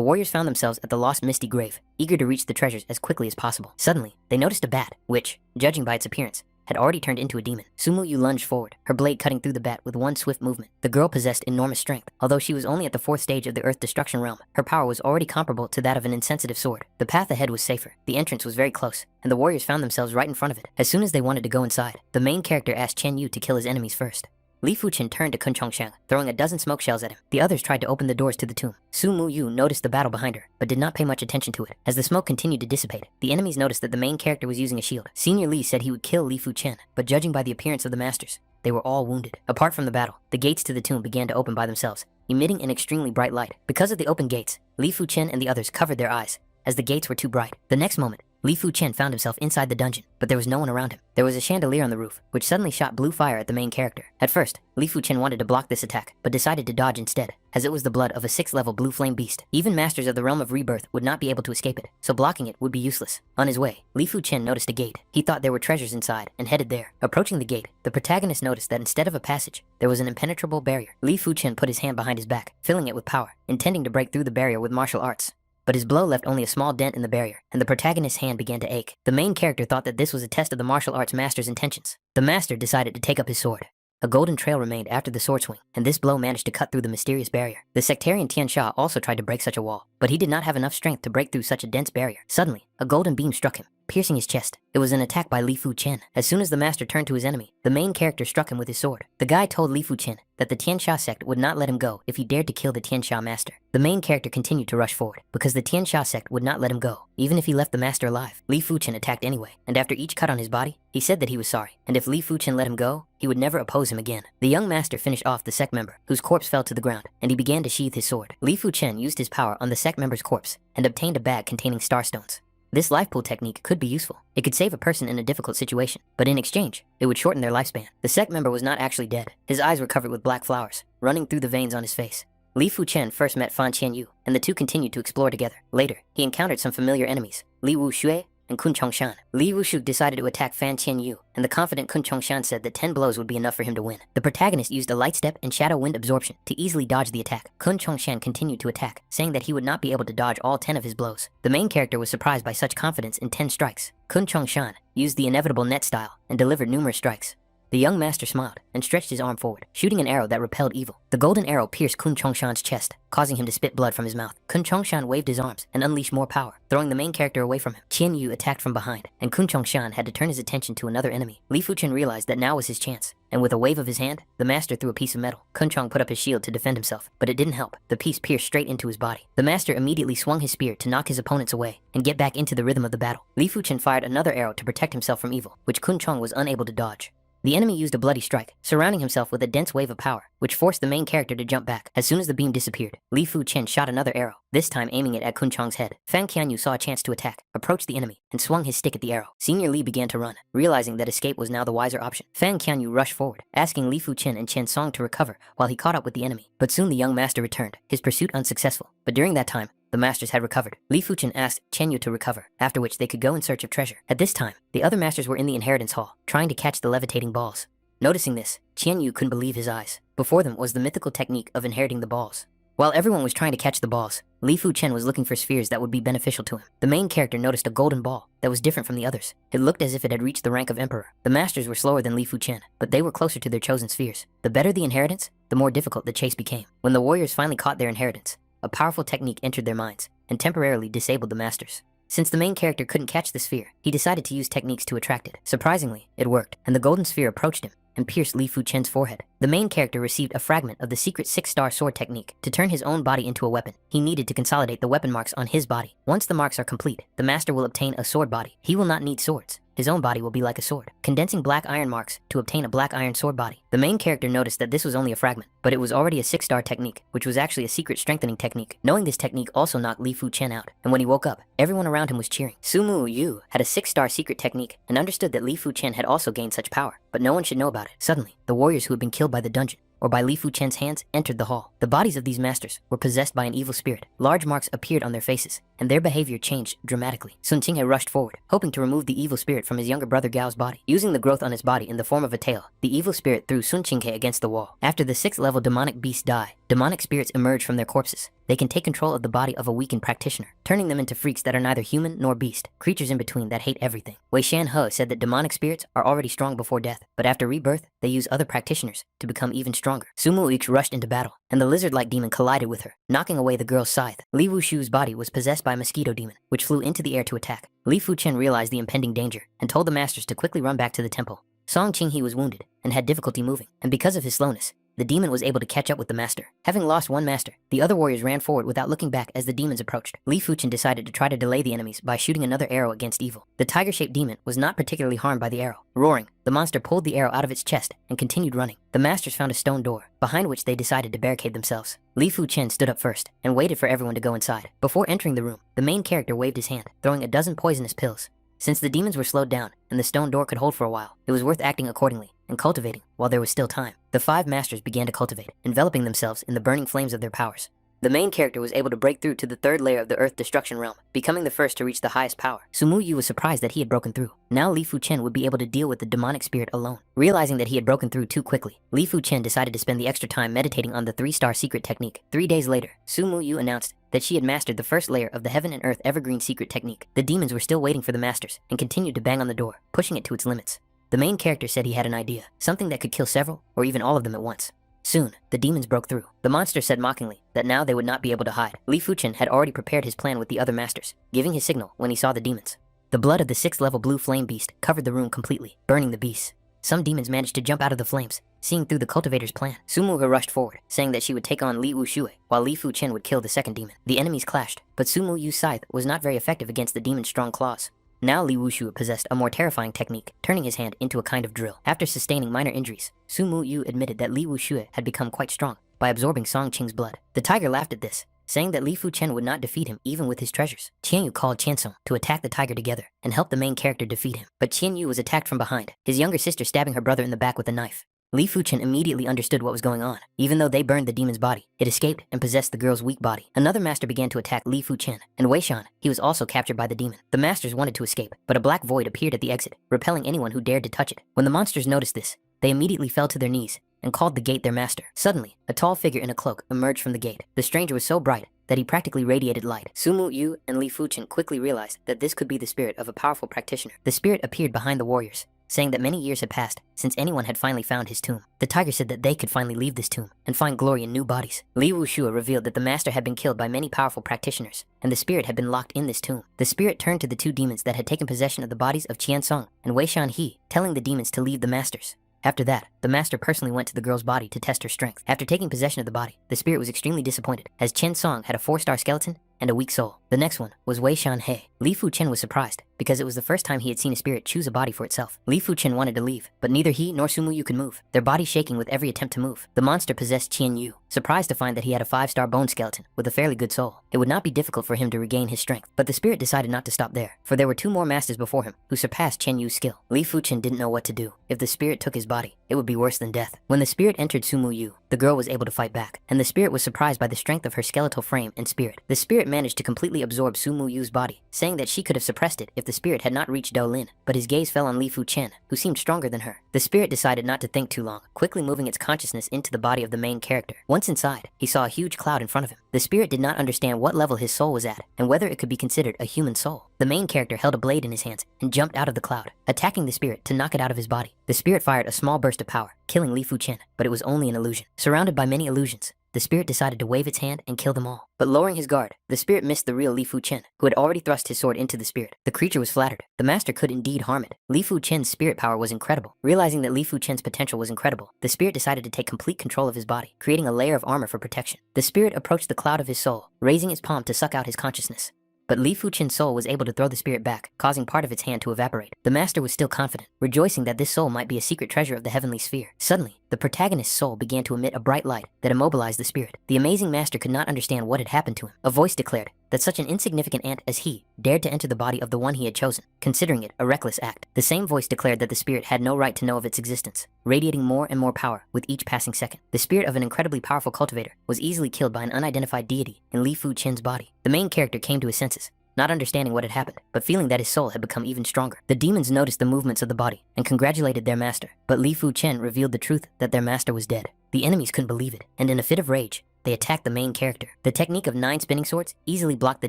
warriors found themselves at the lost misty grave, eager to reach the treasures as quickly as possible. Suddenly, they noticed a bat, which, judging by its appearance, had already turned into a demon. Su Mu Yu lunged forward, her blade cutting through the bat with one swift movement. The girl possessed enormous strength. Although she was only at the 4th stage of the Earth Destruction realm, her power was already comparable to that of an insensitive sword. The path ahead was safer, the entrance was very close, and the warriors found themselves right in front of it. As soon as they wanted to go inside, the main character asked Chen Yu to kill his enemies first. Li Fuchen turned to Kun Chongshang, throwing a dozen smoke shells at him. The others tried to open the doors to the tomb. Su Mu Yu noticed the battle behind her, but did not pay much attention to it. As the smoke continued to dissipate, the enemies noticed that the main character was using a shield. Senior Li said he would kill Li Fuchen, but judging by the appearance of the masters, they were all wounded. Apart from the battle, the gates to the tomb began to open by themselves, emitting an extremely bright light. Because of the open gates, Li Fuchen and the others covered their eyes, as the gates were too bright. The next moment, Li Fuchen found himself inside the dungeon, but there was no one around him. There was a chandelier on the roof, which suddenly shot blue fire at the main character. At first, Li Fuchen wanted to block this attack, but decided to dodge instead, as it was the blood of a 6th-level blue flame beast. Even masters of the realm of rebirth would not be able to escape it, so blocking it would be useless. On his way, Li Fuchen noticed a gate. He thought there were treasures inside, and headed there. Approaching the gate, the protagonist noticed that instead of a passage, there was an impenetrable barrier. Li Fuchen put his hand behind his back, filling it with power, intending to break through the barrier with martial arts. But his blow left only a small dent in the barrier, and the protagonist's hand began to ache. The main character thought that this was a test of the martial arts master's intentions. The master decided to take up his sword. A golden trail remained after the sword swing, and this blow managed to cut through the mysterious barrier. The sectarian Tian Sha also tried to break such a wall, but he did not have enough strength to break through such a dense barrier. Suddenly, a golden beam struck him, piercing his chest. It was an attack by Li Fuchen. As soon as the master turned to his enemy, the main character struck him with his sword. The guy told Li Fuchen that the Tian Sha sect would not let him go if he dared to kill the Tian Sha master. The main character continued to rush forward, because the Tian Sha sect would not let him go, even if he left the master alive. Li Fuchen attacked anyway, and after each cut on his body, he said that he was sorry, and if Li Fuchen let him go, he would never oppose him again. The young master finished off the sect member, whose corpse fell to the ground, and he began to sheathe his sword. Li Fuchen used his power on the sect member's corpse, and obtained a bag containing starstones. This life pool technique could be useful. It could save a person in a difficult situation, but in exchange, it would shorten their lifespan. The sect member was not actually dead. His eyes were covered with black flowers, running through the veins on his face. Li Fuchen first met Fan Qianyu, and the two continued to explore together. Later, he encountered some familiar enemies, Li Wuxue and Kun Chongshan. Li Wuxu decided to attack Fan Qianyu, and the confident Kun Chongshan said that 10 blows would be enough for him to win. The protagonist used a light step and shadow wind absorption to easily dodge the attack. Kun Chongshan continued to attack, saying that he would not be able to dodge all 10 of his blows. The main character was surprised by such confidence in 10 strikes. Kun Chongshan used the inevitable net style and delivered numerous strikes. The young master smiled and stretched his arm forward, shooting an arrow that repelled evil. The golden arrow pierced Kun Chongshan's chest, causing him to spit blood from his mouth. Kun Chongshan waved his arms and unleashed more power, throwing the main character away from him. Qian Yu attacked from behind, and Kun Chongshan had to turn his attention to another enemy. Li Fuchen realized that now was his chance, and with a wave of his hand, the master threw a piece of metal. Kun Chong put up his shield to defend himself, but it didn't help. The piece pierced straight into his body. The master immediately swung his spear to knock his opponents away and get back into the rhythm of the battle. Li Fuchen fired another arrow to protect himself from evil, which Kun Chong was unable to dodge. The enemy used a bloody strike, surrounding himself with a dense wave of power, which forced the main character to jump back. As soon as the beam disappeared, Li Fuchen shot another arrow, this time aiming it at Kun Chong's head. Fan Qianyu saw a chance to attack, approached the enemy, and swung his stick at the arrow. Senior Li began to run, realizing that escape was now the wiser option. Fan Qianyu rushed forward, asking Li Fuchen and Chen Song to recover while he caught up with the enemy. But soon the young master returned, his pursuit unsuccessful. But during that time, the masters had recovered. Li Fuchen asked Chen Yu to recover, after which they could go in search of treasure. At this time, the other masters were in the inheritance hall, trying to catch the levitating balls. Noticing this, Qian Yu couldn't believe his eyes. Before them was the mythical technique of inheriting the balls. While everyone was trying to catch the balls, Li Fuchen was looking for spheres that would be beneficial to him. The main character noticed a golden ball that was different from the others. It looked as if it had reached the rank of emperor. The masters were slower than Li Fuchen, but they were closer to their chosen spheres. The better the inheritance, the more difficult the chase became. When the warriors finally caught their inheritance, a powerful technique entered their minds and temporarily disabled the masters. Since the main character couldn't catch the sphere, he decided to use techniques to attract it. Surprisingly, it worked, and the golden sphere approached him and pierced Li Fuchen's forehead. The main character received a fragment of the secret 6-star sword technique. To turn his own body into a weapon, he needed to consolidate the weapon marks on his body. Once the marks are complete, the master will obtain a sword body. He will not need swords. His own body will be like a sword, condensing black iron marks to obtain a black iron sword body. The main character noticed that this was only a fragment, but it was already a 6-star technique, which was actually a secret strengthening technique. Knowing this technique also knocked Li Fuchen out, and when he woke up, everyone around him was cheering. Su Mu Yu had a 6-star secret technique and understood that Li Fuchen had also gained such power, but no one should know about it. Suddenly, the warriors who had been killed by the dungeon or by Li Fu Chen's hands entered the hall. The bodies of these masters were possessed by an evil spirit. Large marks appeared on their faces, and their behavior changed dramatically. Sun Qinghe rushed forward, hoping to remove the evil spirit from his younger brother Gao's body. Using the growth on his body in the form of a tail, the evil spirit threw Sun Qinghe against the wall. After the 6th level demonic beasts die, demonic spirits emerge from their corpses. They can take control of the body of a weakened practitioner, turning them into freaks that are neither human nor beast, creatures in between that hate everything. Wei Shanhe said that demonic spirits are already strong before death, but after rebirth, they use other practitioners to become even stronger. Sumu Ix rushed into battle, and the lizard-like demon collided with her, knocking away the girl's scythe. Li Wushu's body was possessed by a mosquito demon, which flew into the air to attack. Li Fu Chen realized the impending danger and told the masters to quickly run back to the temple. Song Qinghe was wounded and had difficulty moving, and because of his slowness, the demon was able to catch up with the master. Having lost one master, the other warriors ran forward without looking back as the demons approached. Li Fuchen decided to try to delay the enemies by shooting another arrow against evil. The tiger-shaped demon was not particularly harmed by the arrow. Roaring, the monster pulled the arrow out of its chest and continued running. The masters found a stone door, behind which they decided to barricade themselves. Li Fu Chen stood up first and waited for everyone to go inside. Before entering the room, the main character waved his hand, throwing a dozen poisonous pills. Since the demons were slowed down and the stone door could hold for a while, it was worth acting accordingly and cultivating while there was still time. The 5 masters began to cultivate, enveloping themselves in the burning flames of their powers. The main character was able to break through to the 3rd layer of the Earth Destruction Realm, becoming the first to reach the highest power. Sumu Yu was surprised that he had broken through. Now Li Fu Chen would be able to deal with the demonic spirit alone. Realizing that he had broken through too quickly, Li Fu Chen decided to spend the extra time meditating on the 3-star secret technique. 3 days later, Sumu Yu announced that she had mastered the 1st layer of the Heaven and Earth Evergreen secret technique. The demons were still waiting for the masters and continued to bang on the door, pushing it to its limits. The main character said he had an idea, something that could kill several or even all of them at once. Soon, the demons broke through. The monster said mockingly that now they would not be able to hide. Li Fu Chen had already prepared his plan with the other masters, giving his signal when he saw the demons. The blood of the 6th level blue flame beast covered the room completely, burning the beasts. Some demons managed to jump out of the flames, seeing through the cultivator's plan. Sumu Yu rushed forward, saying that she would take on Li Wushui, while Li Fu Chen would kill the 2nd demon. The enemies clashed, but Sumu Yu's scythe was not very effective against the demon's strong claws. Now Li Wushu possessed a more terrifying technique, turning his hand into a kind of drill. After sustaining minor injuries, Sumu Yu admitted that Li Wushu had become quite strong by absorbing Song Qing's blood. The tiger laughed at this, saying that Li Fu Chen would not defeat him even with his treasures. Qian Yu called Qian Song to attack the tiger together and help the main character defeat him. But Qian Yu was attacked from behind, his younger sister stabbing her brother in the back with a knife. Li Fu Chen immediately understood what was going on. Even though they burned the demon's body, it escaped and possessed the girl's weak body. Another master began to attack Li Fu Chen, and Wei Shan, he was also captured by the demon. The masters wanted to escape, but a black void appeared at the exit, repelling anyone who dared to touch it. When the monsters noticed this, they immediately fell to their knees and called the gate their master. Suddenly, a tall figure in a cloak emerged from the gate. The stranger was so bright that he practically radiated light. Sumu Yu and Li Fu Chen quickly realized that this could be the spirit of a powerful practitioner. The spirit appeared behind the warriors, saying that many years had passed since anyone had finally found his tomb. The tiger said that they could finally leave this tomb and find glory in new bodies. Li Wushua revealed that the master had been killed by many powerful practitioners, and the spirit had been locked in this tomb. The spirit turned to the 2 demons that had taken possession of the bodies of Qian Song and Wei Shan He, telling the demons to leave the masters. After that, the master personally went to the girl's body to test her strength. After taking possession of the body, the spirit was extremely disappointed, as Chen Song had a 4-star skeleton and a weak soul. The next one was Wei Shan He. Li Fu Chen was surprised, because it was the first time he had seen a spirit choose a body for itself. Li Fu Chen wanted to leave, but neither he nor Sumu Yu could move, their bodies shaking with every attempt to move. The monster possessed Qian Yu, surprised to find that he had a 5-star bone skeleton with a fairly good soul. It would not be difficult for him to regain his strength, but the spirit decided not to stop there, for there were 2 more masters before him who surpassed Qian Yu's skill. Li Fu Chen didn't know what to do. If the spirit took his body, it would be worse than death. When the spirit entered Sumu Yu, the girl was able to fight back, and the spirit was surprised by the strength of her skeletal frame and spirit. The spirit managed to completely absorb Sumu Yu's body, saying that she could have suppressed it if the spirit had not reached Dou Lin, but his gaze fell on Li Fu Chen, who seemed stronger than her. The spirit decided not to think too long, quickly moving its consciousness into the body of the main character. Once inside, he saw a huge cloud in front of him. The spirit did not understand what level his soul was at, and whether it could be considered a human soul. The main character held a blade in his hands and jumped out of the cloud, attacking the spirit to knock it out of his body. The spirit fired a small burst of power, killing Li Fu Chen, but it was only an illusion. Surrounded by many illusions, the spirit decided to wave its hand and kill them all. But lowering his guard, the spirit missed the real Li Fu Chen, who had already thrust his sword into the spirit. The creature was flattered. The master could indeed harm it. Li Fu Chen's spirit power was incredible. Realizing that Li Fu Chen's potential was incredible, the spirit decided to take complete control of his body, creating a layer of armor for protection. The spirit approached the cloud of his soul, raising its palm to suck out his consciousness. But Li Fu Chen's soul was able to throw the spirit back, causing part of its hand to evaporate. The master was still confident, rejoicing that this soul might be a secret treasure of the heavenly sphere. Suddenly, the protagonist's soul began to emit a bright light that immobilized the spirit. The amazing master could not understand what had happened to him. A voice declared that such an insignificant ant as he dared to enter the body of the one he had chosen, considering it a reckless act. The same voice declared that the spirit had no right to know of its existence, radiating more and more power with each passing second. The spirit of an incredibly powerful cultivator was easily killed by an unidentified deity in Li Fu Chen's body. The main character came to his senses, not understanding what had happened, but feeling that his soul had become even stronger. The demons noticed the movements of the body and congratulated their master, but Li Fu Chen revealed the truth that their master was dead. The enemies couldn't believe it, and in a fit of rage, they attacked the main character. The technique of 9 spinning swords easily blocked the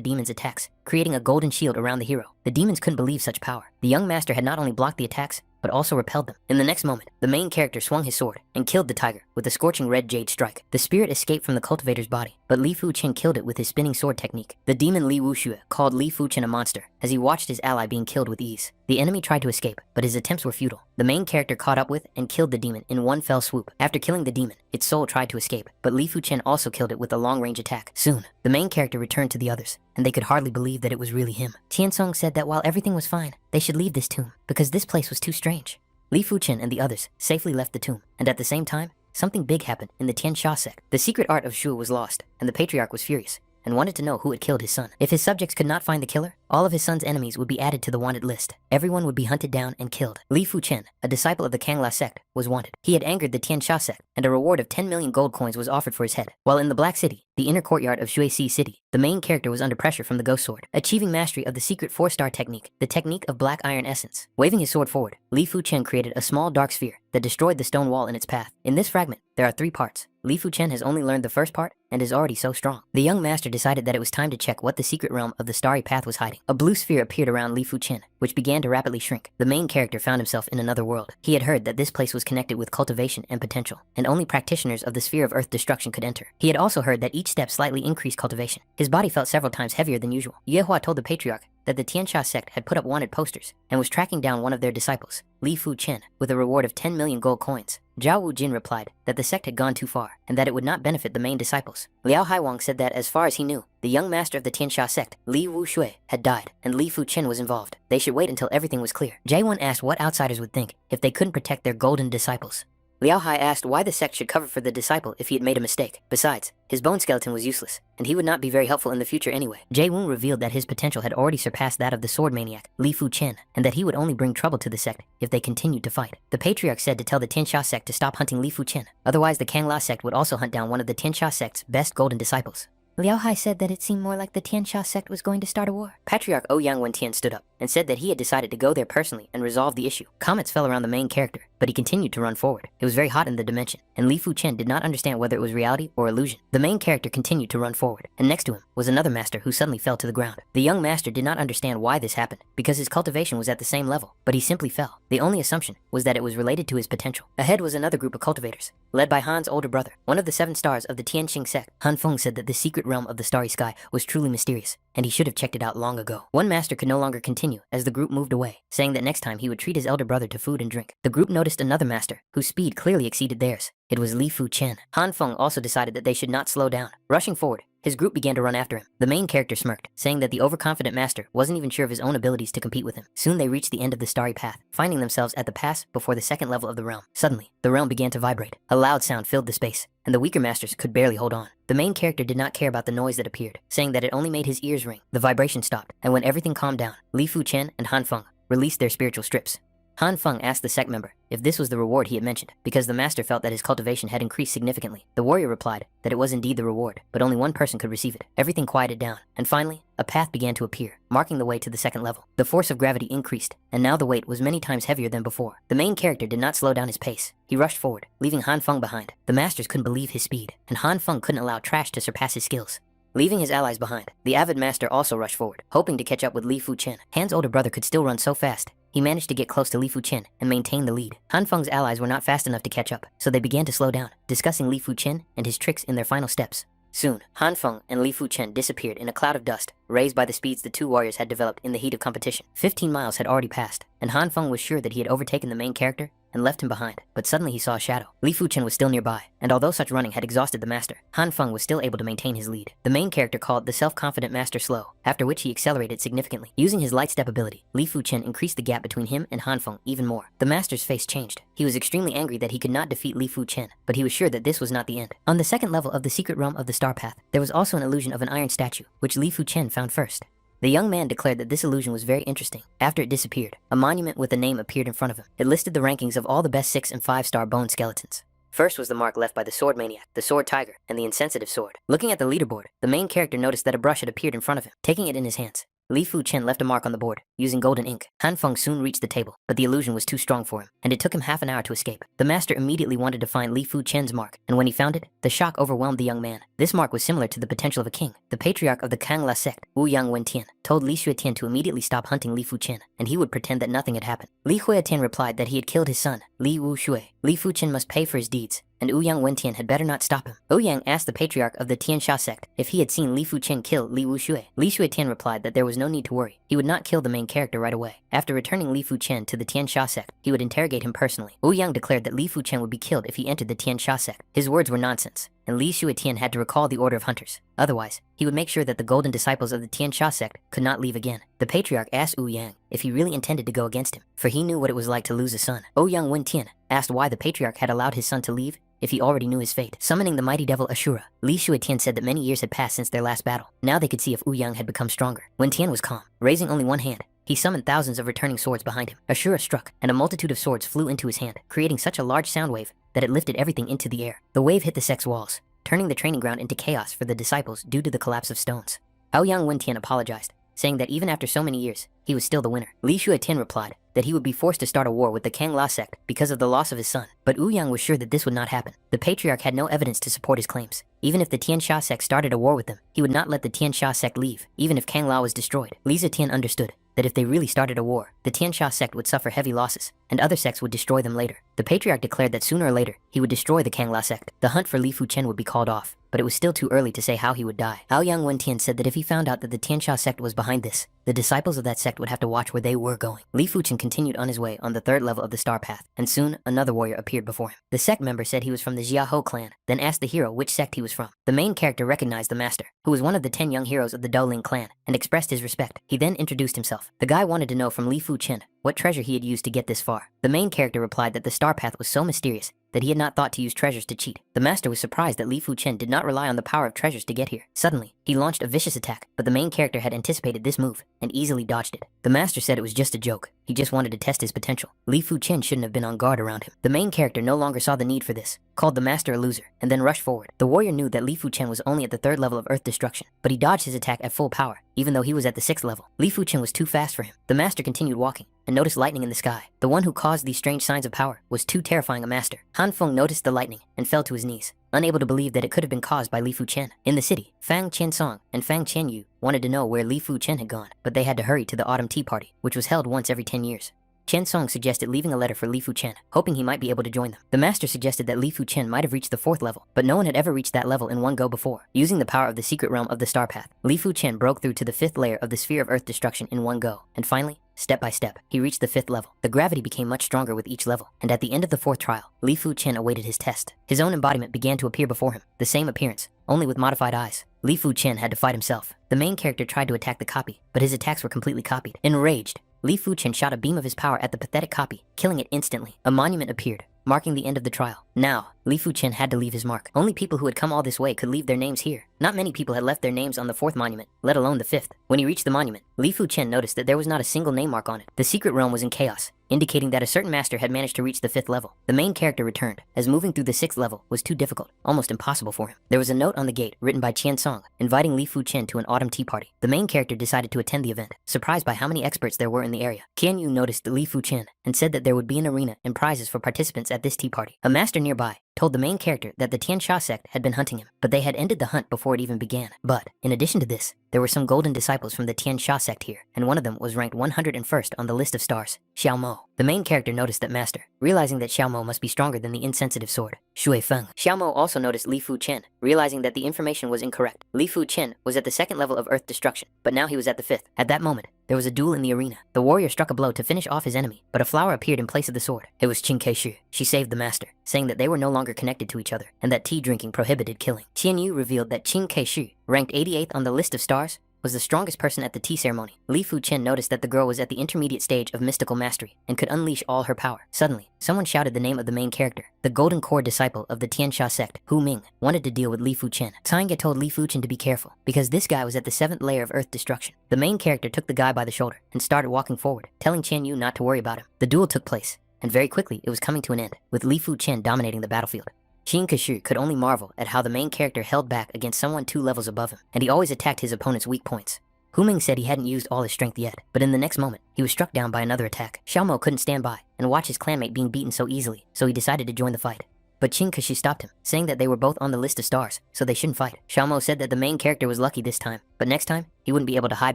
demons' attacks, creating a golden shield around the hero. The demons couldn't believe such power. The young master had not only blocked the attacks, but also repelled them. In the next moment, the main character swung his sword and killed the tiger with a scorching red jade strike. The spirit escaped from the cultivator's body, but Li Fu Chen killed it with his spinning sword technique. The demon Li Wuxue called Li Fu Chen a monster as he watched his ally being killed with ease. The enemy tried to escape, but his attempts were futile. The main character caught up with and killed the demon in one fell swoop. After killing the demon, its soul tried to escape, but Li Fu Chen also killed it with a long-range attack. Soon, the main character returned to the others, and they could hardly believe that it was really him. Tiansong said that while everything was fine, they should leave this tomb, because this place was too strange. Li Fu Chen and the others safely left the tomb, and at the same time, something big happened in the Tiansha sect. The secret art of Shu was lost, and the patriarch was furious and wanted to know who had killed his son. If his subjects could not find the killer, all of his son's enemies would be added to the wanted list. Everyone would be hunted down and killed. Li Fu Chen, a disciple of the Kangla sect, was wanted. He had angered the Tiansha sect, and a reward of 10 million gold coins was offered for his head. While in the Black City, the inner courtyard of Shuesi City, the main character was under pressure from the Ghost Sword, achieving mastery of the secret 4-star technique, the technique of Black Iron Essence. Waving his sword forward, Li Fu Chen created a small dark sphere that destroyed the stone wall in its path. In this fragment, there are 3 parts. Li Fu Chen has only learned the first part and is already so strong. The young master decided that it was time to check what the secret realm of the starry path was hiding. A blue sphere appeared around Li Fu Chen, which began to rapidly shrink. The main character found himself in another world. He had heard that this place was connected with cultivation and potential, and only practitioners of the sphere of earth destruction could enter. He had also heard that each step slightly increased cultivation. His body felt several times heavier than usual. Yehua told the patriarch that the Tiansha sect had put up wanted posters and was tracking down one of their disciples, Li Fu Chen, with a reward of 10 million gold coins. Zhao Wu Jin replied that the sect had gone too far and that it would not benefit the main disciples. Liao Haiwang said that as far as he knew, the young master of the Tiansha sect, Li Wuxue, had died and Li Fu Chen was involved. They should wait until everything was clear. Jaewon asked what outsiders would think if they couldn't protect their golden disciples. Liao Hai asked why the sect should cover for the disciple if he had made a mistake. Besides, his bone skeleton was useless, and he would not be very helpful in the future anyway. Jae-woon revealed that his potential had already surpassed that of the sword maniac, Li Fu Chen, and that he would only bring trouble to the sect if they continued to fight. The patriarch said to tell the Tiansha sect to stop hunting Li Fu Chen, otherwise the Kangla sect would also hunt down one of the Tiansha sect's best golden disciples. Liao Hai said that it seemed more like the Tiansha sect was going to start a war. Patriarch Ouyang Wentian stood up and said that he had decided to go there personally and resolve the issue. Comments fell around the main character, but he continued to run forward. It was very hot in the dimension, and Li Fu Chen did not understand whether it was reality or illusion. The main character continued to run forward, and next to him was another master who suddenly fell to the ground. The young master did not understand why this happened, because his cultivation was at the same level, but he simply fell. The only assumption was that it was related to his potential. Ahead was another group of cultivators, led by Han's older brother, one of the 7 stars of the Tianxing sect. Han Feng said that the secret realm of the starry sky was truly mysterious, and he should have checked it out long ago. One master could no longer continue as the group moved away, saying that next time he would treat his elder brother to food and drink. The group noticed another master, whose speed clearly exceeded theirs. It was Li Fu Chen. Han Feng also decided that they should not slow down. Rushing forward, his group began to run after him. The main character smirked, saying that the overconfident master wasn't even sure of his own abilities to compete with him. Soon they reached the end of the starry path, finding themselves at the pass before the second level of the realm. Suddenly, the realm began to vibrate. A loud sound filled the space, and the weaker masters could barely hold on. The main character did not care about the noise that appeared, saying that it only made his ears ring. The vibration stopped, and when everything calmed down, Li Fu Chen and Han Feng released their spiritual strips. Han Feng asked the sect member if this was the reward he had mentioned, because the master felt that his cultivation had increased significantly. The warrior replied that it was indeed the reward, but only one person could receive it. Everything quieted down, and finally, a path began to appear, marking the way to the second level. The force of gravity increased, and now the weight was many times heavier than before. The main character did not slow down his pace. He rushed forward, leaving Han Feng behind. The masters couldn't believe his speed, and Han Feng couldn't allow trash to surpass his skills. Leaving his allies behind, the avid master also rushed forward, hoping to catch up with Li Fu Chen. Han's older brother could still run so fast. He managed to get close to Li Fu Chen and maintain the lead. Han Feng's allies were not fast enough to catch up, so they began to slow down, discussing Li Fu Chen and his tricks in their final steps. Soon, Han Feng and Li Fu Chen disappeared in a cloud of dust, raised by the speeds the 2 warriors had developed in the heat of competition. 15 miles had already passed, and Han Feng was sure that he had overtaken the main character and left him behind, but suddenly he saw a shadow. Li Fuchen was still nearby, and although such running had exhausted the master, Han Feng was still able to maintain his lead. The main character called the self-confident master slow, after which he accelerated significantly. Using his light step ability, Li Fuchen increased the gap between him and Han Feng even more. The master's face changed. He was extremely angry that he could not defeat Li Fuchen, but he was sure that this was not the end. On the second level of the secret realm of the Star Path, there was also an illusion of an iron statue, which Li Fuchen found first. The young man declared that this illusion was very interesting. After it disappeared, a monument with a name appeared in front of him. It listed the rankings of all the best 6 and 5-star bone skeletons. First was the mark left by the Sword Maniac, the Sword Tiger, and the Insensitive Sword. Looking at the leaderboard, the main character noticed that a brush had appeared in front of him. Taking it in his hands, Li Fuchen left a mark on the board, using golden ink. Han Feng soon reached the table, but the illusion was too strong for him, and it took him half an hour to escape. The master immediately wanted to find Li Fuchen's mark, and when he found it, the shock overwhelmed the young man. This mark was similar to the potential of a king. The patriarch of the Kangla sect, Ouyang Wentian, told Li Xuetian to immediately stop hunting Li Fuchen, and he would pretend that nothing had happened. Li Xuetian replied that he had killed his son, Li Wushui. Li Fuchen must pay for his deeds, and Ouyang Wentian had better not stop him. Ouyang asked the patriarch of the Tiansha sect if he had seen Li Fuchen kill Li Wushui. Li Xuetian replied that there was no need to worry. He would not kill the main character right away. After returning Li Fuchen to the Tiansha sect, he would interrogate him personally. Ouyang declared that Li Fuchen would be killed if he entered the Tiansha sect. His words were nonsense, and Li Xuetian had to recall the order of hunters. Otherwise, he would make sure that the golden disciples of the Tiansha sect could not leave again. The patriarch asked Ouyang if he really intended to go against him, for he knew what it was like to lose a son. Ouyang Wentian asked why the patriarch had allowed his son to leave if he already knew his fate. Summoning the mighty devil Asura, Li Xuetian said that many years had passed since their last battle. Now they could see if Ouyang had become stronger. Wen Tian was calm, raising only one hand. He summoned thousands of returning swords behind him. Asura struck, and a multitude of swords flew into his hand, creating such a large sound wave that it lifted everything into the air. The wave hit the sect's walls, turning the training ground into chaos for the disciples due to the collapse of stones. Ouyang Wentian apologized, saying that even after so many years, he was still the winner. Li Xuetian replied that he would be forced to start a war with the Kangla sect because of the loss of his son, but Ouyang was sure that this would not happen. The patriarch had no evidence to support his claims. Even if the Tiansha sect started a war with them, he would not let the Tiansha sect leave, even if Kangla was destroyed. Li Xuetian understood that if they really started a war, the Tiansha sect would suffer heavy losses, and other sects would destroy them later. The patriarch declared that sooner or later, he would destroy the Kangla sect. The hunt for Li Fuchen would be called off, but it was still too early to say how he would die. Ouyang Wentian said that if he found out that the Tiansha sect was behind this, the disciples of that sect would have to watch where they were going. Li Fuchen continued on his way on the 3rd level of the Star Path, and soon another warrior appeared before him. The sect member said he was from the Jiaho clan, then asked the hero which sect he was from. The main character recognized the master, who was one of the 10 young heroes of the Douling clan, and expressed his respect. He then introduced himself. The guy wanted to know from Li Fuchen what treasure he had used to get this far. The main character replied that the Star Path was so mysterious that he had not thought to use treasures to cheat. The master was surprised that Li Fuchen did not rely on the power of treasures to get here. Suddenly, he launched a vicious attack, but the main character had anticipated this move and easily dodged it. The master said it was just a joke. He just wanted to test his potential. Li Fuchen shouldn't have been on guard around him. The main character no longer saw the need for this, called the master a loser, and then rushed forward. The warrior knew that Li Fuchen was only at the 3rd level of earth destruction, but he dodged his attack at full power, even though he was at the 6th level. Li Fuchen was too fast for him. The master continued walking, and noticed lightning in the sky. The one who caused these strange signs of power was too terrifying a master. Han Feng noticed the lightning and fell to his knees, unable to believe that it could have been caused by Li Fuchen. In the city, Fang Qiansong and Fang Qianyu wanted to know where Li Fuchen had gone, but they had to hurry to the autumn tea party, which was held once every 10 years. Qiansong suggested leaving a letter for Li Fuchen, hoping he might be able to join them. The master suggested that Li Fuchen might have reached the 4th level, but no one had ever reached that level in one go before. Using the power of the secret realm of the Star Path, Li Fuchen broke through to the 5th layer of the sphere of earth destruction in one go, and finally, step by step, he reached the 5th level. The gravity became much stronger with each level, and at the end of the 4th trial, Li Fuchen awaited his test. His own embodiment began to appear before him, the same appearance, only with modified eyes. Li Fuchen had to fight himself. The main character tried to attack the copy, but his attacks were completely copied. Enraged, Li Fuchen shot a beam of his power at the pathetic copy, killing it instantly. A monument appeared, marking the end of the trial. Now, Li Fuchen had to leave his mark. Only people who had come all this way could leave their names here. Not many people had left their names on the 4th monument, let alone the 5th. When he reached the monument, Li Fuchen noticed that there was not a single name mark on it. The secret realm was in chaos, indicating that a certain master had managed to reach the 5th level. The main character returned, as moving through the 6th level was too difficult, almost impossible for him. There was a note on the gate written by Qian Song, inviting Li Fuchen to an autumn tea party. The main character decided to attend the event, surprised by how many experts there were in the area. Qian Yu noticed Li Fuchen and said that there would be an arena and prizes for participants at this tea party. A master nearby told the main character that the Tiansha sect had been hunting him, but they had ended the hunt before it even began. But, in addition to this, there were some golden disciples from the Tiansha sect here, and one of them was ranked 101st on the list of stars. Xiao Mo. The main character noticed that master, realizing that Xiao Mo must be stronger than the insensitive sword, Shui Feng. Xiao Mo also noticed Li Fu Chen, realizing that the information was incorrect. Li Fu Chen was at the 2nd level of earth destruction, but now he was at the 5th. At that moment, there was a duel in the arena. The warrior struck a blow to finish off his enemy, but a flower appeared in place of the sword. It was Qin Keishu. She saved the master, saying that they were no longer connected to each other, and that tea drinking prohibited killing. Qian Yu revealed that Qin Keishu, ranked 88th on the list of stars, was the strongest person at the tea ceremony. Li Fu Chen noticed that the girl was at the intermediate stage of mystical mastery and could unleash all her power. Suddenly, someone shouted the name of the main character. The Golden Core disciple of the Tiansha sect, Hu Ming, wanted to deal with Li Fu Chen. Tainga told Li Fu Chen to be careful, because this guy was at the 7th layer of earth destruction. The main character took the guy by the shoulder and started walking forward, telling Qian Yu not to worry about him. The duel took place, and very quickly it was coming to an end, with Li Fu Chen dominating the battlefield. Qin Keishu could only marvel at how the main character held back against someone 2 levels above him, and he always attacked his opponent's weak points. Hu Ming said he hadn't used all his strength yet, but in the next moment, he was struck down by another attack. Xiao Mo couldn't stand by and watch his clanmate being beaten so easily, so he decided to join the fight. But Qin Keishu stopped him, saying that they were both on the list of stars, so they shouldn't fight. Xiao Mo said that the main character was lucky this time, but next time, he wouldn't be able to hide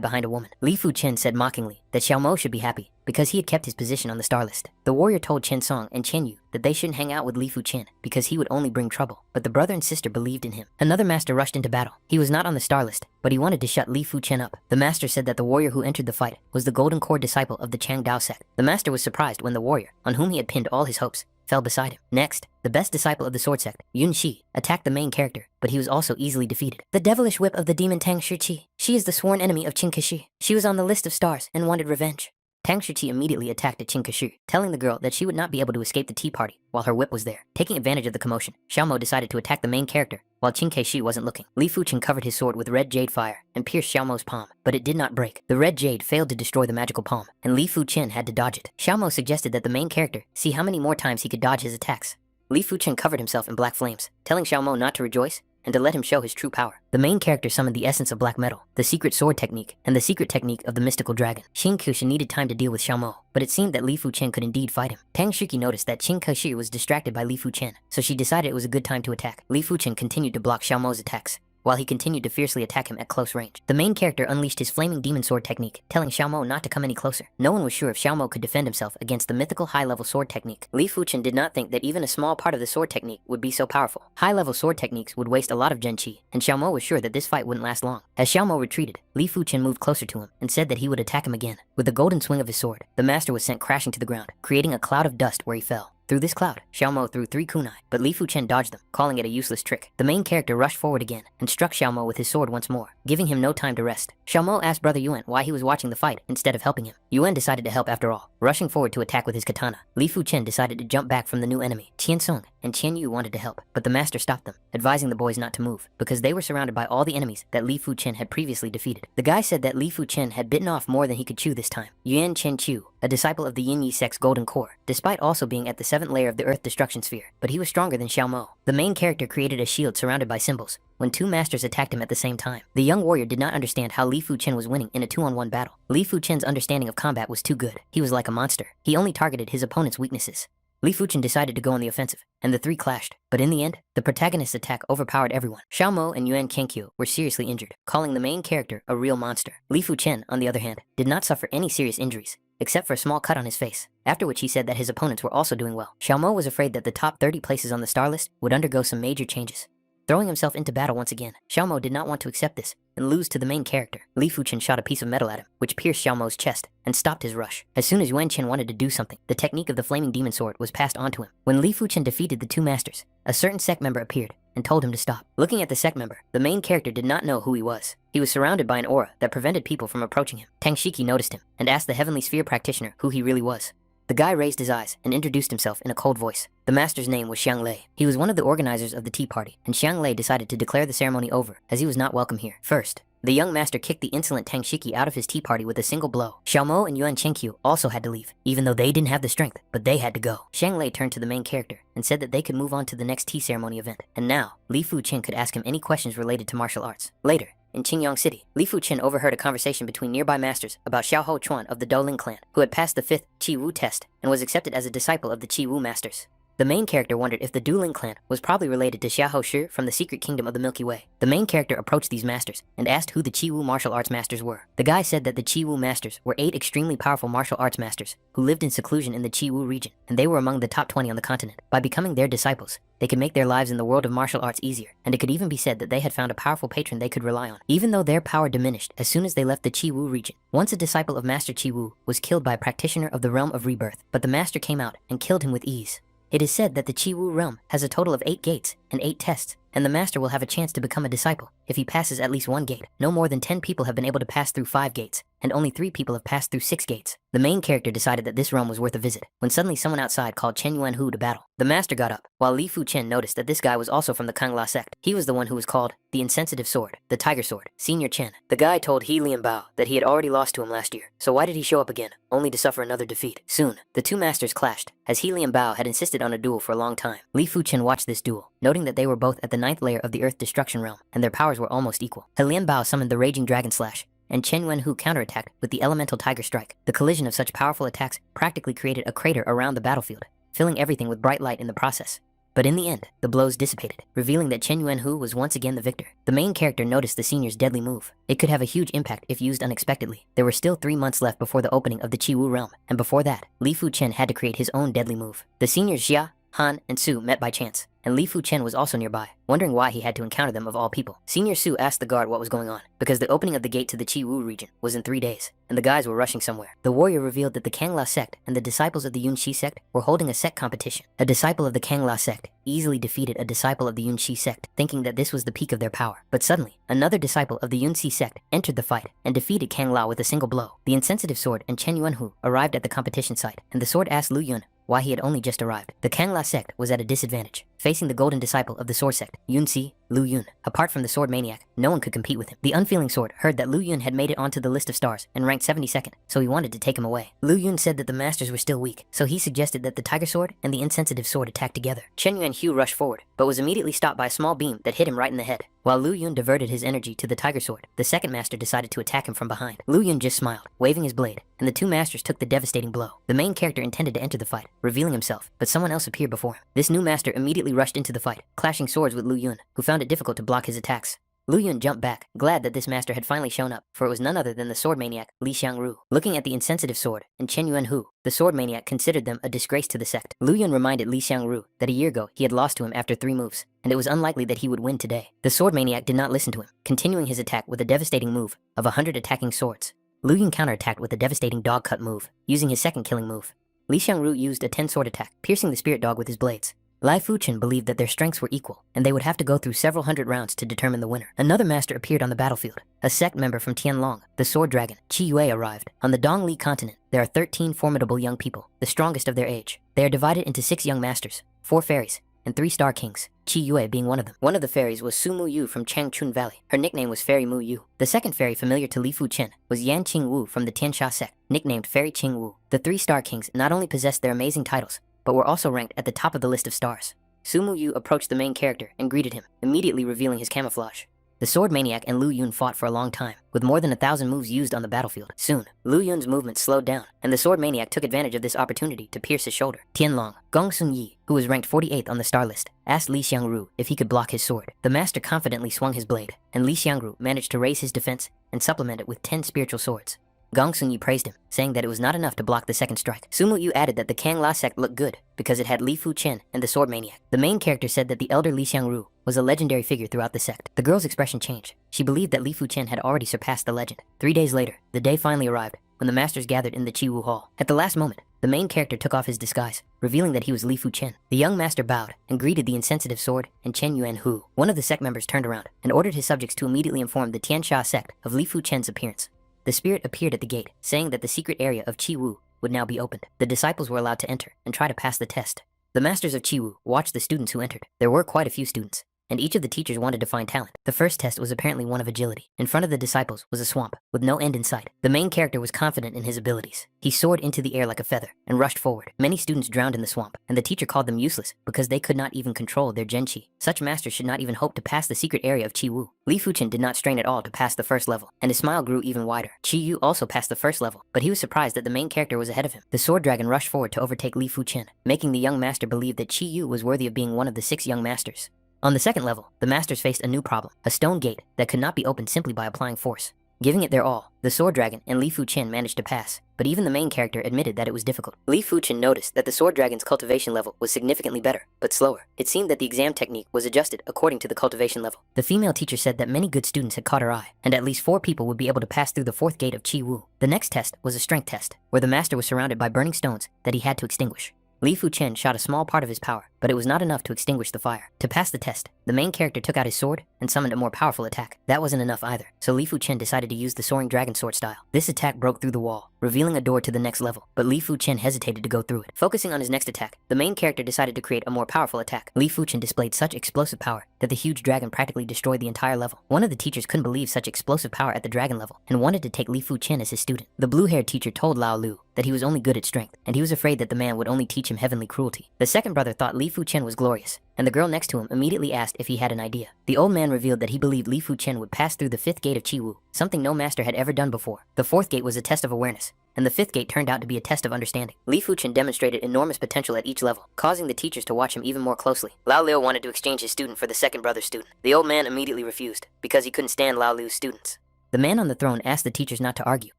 behind a woman. Li Fu Chen said mockingly that Xiao Mo should be happy, because he had kept his position on the star list. The warrior told Chen Song and Chen Yu that they shouldn't hang out with Li Fu Chen, because he would only bring trouble. But the brother and sister believed in him. Another master rushed into battle. He was not on the star list, but he wanted to shut Li Fu Chen up. The master said that the warrior who entered the fight was the Golden Core disciple of the Chang Dao sect. The master was surprised when the warrior, on whom he had pinned all his hopes, fell beside him. Next, the best disciple of the sword sect, Yun Shi, attacked the main character, but he was also easily defeated. The devilish whip of the demon Tang Shiqi. She is the sworn enemy of Qin Keishu. She was on the list of stars and wanted revenge. Tang Shiqi immediately attacked Qin Keishu, telling the girl that she would not be able to escape the tea party while her whip was there. Taking advantage of the commotion, Xiao Mo decided to attack the main character while Qin Keishu wasn't looking. Li Fu Chen covered his sword with red jade fire and pierced Xiao Mo's palm, but it did not break. The red jade failed to destroy the magical palm, and Li Fu Chen had to dodge it. Xiao Mo suggested that the main character see how many more times he could dodge his attacks. Li Fu Chen covered himself in black flames, telling Xiao Mo not to rejoice and to let him show his true power. The main character summoned the essence of black metal, the secret sword technique, and the secret technique of the mystical dragon. Qin Keishu needed time to deal with Xiao Mo, but it seemed that Li Fu Chen could indeed fight him. Tang Shiqi noticed that Qin Keishu was distracted by Li Fu Chen, so she decided it was a good time to attack. Li Fu Chen continued to block Xiao Mo's attacks, while he continued to fiercely attack him at close range. The main character unleashed his flaming demon sword technique, telling Xiao Mo not to come any closer. No one was sure if Xiao Mo could defend himself against the mythical high-level sword technique. Li Fu Chen did not think that even a small part of the sword technique would be so powerful. High-level sword techniques would waste a lot of Gen Qi, and Xiao Mo was sure that this fight wouldn't last long. As Xiao Mo retreated, Li Fu Chen moved closer to him and said that he would attack him again. With the golden swing of his sword, the master was sent crashing to the ground, creating a cloud of dust where he fell. Through this cloud, Xiao Mo threw 3 kunai, but Li Fu Chen dodged them, calling it a useless trick. The main character rushed forward again and struck Xiao Mo with his sword once more, giving him no time to rest. Xiao Mo asked Brother Yuan why he was watching the fight instead of helping him. Yuan decided to help after all, rushing forward to attack with his katana. Li Fu Chen decided to jump back from the new enemy. Tian Song and Qian Yu wanted to help, but the master stopped them, advising the boys not to move, because they were surrounded by all the enemies that Li Fu Chen had previously defeated. The guy said that Li Fu Chen had bitten off more than he could chew this time. Yuan Chen Chu, a disciple of the Yin Yi sect's Golden Core, despite also being at the 7th layer of the Earth Destruction Sphere, but he was stronger than Xiao Mo. The main character created a shield surrounded by symbols when 2 masters attacked him at the same time. The young warrior did not understand how Li Fu Chen was winning in a 2-on-1 battle. Li Fu Chen's understanding of combat was too good. He was like a monster. He only targeted his opponent's weaknesses. Li Fu Chen decided to go on the offensive, and the 3 clashed. But in the end, the protagonist's attack overpowered everyone. Xiao Mo and Yuan Kenkyu were seriously injured, calling the main character a real monster. Li Fu Chen, on the other hand, did not suffer any serious injuries, except for a small cut on his face, after which he said that his opponents were also doing well. Xiao Mo was afraid that the top 30 places on the star list would undergo some major changes. Throwing himself into battle once again, Xiao Mo did not want to accept this and lose to the main character. Li Fu Chen shot a piece of metal at him, which pierced Xiao Mo's chest and stopped his rush. As soon as Yuan Chen wanted to do something, the technique of the flaming demon sword was passed on to him. When Li Fu Chen defeated the 2 masters, a certain sect member appeared and told him to stop. Looking at the sect member, the main character did not know who he was. He was surrounded by an aura that prevented people from approaching him. Tang Shiqi noticed him and asked the Heavenly Sphere practitioner who he really was. The guy raised his eyes and introduced himself in a cold voice. The master's name was Xiang Lei. He was one of the organizers of the tea party, and Xiang Lei decided to declare the ceremony over, as he was not welcome here. First, the young master kicked the insolent Tang Shiqi out of his tea party with a single blow. Xiao Mo and Yuan Chenkyu also had to leave, even though they didn't have the strength, but they had to go. Xiang Lei turned to the main character and said that they could move on to the next tea ceremony event, and now, Li Fu Chen could ask him any questions related to martial arts. Later, in Qingyang City, Li Fu Chen overheard a conversation between nearby masters about Xiao Ho Chuan of the Douling clan, who had passed the 5th Qi Wu test and was accepted as a disciple of the Qi Wu masters. The main character wondered if the dueling clan was probably related to Xiahou Shi from the secret kingdom of the Milky Way. The main character approached these masters and asked who the Chi-Wu martial arts masters were. The guy said that the Chi-Wu masters were 8 extremely powerful martial arts masters who lived in seclusion in the Chi-Wu region, and they were among the top 20 on the continent. By becoming their disciples, they could make their lives in the world of martial arts easier, and it could even be said that they had found a powerful patron they could rely on, even though their power diminished as soon as they left the Chi-Wu region. Once a disciple of Master Chi-Wu was killed by a practitioner of the realm of rebirth, but the master came out and killed him with ease. It is said that the Chi-Wu realm has a total of 8 gates and 8 tests, and the master will have a chance to become a disciple if he passes at least 1 gate. No more than 10 people have been able to pass through 5 gates, and only 3 people have passed through 6 gates. The main character decided that this realm was worth a visit, when suddenly someone outside called Chen Yuanhu to battle. The master got up, while Li Fu Chen noticed that this guy was also from the Kangla sect. He was the one who was called the Insensitive Sword, the Tiger Sword, Senior Chen. The guy told He Lianbao that he had already lost to him last year, so why did he show up again, only to suffer another defeat? Soon, the two masters clashed, as He Lianbao had insisted on a duel for a long time. Li Fu Chen watched this duel, noting that they were both at the 9th layer of the Earth Destruction Realm, and their powers were almost equal. He Lianbao summoned the Raging Dragon Slash, and Chen Yuanhu counterattacked with the Elemental Tiger Strike. The collision of such powerful attacks practically created a crater around the battlefield, filling everything with bright light in the process. But in the end, the blows dissipated, revealing that Chen Yuanhu was once again the victor. The main character noticed the senior's deadly move. It could have a huge impact if used unexpectedly. There were still 3 months left before the opening of the Chi-Wu realm, and before that, Li Fu Chen had to create his own deadly move. The seniors Xia, Han, and Su met by chance, and Li Fu Chen was also nearby, wondering why he had to encounter them of all people. Senior Su asked the guard what was going on, because the opening of the gate to the Chi-Wu region was in 3 days, and the guys were rushing somewhere. The warrior revealed that the Kangla sect and the disciples of the Yunxi sect were holding a sect competition. A disciple of the Kangla sect easily defeated a disciple of the Yunxi sect, thinking that this was the peak of their power. But suddenly, another disciple of the Yunxi sect entered the fight and defeated Kangla with a single blow. The Insensitive Sword and Chen Yuanhu arrived at the competition site, and the sword asked Lu Yun why he had only just arrived. The Kangla sect was at a disadvantage, facing the golden disciple of the sword sect, Yunxi, Lu Yun. Apart from the sword maniac, no one could compete with him. The unfeeling sword heard that Lu Yun had made it onto the list of stars and ranked 72nd, so he wanted to take him away. Lu Yun said that the masters were still weak, so he suggested that the tiger sword and the insensitive sword attack together. Chen Yuanhu rushed forward, but was immediately stopped by a small beam that hit him right in the head. While Lu Yun diverted his energy to the tiger sword, the second master decided to attack him from behind. Lu Yun just smiled, waving his blade, and the two masters took the devastating blow. The main character intended to enter the fight, revealing himself, but someone else appeared before him. This new master immediately rushed into the fight, clashing swords with Lu Yun, who found it difficult to block his attacks. Lu Yun jumped back, glad that this master had finally shown up, for it was none other than the sword maniac, Li Xiangru. Looking at the insensitive sword and Chen Yuanhu, the sword maniac considered them a disgrace to the sect. Lu Yun reminded Li Xiangru that a year ago he had lost to him after 3 moves, and it was unlikely that he would win today. The sword maniac did not listen to him, continuing his attack with a devastating move of 100 attacking swords. Lu Yun counterattacked with a devastating dog cut move, using his second killing move. Li Xiangru used a 10 sword attack, piercing the spirit dog with his blades. Lai Fuchen believed that their strengths were equal, and they would have to go through several hundred rounds to determine the winner. Another master appeared on the battlefield. A sect member from Tianlong, the sword dragon, Qi Yue, arrived. On the Dongli continent, there are 13 formidable young people, the strongest of their age. They are divided into 6 young masters, 4 fairies, and 3 star kings, Qi Yue being one of them. One of the fairies was Su Mu Yu from Changchun Valley. Her nickname was Fairy Mu Yu. The second fairy familiar to Li Fu Chen was Yan Qing Wu from the Tiansha sect, nicknamed Fairy Qing Wu. The 3 star kings not only possessed their amazing titles, but were also ranked at the top of the list of stars. Su Mu Yu approached the main character and greeted him, immediately revealing his camouflage. The sword maniac and Lu Yun fought for a long time, with more than 1,000 moves used on the battlefield. Soon, Lu Yun's movement slowed down, and the sword maniac took advantage of this opportunity to pierce his shoulder. Tianlong, Gong Sun Yi, who was ranked 48th on the star list, asked Li Xiangru if he could block his sword. The master confidently swung his blade, and Li Xiangru managed to raise his defense and supplement it with 10 spiritual swords. Gong Sun Yi praised him, saying that it was not enough to block the second strike. Su Mu Yu added that the Kang La sect looked good because it had Li Fu Chen and the sword maniac. The main character said that the elder Li Xiangru was a legendary figure throughout the sect. The girl's expression changed. She believed that Li Fu Chen had already surpassed the legend. 3 days later, the day finally arrived when the masters gathered in the Chi Wu Hall. At the last moment, the main character took off his disguise, revealing that he was Li Fu Chen. The young master bowed and greeted the insensitive sword and Chen Yuanhu. One of the sect members turned around and ordered his subjects to immediately inform the Tiansha sect of Li Fu Chen's appearance. The spirit appeared at the gate, saying that the secret area of Chi Wu would now be opened. The disciples were allowed to enter and try to pass the test. The masters of Chi Wu watched the students who entered. There were quite a few students, and each of the teachers wanted to find talent. The first test was apparently one of agility. In front of the disciples was a swamp, with no end in sight. The main character was confident in his abilities. He soared into the air like a feather, and rushed forward. Many students drowned in the swamp, and the teacher called them useless, because they could not even control their genchi. Such masters should not even hope to pass the secret area of Chi Wu. Li Fuchen did not strain at all to pass the first level, and his smile grew even wider. Chi Yu also passed the first level, but he was surprised that the main character was ahead of him. The sword dragon rushed forward to overtake Li Fuchen, making the young master believe that Chi Yu was worthy of being one of the 6 young masters. On the second level, the masters faced a new problem, a stone gate that could not be opened simply by applying force. Giving it their all, the sword dragon and Li Fuchen managed to pass, but even the main character admitted that it was difficult. Li Fuchen noticed that the sword dragon's cultivation level was significantly better, but slower. It seemed that the exam technique was adjusted according to the cultivation level. The female teacher said that many good students had caught her eye, and at least 4 people would be able to pass through the 4th gate of Chi Wu. The next test was a strength test, where the master was surrounded by burning stones that he had to extinguish. Li Fuchen shot a small part of his power, but it was not enough to extinguish the fire. To pass the test, the main character took out his sword and summoned a more powerful attack. That wasn't enough either, so Li Fuchen decided to use the soaring dragon sword style. This attack broke through the wall, revealing a door to the next level, but Li Fuchen hesitated to go through it. Focusing on his next attack, the main character decided to create a more powerful attack. Li Fuchen displayed such explosive power that the huge dragon practically destroyed the entire level. One of the teachers couldn't believe such explosive power at the dragon level and wanted to take Li Fuchen as his student. The blue-haired teacher told Lao Lu that he was only good at strength, and he was afraid that the man would only teach him heavenly cruelty. The second brother thought Li Fuchen was glorious, and the girl next to him immediately asked if he had an idea. The old man revealed that he believed Li Fuchen would pass through the 5th gate of Chi Wu, something no master had ever done before. The 4th gate was a test of awareness, and the 5th gate turned out to be a test of understanding. Li Fuchen demonstrated enormous potential at each level, causing the teachers to watch him even more closely. Lao Liu wanted to exchange his student for the second brother's student. The old man immediately refused, because he couldn't stand Lao Liu's students. The man on the throne asked the teachers not to argue,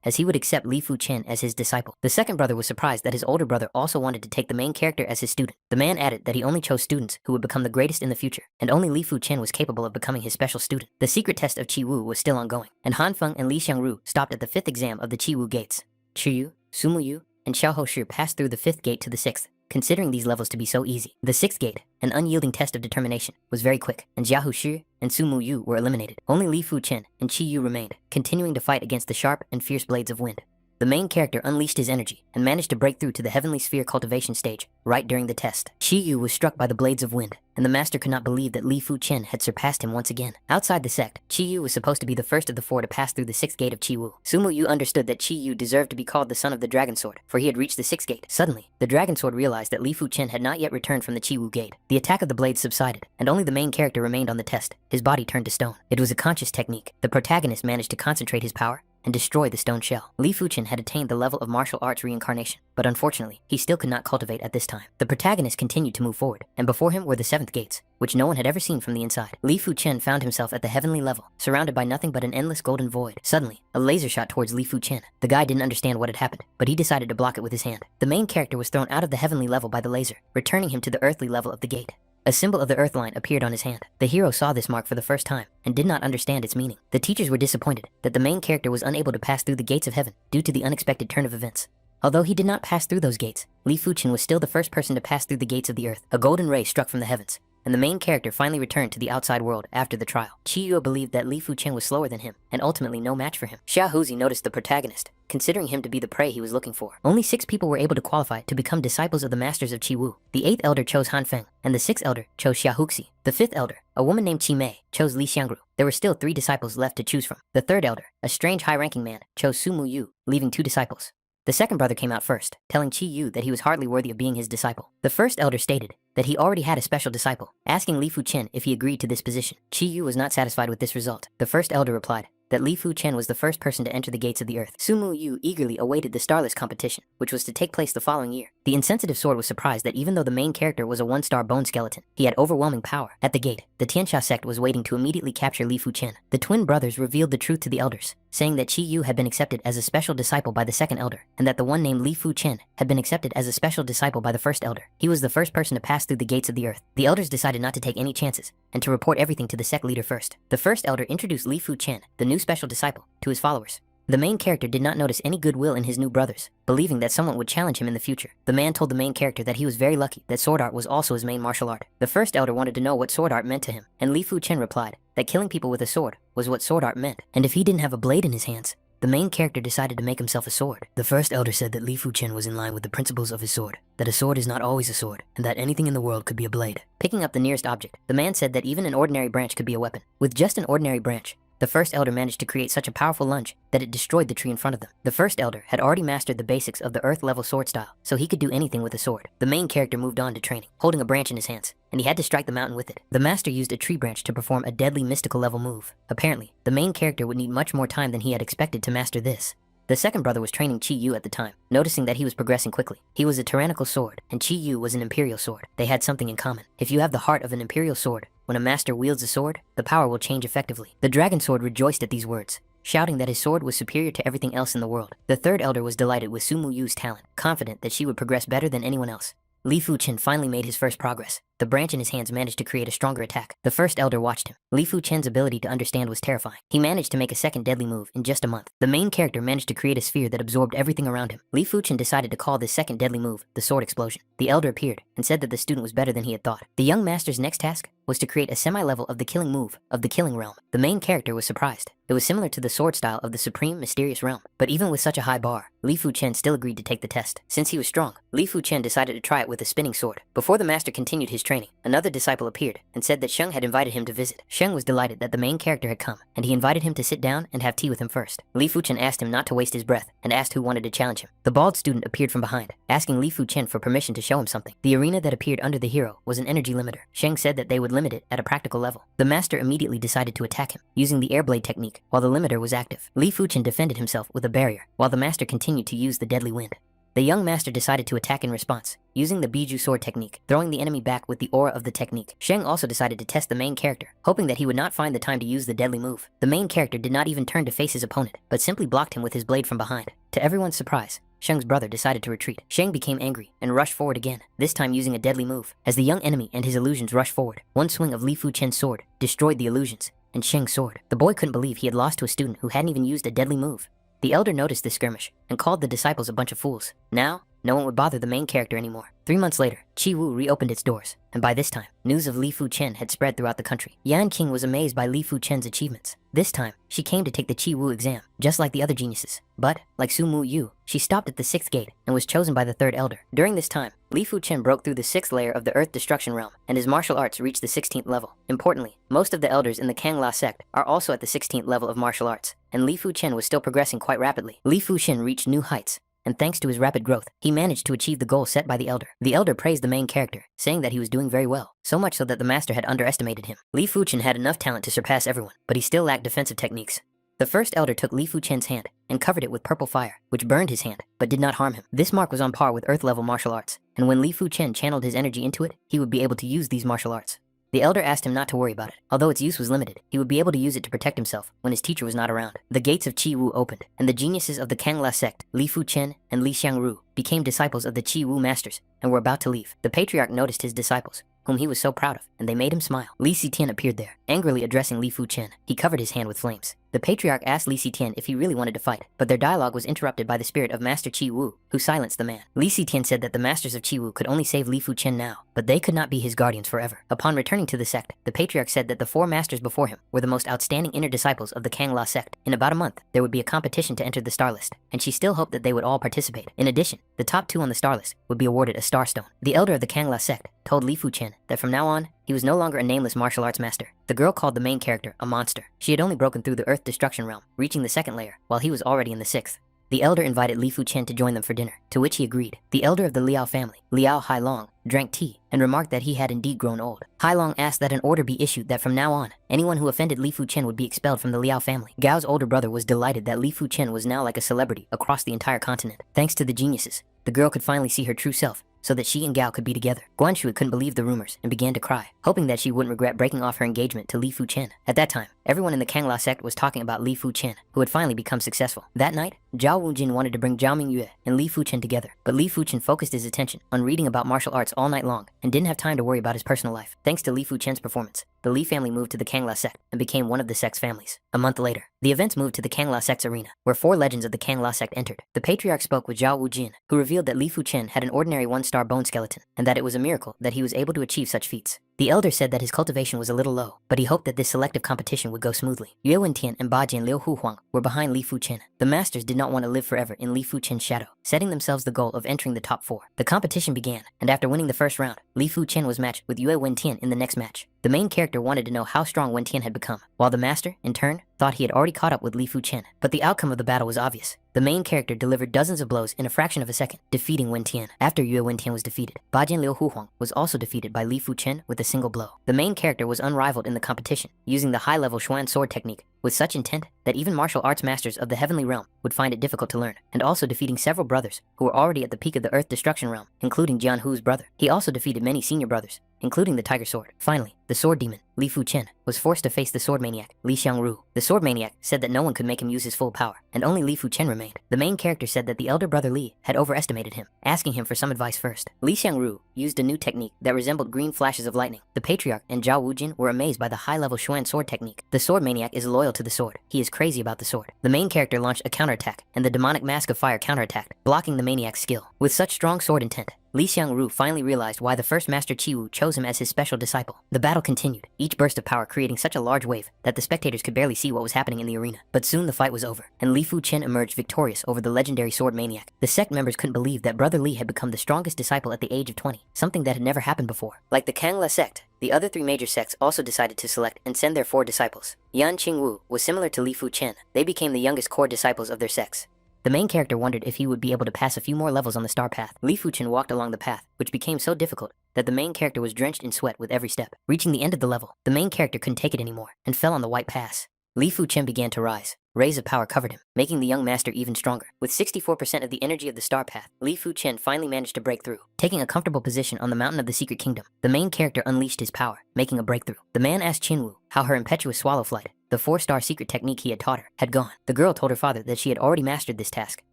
as he would accept Li Fuchen as his disciple. The second brother was surprised that his older brother also wanted to take the main character as his student. The man added that he only chose students who would become the greatest in the future, and only Li Fuchen was capable of becoming his special student. The secret test of Chi Wu was still ongoing, and Han Feng and Li Xiangru stopped at the 5th exam of the Chi Wu gates. Chu Yu, Sumu Yu, and Xiao Hoshi passed through the 5th gate to the 6th. Considering these levels to be so easy, the 6th gate, an unyielding test of determination, was very quick, and Jiahu Shi and Sumu Yu were eliminated. Only Li Fuchen and Chi Yu remained, continuing to fight against the sharp and fierce blades of wind. The main character unleashed his energy and managed to break through to the heavenly sphere cultivation stage right during the test. Chi Yu was struck by the blades of wind, and the master could not believe that Li Fuchen had surpassed him once again. Outside the sect, Chi Yu was supposed to be the first of the 4 to pass through the 6th gate of Chi Wu. Sumu Yu understood that Chi Yu deserved to be called the son of the dragon sword, for he had reached the 6th gate. Suddenly, the dragon sword realized that Li Fuchen had not yet returned from the Chi Wu gate. The attack of the blades subsided, and only the main character remained on the test. His body turned to stone. It was a conscious technique. The protagonist managed to concentrate his power and destroy the stone shell. Li Fuchen had attained the level of martial arts reincarnation, but unfortunately, he still could not cultivate at this time. The protagonist continued to move forward, and before him were the 7th gates, which no one had ever seen from the inside. Li Fuchen found himself at the heavenly level, surrounded by nothing but an endless golden void. Suddenly, a laser shot towards Li Fuchen. The guy didn't understand what had happened, but he decided to block it with his hand. The main character was thrown out of the heavenly level by the laser, returning him to the earthly level of the gate. A symbol of the earth line appeared on his hand. The hero saw this mark for the first time and did not understand its meaning. The teachers were disappointed that the main character was unable to pass through the gates of heaven due to the unexpected turn of events. Although he did not pass through those gates, Li Fuchen was still the first person to pass through the gates of the earth. A golden ray struck from the heavens, and the main character finally returned to the outside world after the trial. Chi Yu believed that Li Fuchen was slower than him and ultimately no match for him. Xia Huzi noticed the protagonist, considering him to be the prey he was looking for. Only 6 people were able to qualify to become disciples of the masters of Chi Wu. The 8th elder chose Han Feng, and the 6th elder chose Xia Huxi. The 5th elder, a woman named Qi Mei, chose Li Xiangru. There were still 3 disciples left to choose from. The 3rd elder, a strange high-ranking man, chose Sumu Yu, leaving 2 disciples. The second brother came out first, telling Chi Yu that he was hardly worthy of being his disciple. The first elder stated that he already had a special disciple, asking Li Fuchen if he agreed to this position. Chi Yu was not satisfied with this result. The first elder replied that Li Fuchen was the first person to enter the gates of the earth. Sumu Yu eagerly awaited the Starless competition, which was to take place the following year. The insensitive sword was surprised that even though the main character was a 1-star bone skeleton, he had overwhelming power. At the gate, the Tianxia sect was waiting to immediately capture Li Fuchen. The twin brothers revealed the truth to the elders, saying that Chi Yu had been accepted as a special disciple by the second elder, and that the one named Li Fuchen had been accepted as a special disciple by the first elder. He was the first person to pass through the gates of the earth. The elders decided not to take any chances, and to report everything to the sect leader first. The first elder introduced Li Fuchen, the new special disciple, to his followers. The main character did not notice any goodwill in his new brothers, believing that someone would challenge him in the future. The man told the main character that he was very lucky that sword art was also his main martial art. The first elder wanted to know what sword art meant to him, and Li Fuchen replied that killing people with a sword was what sword art meant, and if he didn't have a blade in his hands, the main character decided to make himself a sword. The first elder said that Li Fu-chen was in line with the principles of his sword, that a sword is not always a sword, and that anything in the world could be a blade. Picking up the nearest object, the man said that even an ordinary branch could be a weapon. With just an ordinary branch, the first elder managed to create such a powerful lunge that it destroyed the tree in front of them. The first elder had already mastered the basics of the earth-level sword style, so he could do anything with a sword. The main character moved on to training, holding a branch in his hands, and he had to strike the mountain with it. The master used a tree branch to perform a deadly mystical level move. Apparently, the main character would need much more time than he had expected to master this. The second brother was training Chi Yu at the time, noticing that he was progressing quickly. He was a tyrannical sword, and Chi Yu was an imperial sword. They had something in common. If you have the heart of an imperial sword, when a master wields a sword, the power will change effectively. The dragon sword rejoiced at these words, shouting that his sword was superior to everything else in the world. The third elder was delighted with Sumu Yu's talent, confident that she would progress better than anyone else. Li Fu-chen finally made his first progress. The branch in his hands managed to create a stronger attack. The first elder watched him. Li Fu-chen's ability to understand was terrifying. He managed to make a second deadly move in just a month. The main character managed to create a sphere that absorbed everything around him. Li Fu-chen decided to call this second deadly move the sword explosion. The elder appeared and said that the student was better than he had thought. The young master's next task was to create a semi-level of the killing move of the killing realm. The main character was surprised. It was similar to the sword style of the supreme mysterious realm. But even with such a high bar, Li Fu-chen still agreed to take the test. Since he was strong, Li Fu-chen decided to try it with a spinning sword. Before the master continued his training, another disciple appeared and said that Sheng had invited him to visit. Sheng was delighted that the main character had come, and he invited him to sit down and have tea with him first. Li Fu-chen asked him not to waste his breath and asked who wanted to challenge him. The bald student appeared from behind, asking Li Fu-chen for permission to show him something. The arena that appeared under the hero was an energy limiter. Sheng said that they would limit it at a practical level. The master immediately decided to attack him, using the airblade technique while the limiter was active. Li Fu-chen defended himself with a barrier, while the master continued to use the deadly wind. The young master decided to attack in response, using the Biju sword technique, throwing the enemy back with the aura of the technique. Sheng also decided to test the main character, hoping that he would not find the time to use the deadly move. The main character did not even turn to face his opponent, but simply blocked him with his blade from behind. To everyone's surprise, Sheng's brother decided to retreat. Sheng became angry and rushed forward again, this time using a deadly move. As the young enemy and his illusions rushed forward, one swing of Li Fu-chen's sword destroyed the illusions and Sheng's sword. The boy couldn't believe he had lost to a student who hadn't even used a deadly move. The elder noticed this skirmish and called the disciples a bunch of fools. Now, no one would bother the main character anymore. 3 months later, Chi Wu reopened its doors, and by this time, news of Li Fu-chen had spread throughout the country. Yan King was amazed by Li Fu-chen's achievements. This time, she came to take the Chi Wu exam, just like the other geniuses. But, like Sumu Yu, she stopped at the 6th gate and was chosen by the 3rd elder. During this time, Li Fu-chen broke through the 6th layer of the Earth Destruction Realm, and his martial arts reached the 16th level. Importantly, most of the elders in the Kangla sect are also at the 16th level of martial arts, and Li Fu-chen was still progressing quite rapidly. Li Fu-chen reached new heights, and thanks to his rapid growth, he managed to achieve the goal set by the elder. The elder praised the main character, saying that he was doing very well, so much so that the master had underestimated him. Li Fu-chen had enough talent to surpass everyone, but he still lacked defensive techniques. The first elder took Li Fu-chen's hand and covered it with purple fire, which burned his hand, but did not harm him. This mark was on par with Earth-level martial arts, and when Li Fu-chen channeled his energy into it, he would be able to use these martial arts. The elder asked him not to worry about it. Although its use was limited, he would be able to use it to protect himself when his teacher was not around. The gates of Chi Wu opened, and the geniuses of the Kangla sect, Li Fu-chen and Li Xiangru, became disciples of the Chi Wu masters and were about to leave. The patriarch noticed his disciples, whom he was so proud of, and they made him smile. Li Xitian appeared there, angrily addressing Li Fu-chen. He covered his hand with flames. The patriarch asked Li Xitian if he really wanted to fight, but their dialogue was interrupted by the spirit of Master Chi Wu, who silenced the man. Li Xitian said that the masters of Chi Wu could only save Li Fu-chen now, but they could not be his guardians forever. Upon returning to the sect, the patriarch said that the 4 masters before him were the most outstanding inner disciples of the Kangla sect. In about a month, there would be a competition to enter the star list, and she still hoped that they would all participate. In addition, the top 2 on the star list would be awarded a star stone. The elder of the Kangla sect told Li Fu-chen that from now on, he was no longer a nameless martial arts master. The girl called the main character a monster. She had only broken through the Earth Destruction Realm, reaching the 2nd layer, while he was already in the 6th. The elder invited Li Fu-chen to join them for dinner, to which he agreed. The elder of the Liao family, Liao Hailong, drank tea and remarked that he had indeed grown old. Hailong asked that an order be issued that from now on, anyone who offended Li Fu-chen would be expelled from the Liao family. Gao's older brother was delighted that Li Fu-chen was now like a celebrity across the entire continent. Thanks to the geniuses, the girl could finally see her true self, so that she and Gao could be together. Guanshui couldn't believe the rumors and began to cry, hoping that she wouldn't regret breaking off her engagement to Li Fu-chen. At that time, everyone in the Kangla sect was talking about Li Fu-chen, who had finally become successful. That night, Zhao Wujin wanted to bring Zhao Mingyue and Li Fu-chen together, but Li Fu-chen focused his attention on reading about martial arts all night long and didn't have time to worry about his personal life. Thanks to Li Fu-chen's performance, the Li family moved to the Kangla sect and became one of the sect's families. A month later, the events moved to the Kangla sect's arena, where 4 legends of the Kangla sect entered. The patriarch spoke with Zhao Wujin, who revealed that Li Fu-chen had an ordinary 1-star bone skeleton, and that it was a miracle that he was able to achieve such feats. The elder said that his cultivation was a little low, but he hoped that this selective competition would go smoothly. Yue Wentian and Ba Jian Liu Huhuang were behind Li Fuchen. The masters did not want to live forever in Li Fuchen's shadow, setting themselves the goal of entering the top 4. The competition began, and after winning the first round, Li Fuchen was matched with Yue Wentian in the next match. The main character wanted to know how strong Wentian had become, while the master, in turn, thought he had already caught up with Li Fuchen. But the outcome of the battle was obvious. The main character delivered dozens of blows in a fraction of a second, defeating Wentian. After Yue Wentian was defeated, Ba Jian Liu Huhuang was also defeated by Li Fuchen with a single blow. The main character was unrivaled in the competition, using the high-level Xuan sword technique with such intent that even martial arts masters of the heavenly realm would find it difficult to learn, and also defeating several brothers who were already at the peak of the earth destruction realm, including Jian Hu's brother. He also defeated many senior brothers, including the tiger sword. Finally, the sword demon, Li Fuchen, was forced to face the sword maniac, Li Xiangru. The sword maniac said that no one could make him use his full power, and only Li Fuchen remained. The main character said that the elder brother Li had overestimated him, asking him for some advice first. Li Xiangru used a new technique that resembled green flashes of lightning. The patriarch and Zhao Wujin were amazed by the high-level Xuan sword technique. The sword maniac is loyal to the sword. He is crazy about the sword. The main character launched a counterattack, and the demonic mask of fire counterattacked, blocking the maniac's skill. With such strong sword intent, Li Xiangru finally realized why the first master Qiwu chose him as his special disciple. The battle continued, each burst of power creating such a large wave that the spectators could barely see what was happening in the arena. But soon the fight was over, and Li Fuchen emerged victorious over the legendary sword maniac. The sect members couldn't believe that Brother Li had become the strongest disciple at the age of 20, something that had never happened before. Like the Kangla sect, the other 3 major sects also decided to select and send their 4 disciples. Yan Qingwu was similar to Li Fuchen. They became the youngest core disciples of their sects. The main character wondered if he would be able to pass a few more levels on the star path. Li Fuchen walked along the path, which became so difficult that the main character was drenched in sweat with every step. Reaching the end of the level, the main character couldn't take it anymore and fell on the white pass. Li Fuchen began to rise. Rays of power covered him, making the young master even stronger. With 64% of the energy of the star path, Li Fuchen finally managed to break through. Taking a comfortable position on the mountain of the secret kingdom, the main character unleashed his power, making a breakthrough. The man asked Qinwu how her impetuous swallow flight, the 4-star secret technique he had taught her, had gone. The girl told her father that she had already mastered this task.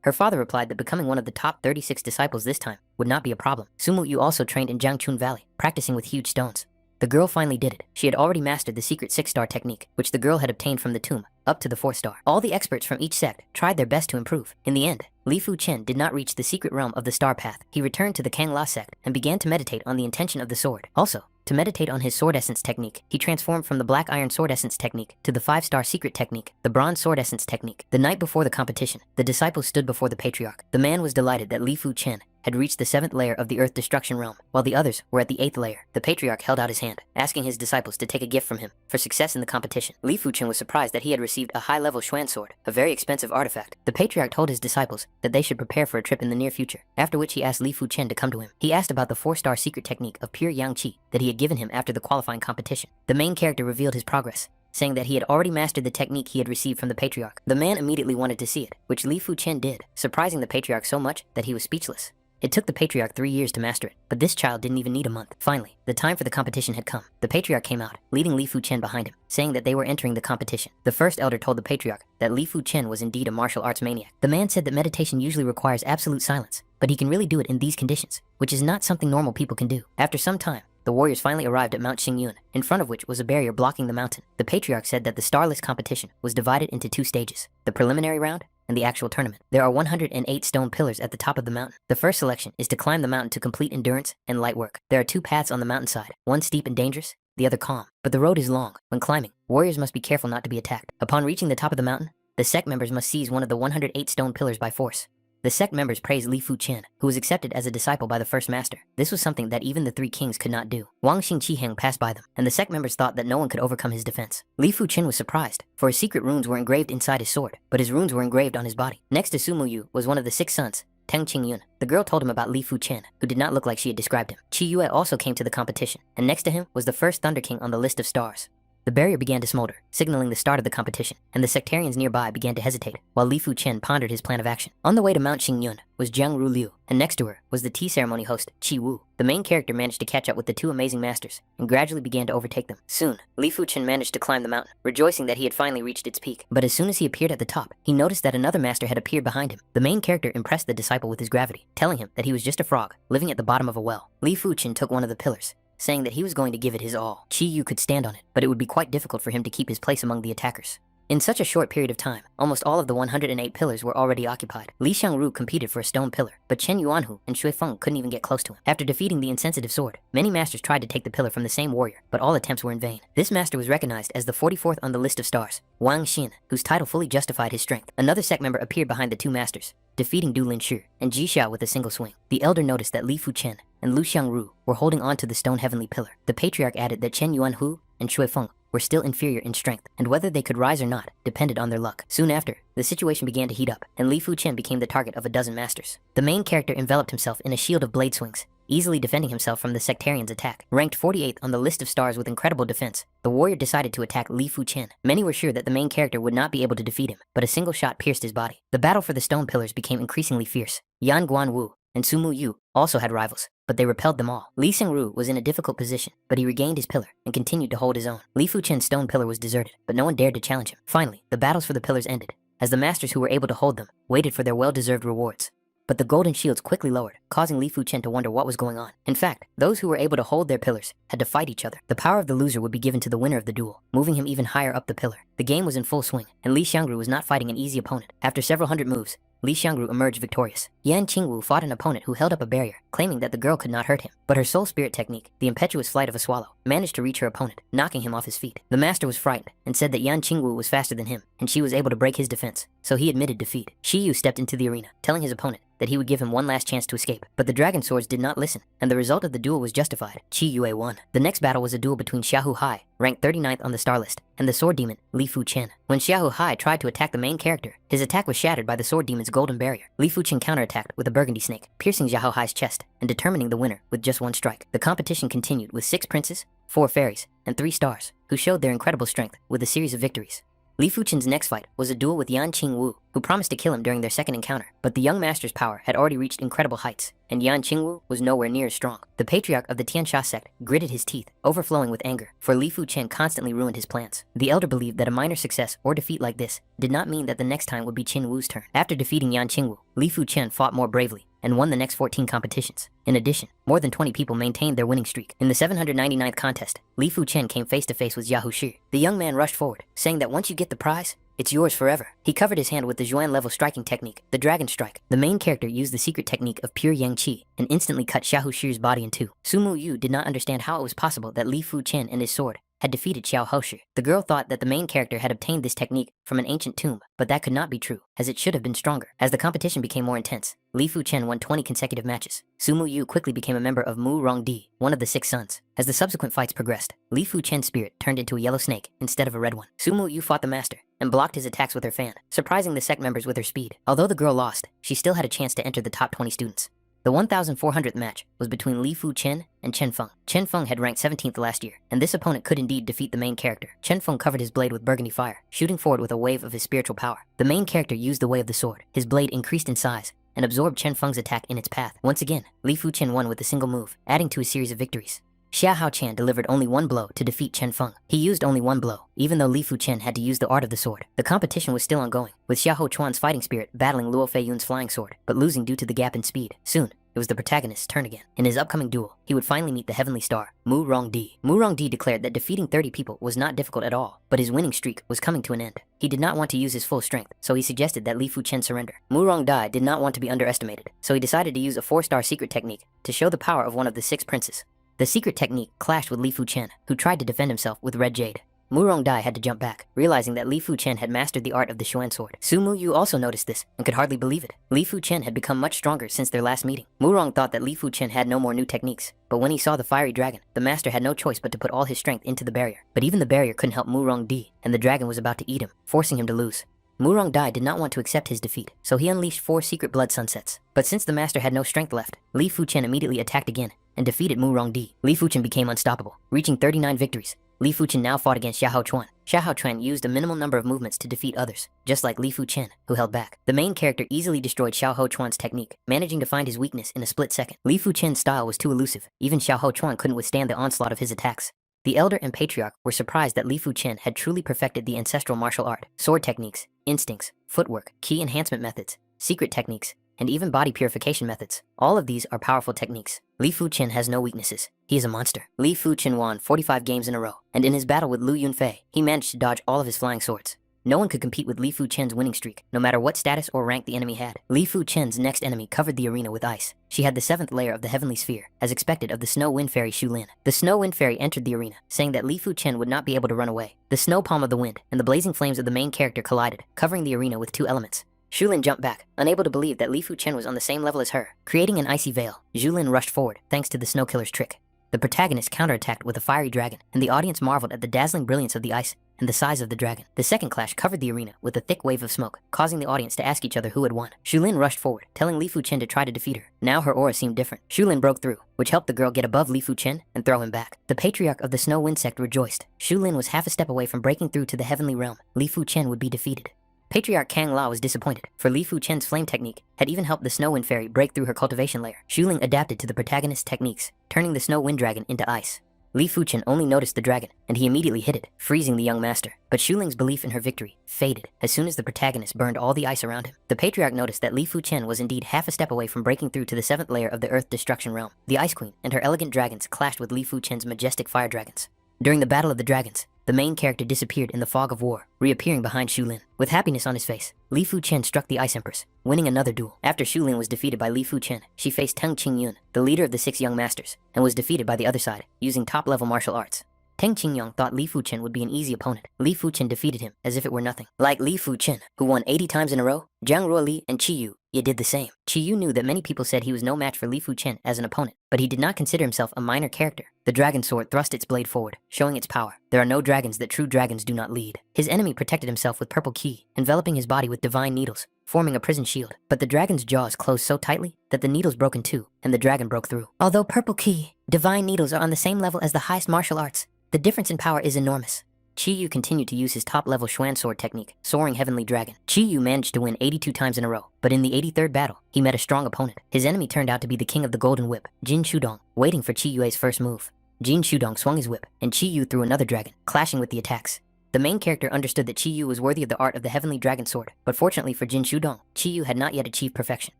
Her father replied that becoming one of the top 36 disciples this time would not be a problem. Sumu Yu also trained in Jiangchun Valley, practicing with huge stones. The girl finally did it. She had already mastered the secret 6-star technique, which the girl had obtained from the tomb, up to the 4-star. All the experts from each sect tried their best to improve. In the end, Li Fuchen did not reach the secret realm of the star path. He returned to the Kangla sect and began to meditate on the intention of the sword. Also, to meditate on his sword essence technique, he transformed from the black iron sword essence technique to the 5-star secret technique, the bronze sword essence technique. The night before the competition, the disciples stood before the patriarch. The man was delighted that Li Fuchen had reached the 7th layer of the earth destruction realm, while the others were at the 8th layer. The patriarch held out his hand, asking his disciples to take a gift from him for success in the competition. Li Fuchen was surprised that he had received a high-level Xuan sword, a very expensive artifact. The patriarch told his disciples that they should prepare for a trip in the near future, after which he asked Li Fuchen to come to him. He asked about the 4-star secret technique of pure yang qi that he had given him after the qualifying competition. The main character revealed his progress, saying that he had already mastered the technique he had received from the patriarch. The man immediately wanted to see it, which Li Fuchen did, surprising the patriarch so much that he was speechless. It took the patriarch 3 years to master it, but this child didn't even need a month. Finally, the time for the competition had come. The patriarch came out, leading Li Fuchen behind him, saying that they were entering the competition. The first elder told the patriarch that Li Fuchen was indeed a martial arts maniac. The man said that meditation usually requires absolute silence, but he can really do it in these conditions, which is not something normal people can do. After some time, the warriors finally arrived at Mount Xingyun, in front of which was a barrier blocking the mountain. The patriarch said that the starless competition was divided into 2 stages, the preliminary round and the actual tournament. There are 108 stone pillars at the top of the mountain. The first selection is to climb the mountain to complete endurance and light work. There are 2 paths on the mountainside, one steep and dangerous, the other calm. But the road is long. When climbing, warriors must be careful not to be attacked. Upon reaching the top of the mountain, the sect members must seize one of the 108 stone pillars by force. The sect members praised Li Fuchen, who was accepted as a disciple by the first master. This was something that even the 3 kings could not do. Wang Xingqiheng passed by them, and the sect members thought that no one could overcome his defense. Li Fuchen was surprised, for his secret runes were engraved inside his sword, but his runes were engraved on his body. Next to Sumu Yu was one of the 6 sons, Teng Qingyun. The girl told him about Li Fuchen, who did not look like she had described him. Qi Yue also came to the competition, and next to him was the first Thunder King on the list of stars. The barrier began to smolder, signaling the start of the competition, and the sectarians nearby began to hesitate, while Li Fuchen pondered his plan of action. On the way to Mount Xingyun was Jiang Ru Liu, and next to her was the tea ceremony host, Qi Wu. The main character managed to catch up with the 2 amazing masters, and gradually began to overtake them. Soon, Li Fuchen managed to climb the mountain, rejoicing that he had finally reached its peak. But as soon as he appeared at the top, he noticed that another master had appeared behind him. The main character impressed the disciple with his gravity, telling him that he was just a frog, living at the bottom of a well. Li Fuchen took one of the pillars, saying that he was going to give it his all. Qi Yu could stand on it, but it would be quite difficult for him to keep his place among the attackers. In such a short period of time, almost all of the 108 pillars were already occupied. Li Xiangru competed for a stone pillar, but Chen Yuanhu and Shui Feng couldn't even get close to him. After defeating the insensitive sword, many masters tried to take the pillar from the same warrior, but all attempts were in vain. This master was recognized as the 44th on the list of stars, Wang Xin, whose title fully justified his strength. Another sect member appeared behind the two masters, defeating Du Lin-Shu and Ji Xiao with a single swing. The elder noticed that Li Fu-Chen and Lu Xiangru were holding on to the stone heavenly pillar. The patriarch added that Chen Yuanhu and Shui Feng were still inferior in strength, and whether they could rise or not depended on their luck. Soon after, the situation began to heat up, and Li Fu-Chen became the target of a dozen masters. The main character enveloped himself in a shield of blade swings, easily defending himself from the sectarian's attack. Ranked 48th on the list of stars with incredible defense, the warrior decided to attack Li Fu-Chen. Many were sure that the main character would not be able to defeat him, but a single shot pierced his body. The battle for the stone pillars became increasingly fierce. Yan Guanwu and Sumu Yu also had rivals, but they repelled them all. Li Xiangru was in a difficult position, but he regained his pillar and continued to hold his own. Li Fu-Chen's stone pillar was deserted, but no one dared to challenge him. Finally, the battles for the pillars ended, as the masters who were able to hold them waited for their well-deserved rewards. But the golden shields quickly lowered, causing Li Fu-Chen to wonder what was going on. In fact, those who were able to hold their pillars had to fight each other. The power of the loser would be given to the winner of the duel, moving him even higher up the pillar. The game was in full swing, and Li Xiangru was not fighting an easy opponent. After several hundred moves, Li Xiangru emerged victorious. Yan Qingwu fought an opponent who held up a barrier, claiming that the girl could not hurt him. But her soul spirit technique, the impetuous flight of a swallow, managed to reach her opponent, knocking him off his feet. The master was frightened and said that Yan Qingwu was faster than him, and she was able to break his defense, so he admitted defeat. Shi Yu stepped into the arena, telling his opponent that he would give him one last chance to escape. But the dragon swords did not listen, and the result of the duel was justified. Qi Yue won. The next battle was a duel between Xiaohu Hai, ranked 39th on the star list, and the sword demon, Li Fu-Chen. When Xiaohu Hai tried to attack the main character, his attack was shattered by the sword demon's golden barrier. Li Fu-Chen counterattacked with a burgundy snake, piercing Xiaohu Hai's chest and determining the winner with just one strike. The competition continued with 6 princes, 4 fairies, and 3 stars, who showed their incredible strength with a series of victories. Li Fu-Chen's next fight was a duel with Yan Qingwu, who promised to kill him during their second encounter. But the young master's power had already reached incredible heights, and Yan Qingwu was nowhere near as strong. The patriarch of the Tiansha sect gritted his teeth, overflowing with anger, for Li Fu-Chen constantly ruined his plans. The elder believed that a minor success or defeat like this did not mean that the next time would be Qin Wu's turn. After defeating Yan Qingwu, Li Fu-Chen fought more bravely and won the next 14 competitions. In addition, more than 20 people maintained their winning streak. In the 799th contest, Li Fu-Chen came face to face with Yahu Shi. The young man rushed forward, saying that once you get the prize, it's yours forever. He covered his hand with the Zhuan level striking technique, the Dragon Strike. The main character used the secret technique of pure Yang Qi and instantly cut Xiaohu Shi's body in two. Sumu Yu did not understand how it was possible that Li Fu-Chen and his sword had defeated Xiao Hoshi. The girl thought that the main character had obtained this technique from an ancient tomb, but that could not be true, as it should have been stronger. As the competition became more intense, Li Fu-Chen won 20 consecutive matches. Sumu Yu quickly became a member of Mu Rongdi, one of the 6 sons. As the subsequent fights progressed, Li Fu-Chen's spirit turned into a yellow snake instead of a red one. Sumu Yu fought the master and blocked his attacks with her fan, surprising the sect members with her speed. Although the girl lost, she still had a chance to enter the top 20 students. The 1,400th match was between Li Fu-Chen and Chen Feng. Chen Feng had ranked 17th last year, and this opponent could indeed defeat the main character. Chen Feng covered his blade with burgundy fire, shooting forward with a wave of his spiritual power. The main character used the way of the sword. His blade increased in size and absorbed Chen Feng's attack in its path. Once again, Li Fu-Chen won with a single move, adding to his series of victories. Xia Haochan delivered only one blow to defeat Chen Feng. He used only one blow, even though Li Fu-Chen had to use the art of the sword. The competition was still ongoing, with Xia Haochuan's fighting spirit battling Luo Feiyun's flying sword, but losing due to the gap in speed. Soon, it was the protagonist's turn again. In his upcoming duel, he would finally meet the heavenly star, Mu Rongdi. Mu Rongdi declared that defeating 30 people was not difficult at all, but his winning streak was coming to an end. He did not want to use his full strength, so he suggested that Li Fu-Chen surrender. Mu Rongdi did not want to be underestimated, so he decided to use a 4-star secret technique to show the power of one of the 6 princes. The secret technique clashed with Li Fu-Chen, who tried to defend himself with red jade. Mu Rongdi had to jump back, realizing that Li Fu-Chen had mastered the art of the Xuan sword. Sumu Yu also noticed this and could hardly believe it. Li Fu-Chen had become much stronger since their last meeting. Mu Rong thought that Li Fu-Chen had no more new techniques, but when he saw the fiery dragon, the master had no choice but to put all his strength into the barrier. But even the barrier couldn't help Mu Rongdi, and the dragon was about to eat him, forcing him to lose. Mu Rongdi did not want to accept his defeat, so he unleashed 4 secret blood sunsets. But since the master had no strength left, Li Fu-Chen immediately attacked again and defeated Mu Rongdi. Li Fu-Chen became unstoppable, reaching 39 victories. Li Fu-Chen now fought against Xia Haochuan. Xia Haochuan used a minimal number of movements to defeat others, just like Li Fu-Chen, who held back. The main character easily destroyed Xia Haochuan's technique, managing to find his weakness in a split second. Li Fu-Chen's style was too elusive. Even Xia Haochuan couldn't withstand the onslaught of his attacks. The elder and patriarch were surprised that Li Fu-Chen had truly perfected the ancestral martial art. Sword techniques, instincts, footwork, ki enhancement methods, secret techniques, and even body purification methods. All of these are powerful techniques. Li Fu-Chen has no weaknesses. He is a monster. Li Fu-Chen won 45 games in a row, and in his battle with Lu Yunfei, he managed to dodge all of his flying swords. No one could compete with Li Fu Chen's winning streak, no matter what status or rank the enemy had. Li Fu Chen's next enemy covered the arena with ice. She had the 7th layer of the heavenly sphere, as expected of the Snow Wind Fairy Shu Lin. The Snow Wind Fairy entered the arena, saying that Li Fu Chen would not be able to run away. The snow palm of the wind and the blazing flames of the main character collided, covering the arena with 2 elements. Shu Lin jumped back, unable to believe that Li Fu Chen was on the same level as her. Creating an icy veil, Zhu Lin rushed forward, thanks to the Snow Killer's trick. The protagonist counterattacked with a fiery dragon, and the audience marveled at the dazzling brilliance of the ice and the size of the dragon. The second clash covered the arena with a thick wave of smoke, causing the audience to ask each other who had won. Shu Lin rushed forward, telling Li Fu Chen to try to defeat her. Now her aura seemed different. Shu Lin broke through, which helped the girl get above Li Fu Chen and throw him back. The patriarch of the Snow Wind sect rejoiced. Shu Lin was half a step away from breaking through to the heavenly realm. Li Fu Chen would be defeated. Patriarch Kang La was disappointed, for Li Fu Chen's flame technique had even helped the Snow Wind Fairy break through her cultivation layer. Shu Ling adapted to the protagonist's techniques, turning the Snow Wind Dragon into ice. Li Fu Chen only noticed the dragon, and he immediately hit it, freezing the young master. But Shu Ling's belief in her victory faded as soon as the protagonist burned all the ice around him. The patriarch noticed that Li Fu Chen was indeed half a step away from breaking through to the 7th layer of the Earth Destruction Realm. The Ice Queen and her elegant dragons clashed with Li Fu Chen's majestic fire dragons. During the Battle of the Dragons, the main character disappeared in the fog of war, reappearing behind Shu Lin. With happiness on his face, Li Fu Chen struck the Ice Empress, winning another duel. After Shu Lin was defeated by Li Fu Chen, she faced Teng Qingyun, the leader of the 6 young masters, and was defeated by the other side, using top-level martial arts. Teng Qingyong thought Li Fu Chen would be an easy opponent. Li Fu Chen defeated him as if it were nothing. Like Li Fu Chen, who won 80 times in a row, Zhang Ruoli and Qi Yu did the same. Qi Yu knew that many people said he was no match for Li Fu Chen as an opponent, but he did not consider himself a minor character. The dragon sword thrust its blade forward, showing its power. There are no dragons that true dragons do not lead. His enemy protected himself with purple ki, enveloping his body with divine needles, forming a prison shield. But the dragon's jaws closed so tightly that the needles broke in two, and the dragon broke through. Although purple ki, divine needles are on the same level as the highest martial arts, the difference in power is enormous. Qi Yu continued to use his top-level Xuan sword technique, Soaring Heavenly Dragon. Qi Yu managed to win 82 times in a row, but in the 83rd battle, he met a strong opponent. His enemy turned out to be the king of the Golden Whip, Jin Shudong, waiting for Qi Yue's first move. Jin Shudong swung his whip, and Qi Yu threw another dragon, clashing with the attacks. The main character understood that Qi Yu was worthy of the art of the Heavenly Dragon Sword, but fortunately for Jin Shudong, Qi Yu had not yet achieved perfection.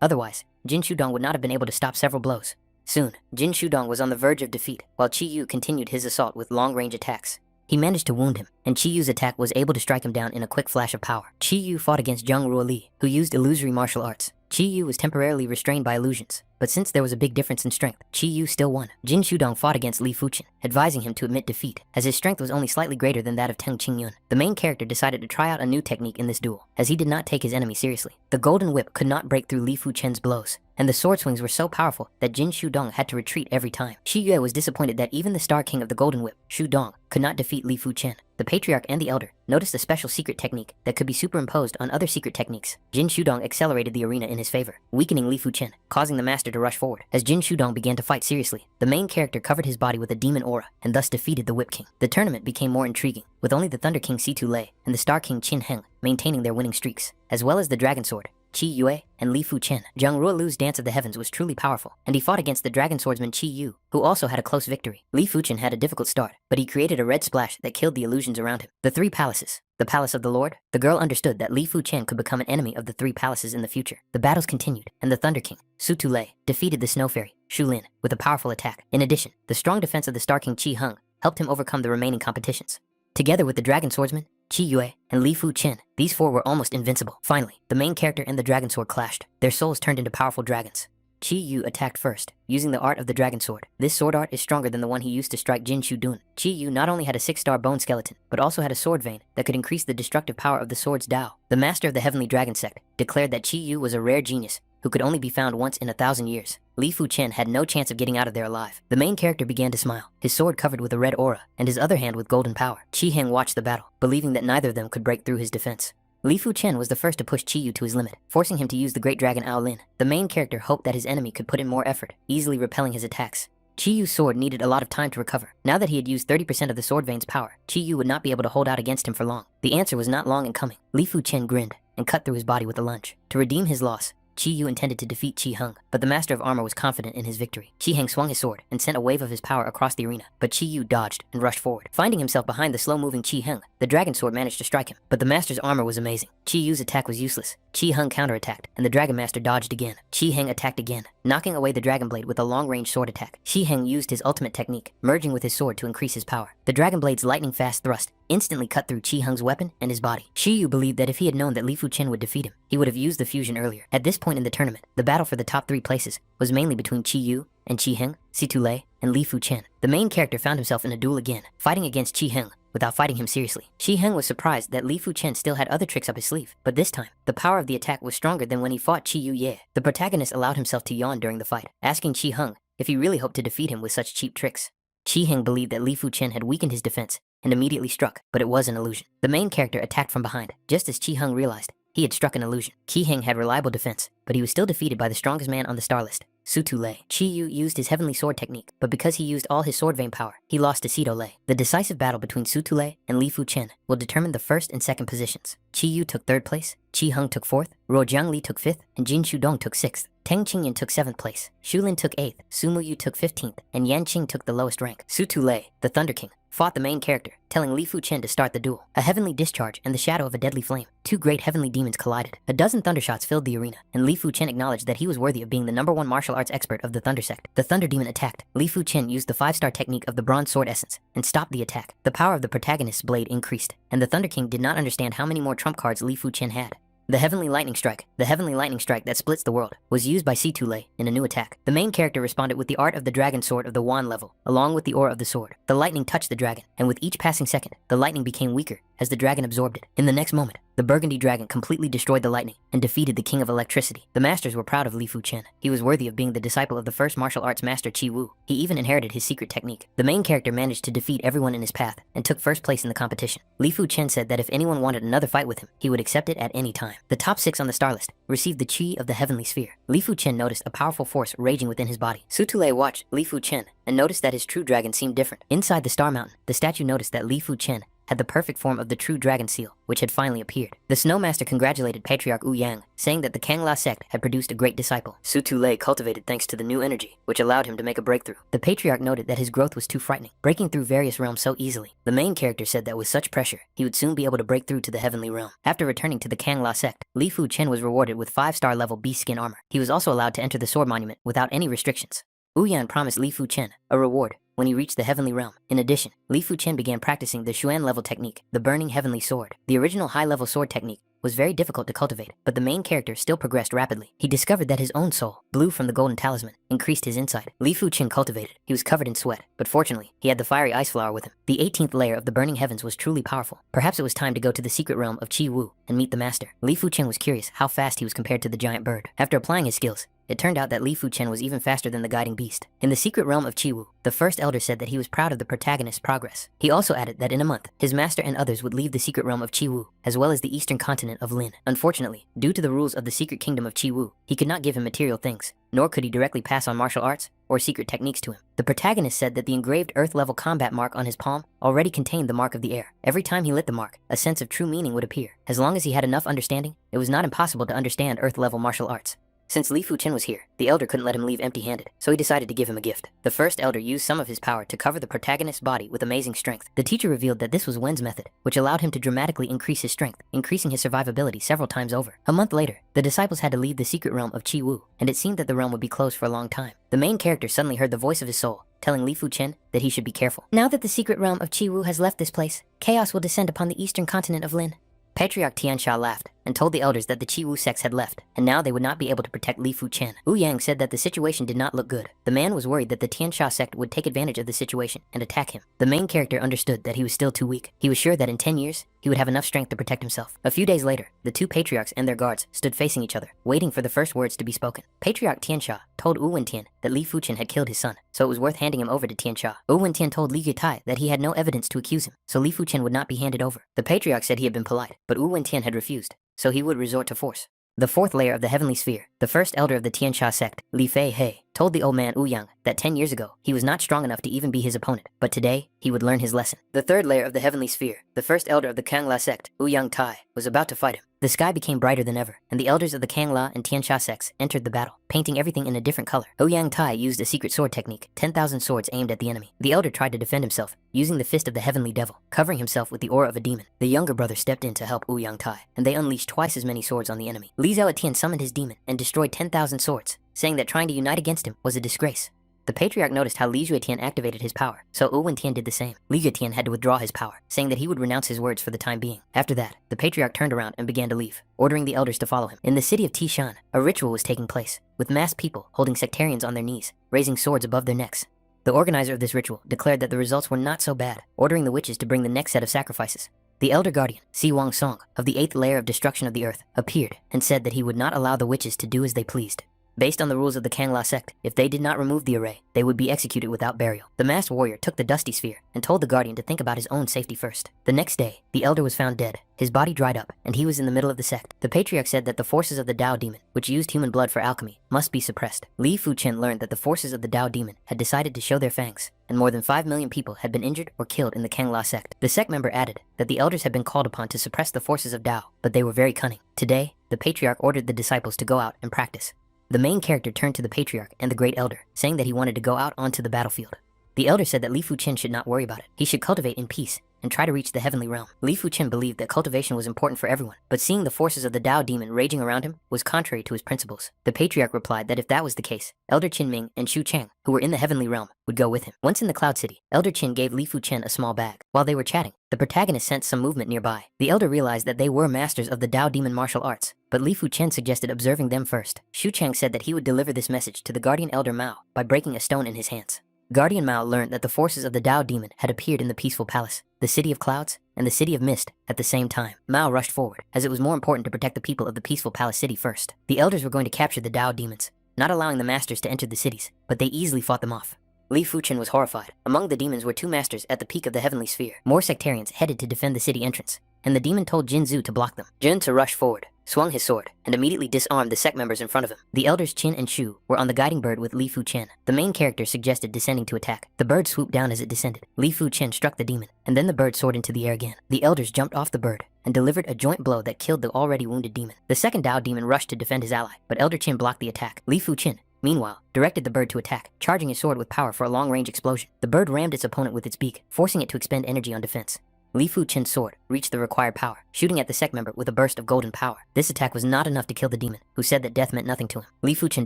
Otherwise, Jin Shudong would not have been able to stop several blows. Soon, Jin Shudong was on the verge of defeat, while Qi Yu continued his assault with long-range attacks. He managed to wound him, and Qi Yu's attack was able to strike him down in a quick flash of power. Qi Yu fought against Zhang Ruoli, who used illusory martial arts. Qi Yu was temporarily restrained by illusions, but since there was a big difference in strength, Qi Yu still won. Jin Shudong fought against Li Fu Chen, advising him to admit defeat, as his strength was only slightly greater than that of Teng Qingyun. The main character decided to try out a new technique in this duel, as he did not take his enemy seriously. The Golden Whip could not break through Li Fu Chen's blows, and the sword swings were so powerful that Jin Shudong had to retreat every time. Qi Yue was disappointed that even the Star King of the Golden Whip, Shudong, could not defeat Li Fu Chen. The Patriarch and the Elder noticed a special secret technique that could be superimposed on other secret techniques. Jin Shudong accelerated the arena in his favor, weakening Li Fu Chen, causing the master to rush forward. As Jin Shudong began to fight seriously, the main character covered his body with a demon aura and thus defeated the Whip King. The tournament became more intriguing, with only the Thunder King Situ Lei and the Star King Qin Heng maintaining their winning streaks, as well as the Dragon Sword, Qi Yue, and Li Fu Chen. Zhang Ruolu's Dance of the Heavens was truly powerful, and he fought against the Dragon Swordsman Qi Yu, who also had a close victory. Li Fu Chen had a difficult start, but he created a red splash that killed the illusions around him. The Three Palaces. The Palace of the Lord. The girl understood that Li Fu Chen could become an enemy of the Three Palaces in the future. The battles continued, and the Thunder King, Su Tu Lei, defeated the Snow Fairy, Shu Lin, with a powerful attack. In addition, the strong defense of the Star King Qi Heng helped him overcome the remaining competitions. Together with the Dragon Swordsman, Qi Yue, and Li Fu Chen, these four were almost invincible. Finally, the main character and the Dragon Sword clashed. Their souls turned into powerful dragons. Qi Yu attacked first, using the art of the Dragon Sword. This sword art is stronger than the one he used to strike Jin Shudun. Qi Yu not only had a 6-star bone skeleton, but also had a sword vein that could increase the destructive power of the sword's Dao. The master of the Heavenly Dragon Sect declared that Qi Yu was a rare genius who could only be found once in 1,000 years. Li Fu Chen had no chance of getting out of there alive. The main character began to smile, his sword covered with a red aura, and his other hand with golden power. Qi Heng watched the battle, believing that neither of them could break through his defense. Li Fu Chen was the first to push Qi Yu to his limit, forcing him to use the Great Dragon Ao Lin. The main character hoped that his enemy could put in more effort, easily repelling his attacks. Qi Yu's sword needed a lot of time to recover. Now that he had used 30% of the sword vein's power, Qi Yu would not be able to hold out against him for long. The answer was not long in coming. Li Fu Chen grinned and cut through his body with a lunge. To redeem his loss, Qi Yu intended to defeat Qi Heng, but the Master of Armor was confident in his victory. Qi Heng swung his sword and sent a wave of his power across the arena, but Qi Yu dodged and rushed forward. Finding himself behind the slow-moving Qi Heng, the Dragon Sword managed to strike him, but the Master's armor was amazing. Qi Yu's attack was useless. Qi Heng counterattacked, and the Dragon Master dodged again. Qi Heng attacked again, knocking away the Dragon Blade with a long-range sword attack. Qi Heng used his ultimate technique, merging with his sword to increase his power. The Dragon Blade's lightning-fast thrust instantly cut through Chi Hung's weapon and his body. Shi Yu believed that if he had known that Li Fu Chen would defeat him, he would have used the fusion earlier. At this point in the tournament, the battle for the top 3 places was mainly between Chi Yu and Chi Hung, Si Tu Lei, and Li Fu Chen. The main character found himself in a duel again, fighting against Chi Hung without fighting him seriously. Chi Hung was surprised that Li Fu Chen still had other tricks up his sleeve, but this time, the power of the attack was stronger than when he fought Chi Yu Ye. The protagonist allowed himself to yawn during the fight, asking Chi Hung if he really hoped to defeat him with such cheap tricks. Chi Hung believed that Li Fu Chen had weakened his defense and immediately struck, but it was an illusion. The main character attacked from behind, just as Chi Hung realized he had struck an illusion. Chi Hung had reliable defense, but he was still defeated by the strongest man on the star list, Su Tu Lei. Chi Yu used his heavenly sword technique, but because he used all his sword vein power, he lost to Si Tu Lei. The decisive battle between Su Tu Lei and Li Fu Chen will determine the first and second positions. Chi Yu took 3rd place, Chi Hung took 4th, Ruo Jiangli took 5th, and Jin Shudong took 6th. Teng Qingyan took 7th place, Xulin took 8th, Sumu Yu took 15th, and Yan Qing took the lowest rank. Su Tu Lei, the Thunder King, fought the main character, telling Li Fu Chen to start the duel. A heavenly discharge and the shadow of a deadly flame, 2 great heavenly demons collided. A dozen thundershots filled the arena, and Li Fu Chen acknowledged that he was worthy of being the #1 martial arts expert of the Thunder Sect. The Thunder Demon attacked. Li Fu Chen used the 5-star technique of the Bronze Sword Essence and stopped the attack. The power of the protagonist's blade increased, and the Thunder King did not understand how many more trump cards Li Fu Chen had. The Heavenly Lightning Strike that splits the world, was used by Si Tu Lei in a new attack. The main character responded with the Art of the Dragon Sword of the Wand level, along with the Aura of the Sword. The lightning touched the dragon, and with each passing second, the lightning became weaker as the dragon absorbed it. In the next moment, the Burgundy Dragon completely destroyed the lightning and defeated the King of Electricity. The masters were proud of Li Fu Chen. He was worthy of being the disciple of the first martial arts master Chi Wu. He even inherited his secret technique. The main character managed to defeat everyone in his path and took 1st place in the competition. Li Fu Chen said that if anyone wanted another fight with him, he would accept it at any time. The top 6 on the star list received the Chi of the Heavenly Sphere. Li Fu Chen noticed a powerful force raging within his body. Su Tu Lei watched Li Fu Chen and noticed that his true dragon seemed different. Inside the Star Mountain, the statue noticed that Li Fu Chen had the perfect form of the true dragon seal, which had finally appeared. The Snowmaster congratulated Patriarch Wu Yang, saying that the Kangla sect had produced a great disciple. Su Tu Lei cultivated thanks to the new energy, which allowed him to make a breakthrough. The Patriarch noted that his growth was too frightening, breaking through various realms so easily. The main character said that with such pressure, he would soon be able to break through to the heavenly realm. After returning to the Kangla sect, Li Fu Chen was rewarded with 5-star level beast skin armor. He was also allowed to enter the sword monument without any restrictions. Wu Yan promised Li Fu Chen a reward when he reached the heavenly realm. In addition, Li Fu Chen began practicing the Xuan level technique, the burning heavenly sword. The original high-level sword technique was very difficult to cultivate, but the main character still progressed rapidly. He discovered that his own soul, blue from the golden talisman, increased his insight. Li Fu Chen cultivated. He was covered in sweat, but fortunately, he had the fiery ice flower with him. The 18th layer of the burning heavens was truly powerful. Perhaps it was time to go to the secret realm of Chi Wu and meet the master. Li Fu Chen was curious how fast he was compared to the giant bird. After applying his skills, it turned out that Li Fu Chen was even faster than the guiding beast. In the secret realm of Chi Wu, the first elder said that he was proud of the protagonist's progress. He also added that in a month, his master and others would leave the secret realm of Chi Wu, as well as the eastern continent of Lin. Unfortunately, due to the rules of the secret kingdom of Chi Wu, he could not give him material things, nor could he directly pass on martial arts or secret techniques to him. The protagonist said that the engraved earth-level combat mark on his palm already contained the mark of the air. Every time he lit the mark, a sense of true meaning would appear. As long as he had enough understanding, it was not impossible to understand earth-level martial arts. Since Li Fu Chen was here, the elder couldn't let him leave empty-handed, so he decided to give him a gift. The first elder used some of his power to cover the protagonist's body with amazing strength. The teacher revealed that this was Wen's method, which allowed him to dramatically increase his strength, increasing his survivability several times over. A month later, the disciples had to leave the secret realm of Chi Wu, and it seemed that the realm would be closed for a long time. The main character suddenly heard the voice of his soul, telling Li Fu Chen that he should be careful. Now that the secret realm of Chi Wu has left this place, chaos will descend upon the eastern continent of Lin. Patriarch Tiansha laughed and told the elders that the Chi Wu sects had left, and now they would not be able to protect Li Fu Chen. Wu Yang said that the situation did not look good. The man was worried that the Tiansha sect would take advantage of the situation and attack him. The main character understood that he was still too weak. He was sure that in 10 years, he would have enough strength to protect himself. A few days later, the two patriarchs and their guards stood facing each other, waiting for the first words to be spoken. Patriarch Tiansha told Wu Wentian that Li Fu Chen had killed his son, so it was worth handing him over to Tiansha. Wu Wentian told Li Guitai that he had no evidence to accuse him, so Li Fu Chen would not be handed over. The patriarch said he had been polite, but Wu Wentian had refused, so he would resort to force. The 4th layer of the heavenly sphere, the first elder of the Tiansha sect, Li Fei He, told the old man Wu Yang that 10 years ago, he was not strong enough to even be his opponent, but today, he would learn his lesson. The 3rd layer of the heavenly sphere, the first elder of the Kangla sect, Wu Yang Tai, was about to fight him. The sky became brighter than ever, and the elders of the Kangla and Tiansha sects entered the battle, painting everything in a different color. Wu Yang Tai used a secret sword technique, 10,000 swords aimed at the enemy. The elder tried to defend himself, using the fist of the heavenly devil, covering himself with the aura of a demon. The younger brother stepped in to help Wu Yang Tai, and they unleashed twice as many swords on the enemy. Li Zhaotian summoned his demon and destroyed 10,000 swords, saying that trying to unite against him was a disgrace. The patriarch noticed how Li Juetian activated his power, so Wu Wentian did the same. Li Juetian had to withdraw his power, saying that he would renounce his words for the time being. After that, the patriarch turned around and began to leave, ordering the elders to follow him. In the city of Tishan, a ritual was taking place, with masked people holding sectarians on their knees, raising swords above their necks. The organizer of this ritual declared that the results were not so bad, ordering the witches to bring the next set of sacrifices. The elder guardian, Si Wang Song, of the 8th layer of destruction of the earth, appeared and said that he would not allow the witches to do as they pleased. Based on the rules of the Kangla sect, if they did not remove the array, they would be executed without burial. The masked warrior took the dusty sphere and told the guardian to think about his own safety first. The next day, the elder was found dead. His body dried up, and he was in the middle of the sect. The patriarch said that the forces of the Tao demon, which used human blood for alchemy, must be suppressed. Li Fuchen learned that the forces of the Tao demon had decided to show their fangs, and more than 5 million people had been injured or killed in the Kangla sect. The sect member added that the elders had been called upon to suppress the forces of Tao, but they were very cunning. Today, the patriarch ordered the disciples to go out and practice. The main character turned to the patriarch and the great elder, saying that he wanted to go out onto the battlefield. The elder said that Li Fuchen should not worry about it. He should cultivate in peace and try to reach the heavenly realm. Li Fuchen believed that cultivation was important for everyone, but seeing the forces of the Tao demon raging around him was contrary to his principles. The patriarch replied that if that was the case, Elder Qin Ming and Xu Chang, who were in the heavenly realm, would go with him. Once in the Cloud City, Elder Qin gave Li Fuchen a small bag. While they were chatting, the protagonist sensed some movement nearby. The elder realized that they were masters of the Tao demon martial arts, but Li Fuchen suggested observing them first. Xu Chang said that he would deliver this message to the guardian elder Mao by breaking a stone in his hands. Guardian Mao learned that the forces of the Tao demon had appeared in the peaceful palace, the city of clouds, and the city of mist at the same time. Mao rushed forward, as it was more important to protect the people of the peaceful palace city first. The elders were going to capture the Tao demons, not allowing the masters to enter the cities, but they easily fought them off. Li Fuchen was horrified. Among the demons were 2 masters at the peak of the heavenly sphere. More sectarians headed to defend the city entrance, and the demon told Jin Zhu to block them. Jin to rush forward, swung his sword, and immediately disarmed the sect members in front of him. The elders Qin and Shu were on the guiding bird with Li Fuchen. The main character suggested descending to attack. The bird swooped down as it descended. Li Fuchen struck the demon, and then the bird soared into the air again. The elders jumped off the bird and delivered a joint blow that killed the already wounded demon. The second Tao demon rushed to defend his ally, but Elder Qin blocked the attack. Li Fuchen, meanwhile, directed the bird to attack, charging his sword with power for a long-range explosion. The bird rammed its opponent with its beak, forcing it to expend energy on defense. Li Fuchen's sword reached the required power, shooting at the sect member with a burst of golden power. This attack was not enough to kill the demon, who said that death meant nothing to him. Li Fuchen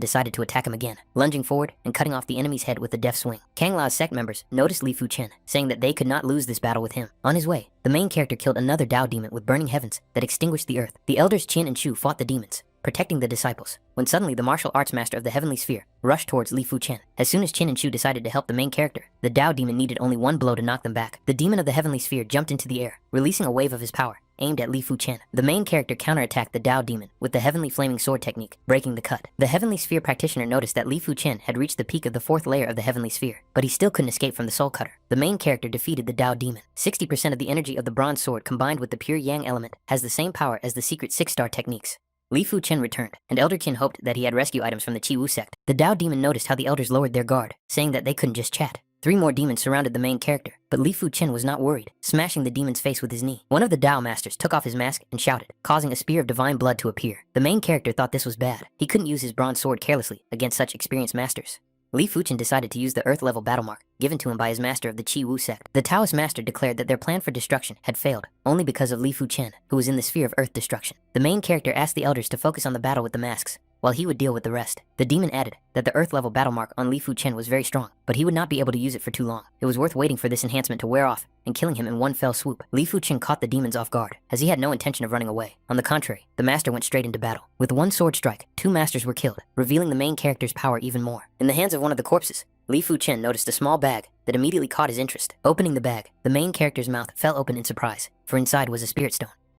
decided to attack him again, lunging forward and cutting off the enemy's head with a deft swing. Kang La's sect members noticed Li Fuchen, saying that they could not lose this battle with him. On his way, the main character killed another Tao demon with burning heavens that extinguished the earth. The elders Qin and Shu fought the demons, protecting the disciples, when suddenly the martial arts master of the heavenly sphere rushed towards Li Fuchen. As soon as Qin and Shu decided to help the main character, the Tao demon needed only 1 blow to knock them back. The demon of the heavenly sphere jumped into the air, releasing a wave of his power, aimed at Li Fuchen. The main character counterattacked the Tao demon with the heavenly flaming sword technique, breaking the cut. The heavenly sphere practitioner noticed that Li Fuchen had reached the peak of the 4th layer of the heavenly sphere, but he still couldn't escape from the soul cutter. The main character defeated the Tao demon. 60% of the energy of the bronze sword combined with the pure yang element has the same power as the secret 6-star techniques. Li Fuchen returned, and Elder Qin hoped that he had rescue items from the Chi Wu sect. The Tao demon noticed how the elders lowered their guard, saying that they couldn't just chat. 3 more demons surrounded the main character, but Li Fuchen was not worried, smashing the demon's face with his knee. One of the Tao masters took off his mask and shouted, causing a spear of divine blood to appear. The main character thought this was bad. He couldn't use his bronze sword carelessly against such experienced masters. Li Fuchen decided to use the Earth level battle mark given to him by his master of the Chi Wu sect. The Taoist master declared that their plan for destruction had failed, only because of Li Fuchen, who was in the sphere of Earth destruction. The main character asked the elders to focus on the battle with the masks, while he would deal with the rest. The demon added that the Earth level battle mark on Li Fuchen was very strong, but he would not be able to use it for too long. It was worth waiting for this enhancement to wear off and killing him in one fell swoop. Li Fuchen caught the demons off guard, as he had no intention of running away. On the contrary, the master went straight into battle. With 1 sword strike, 2 masters were killed, revealing the main character's power even more. In the hands of one of the corpses, Li Fuchen noticed a small bag that immediately caught his interest. Opening the bag, the main character's mouth fell open in surprise, for inside was a spirit stone.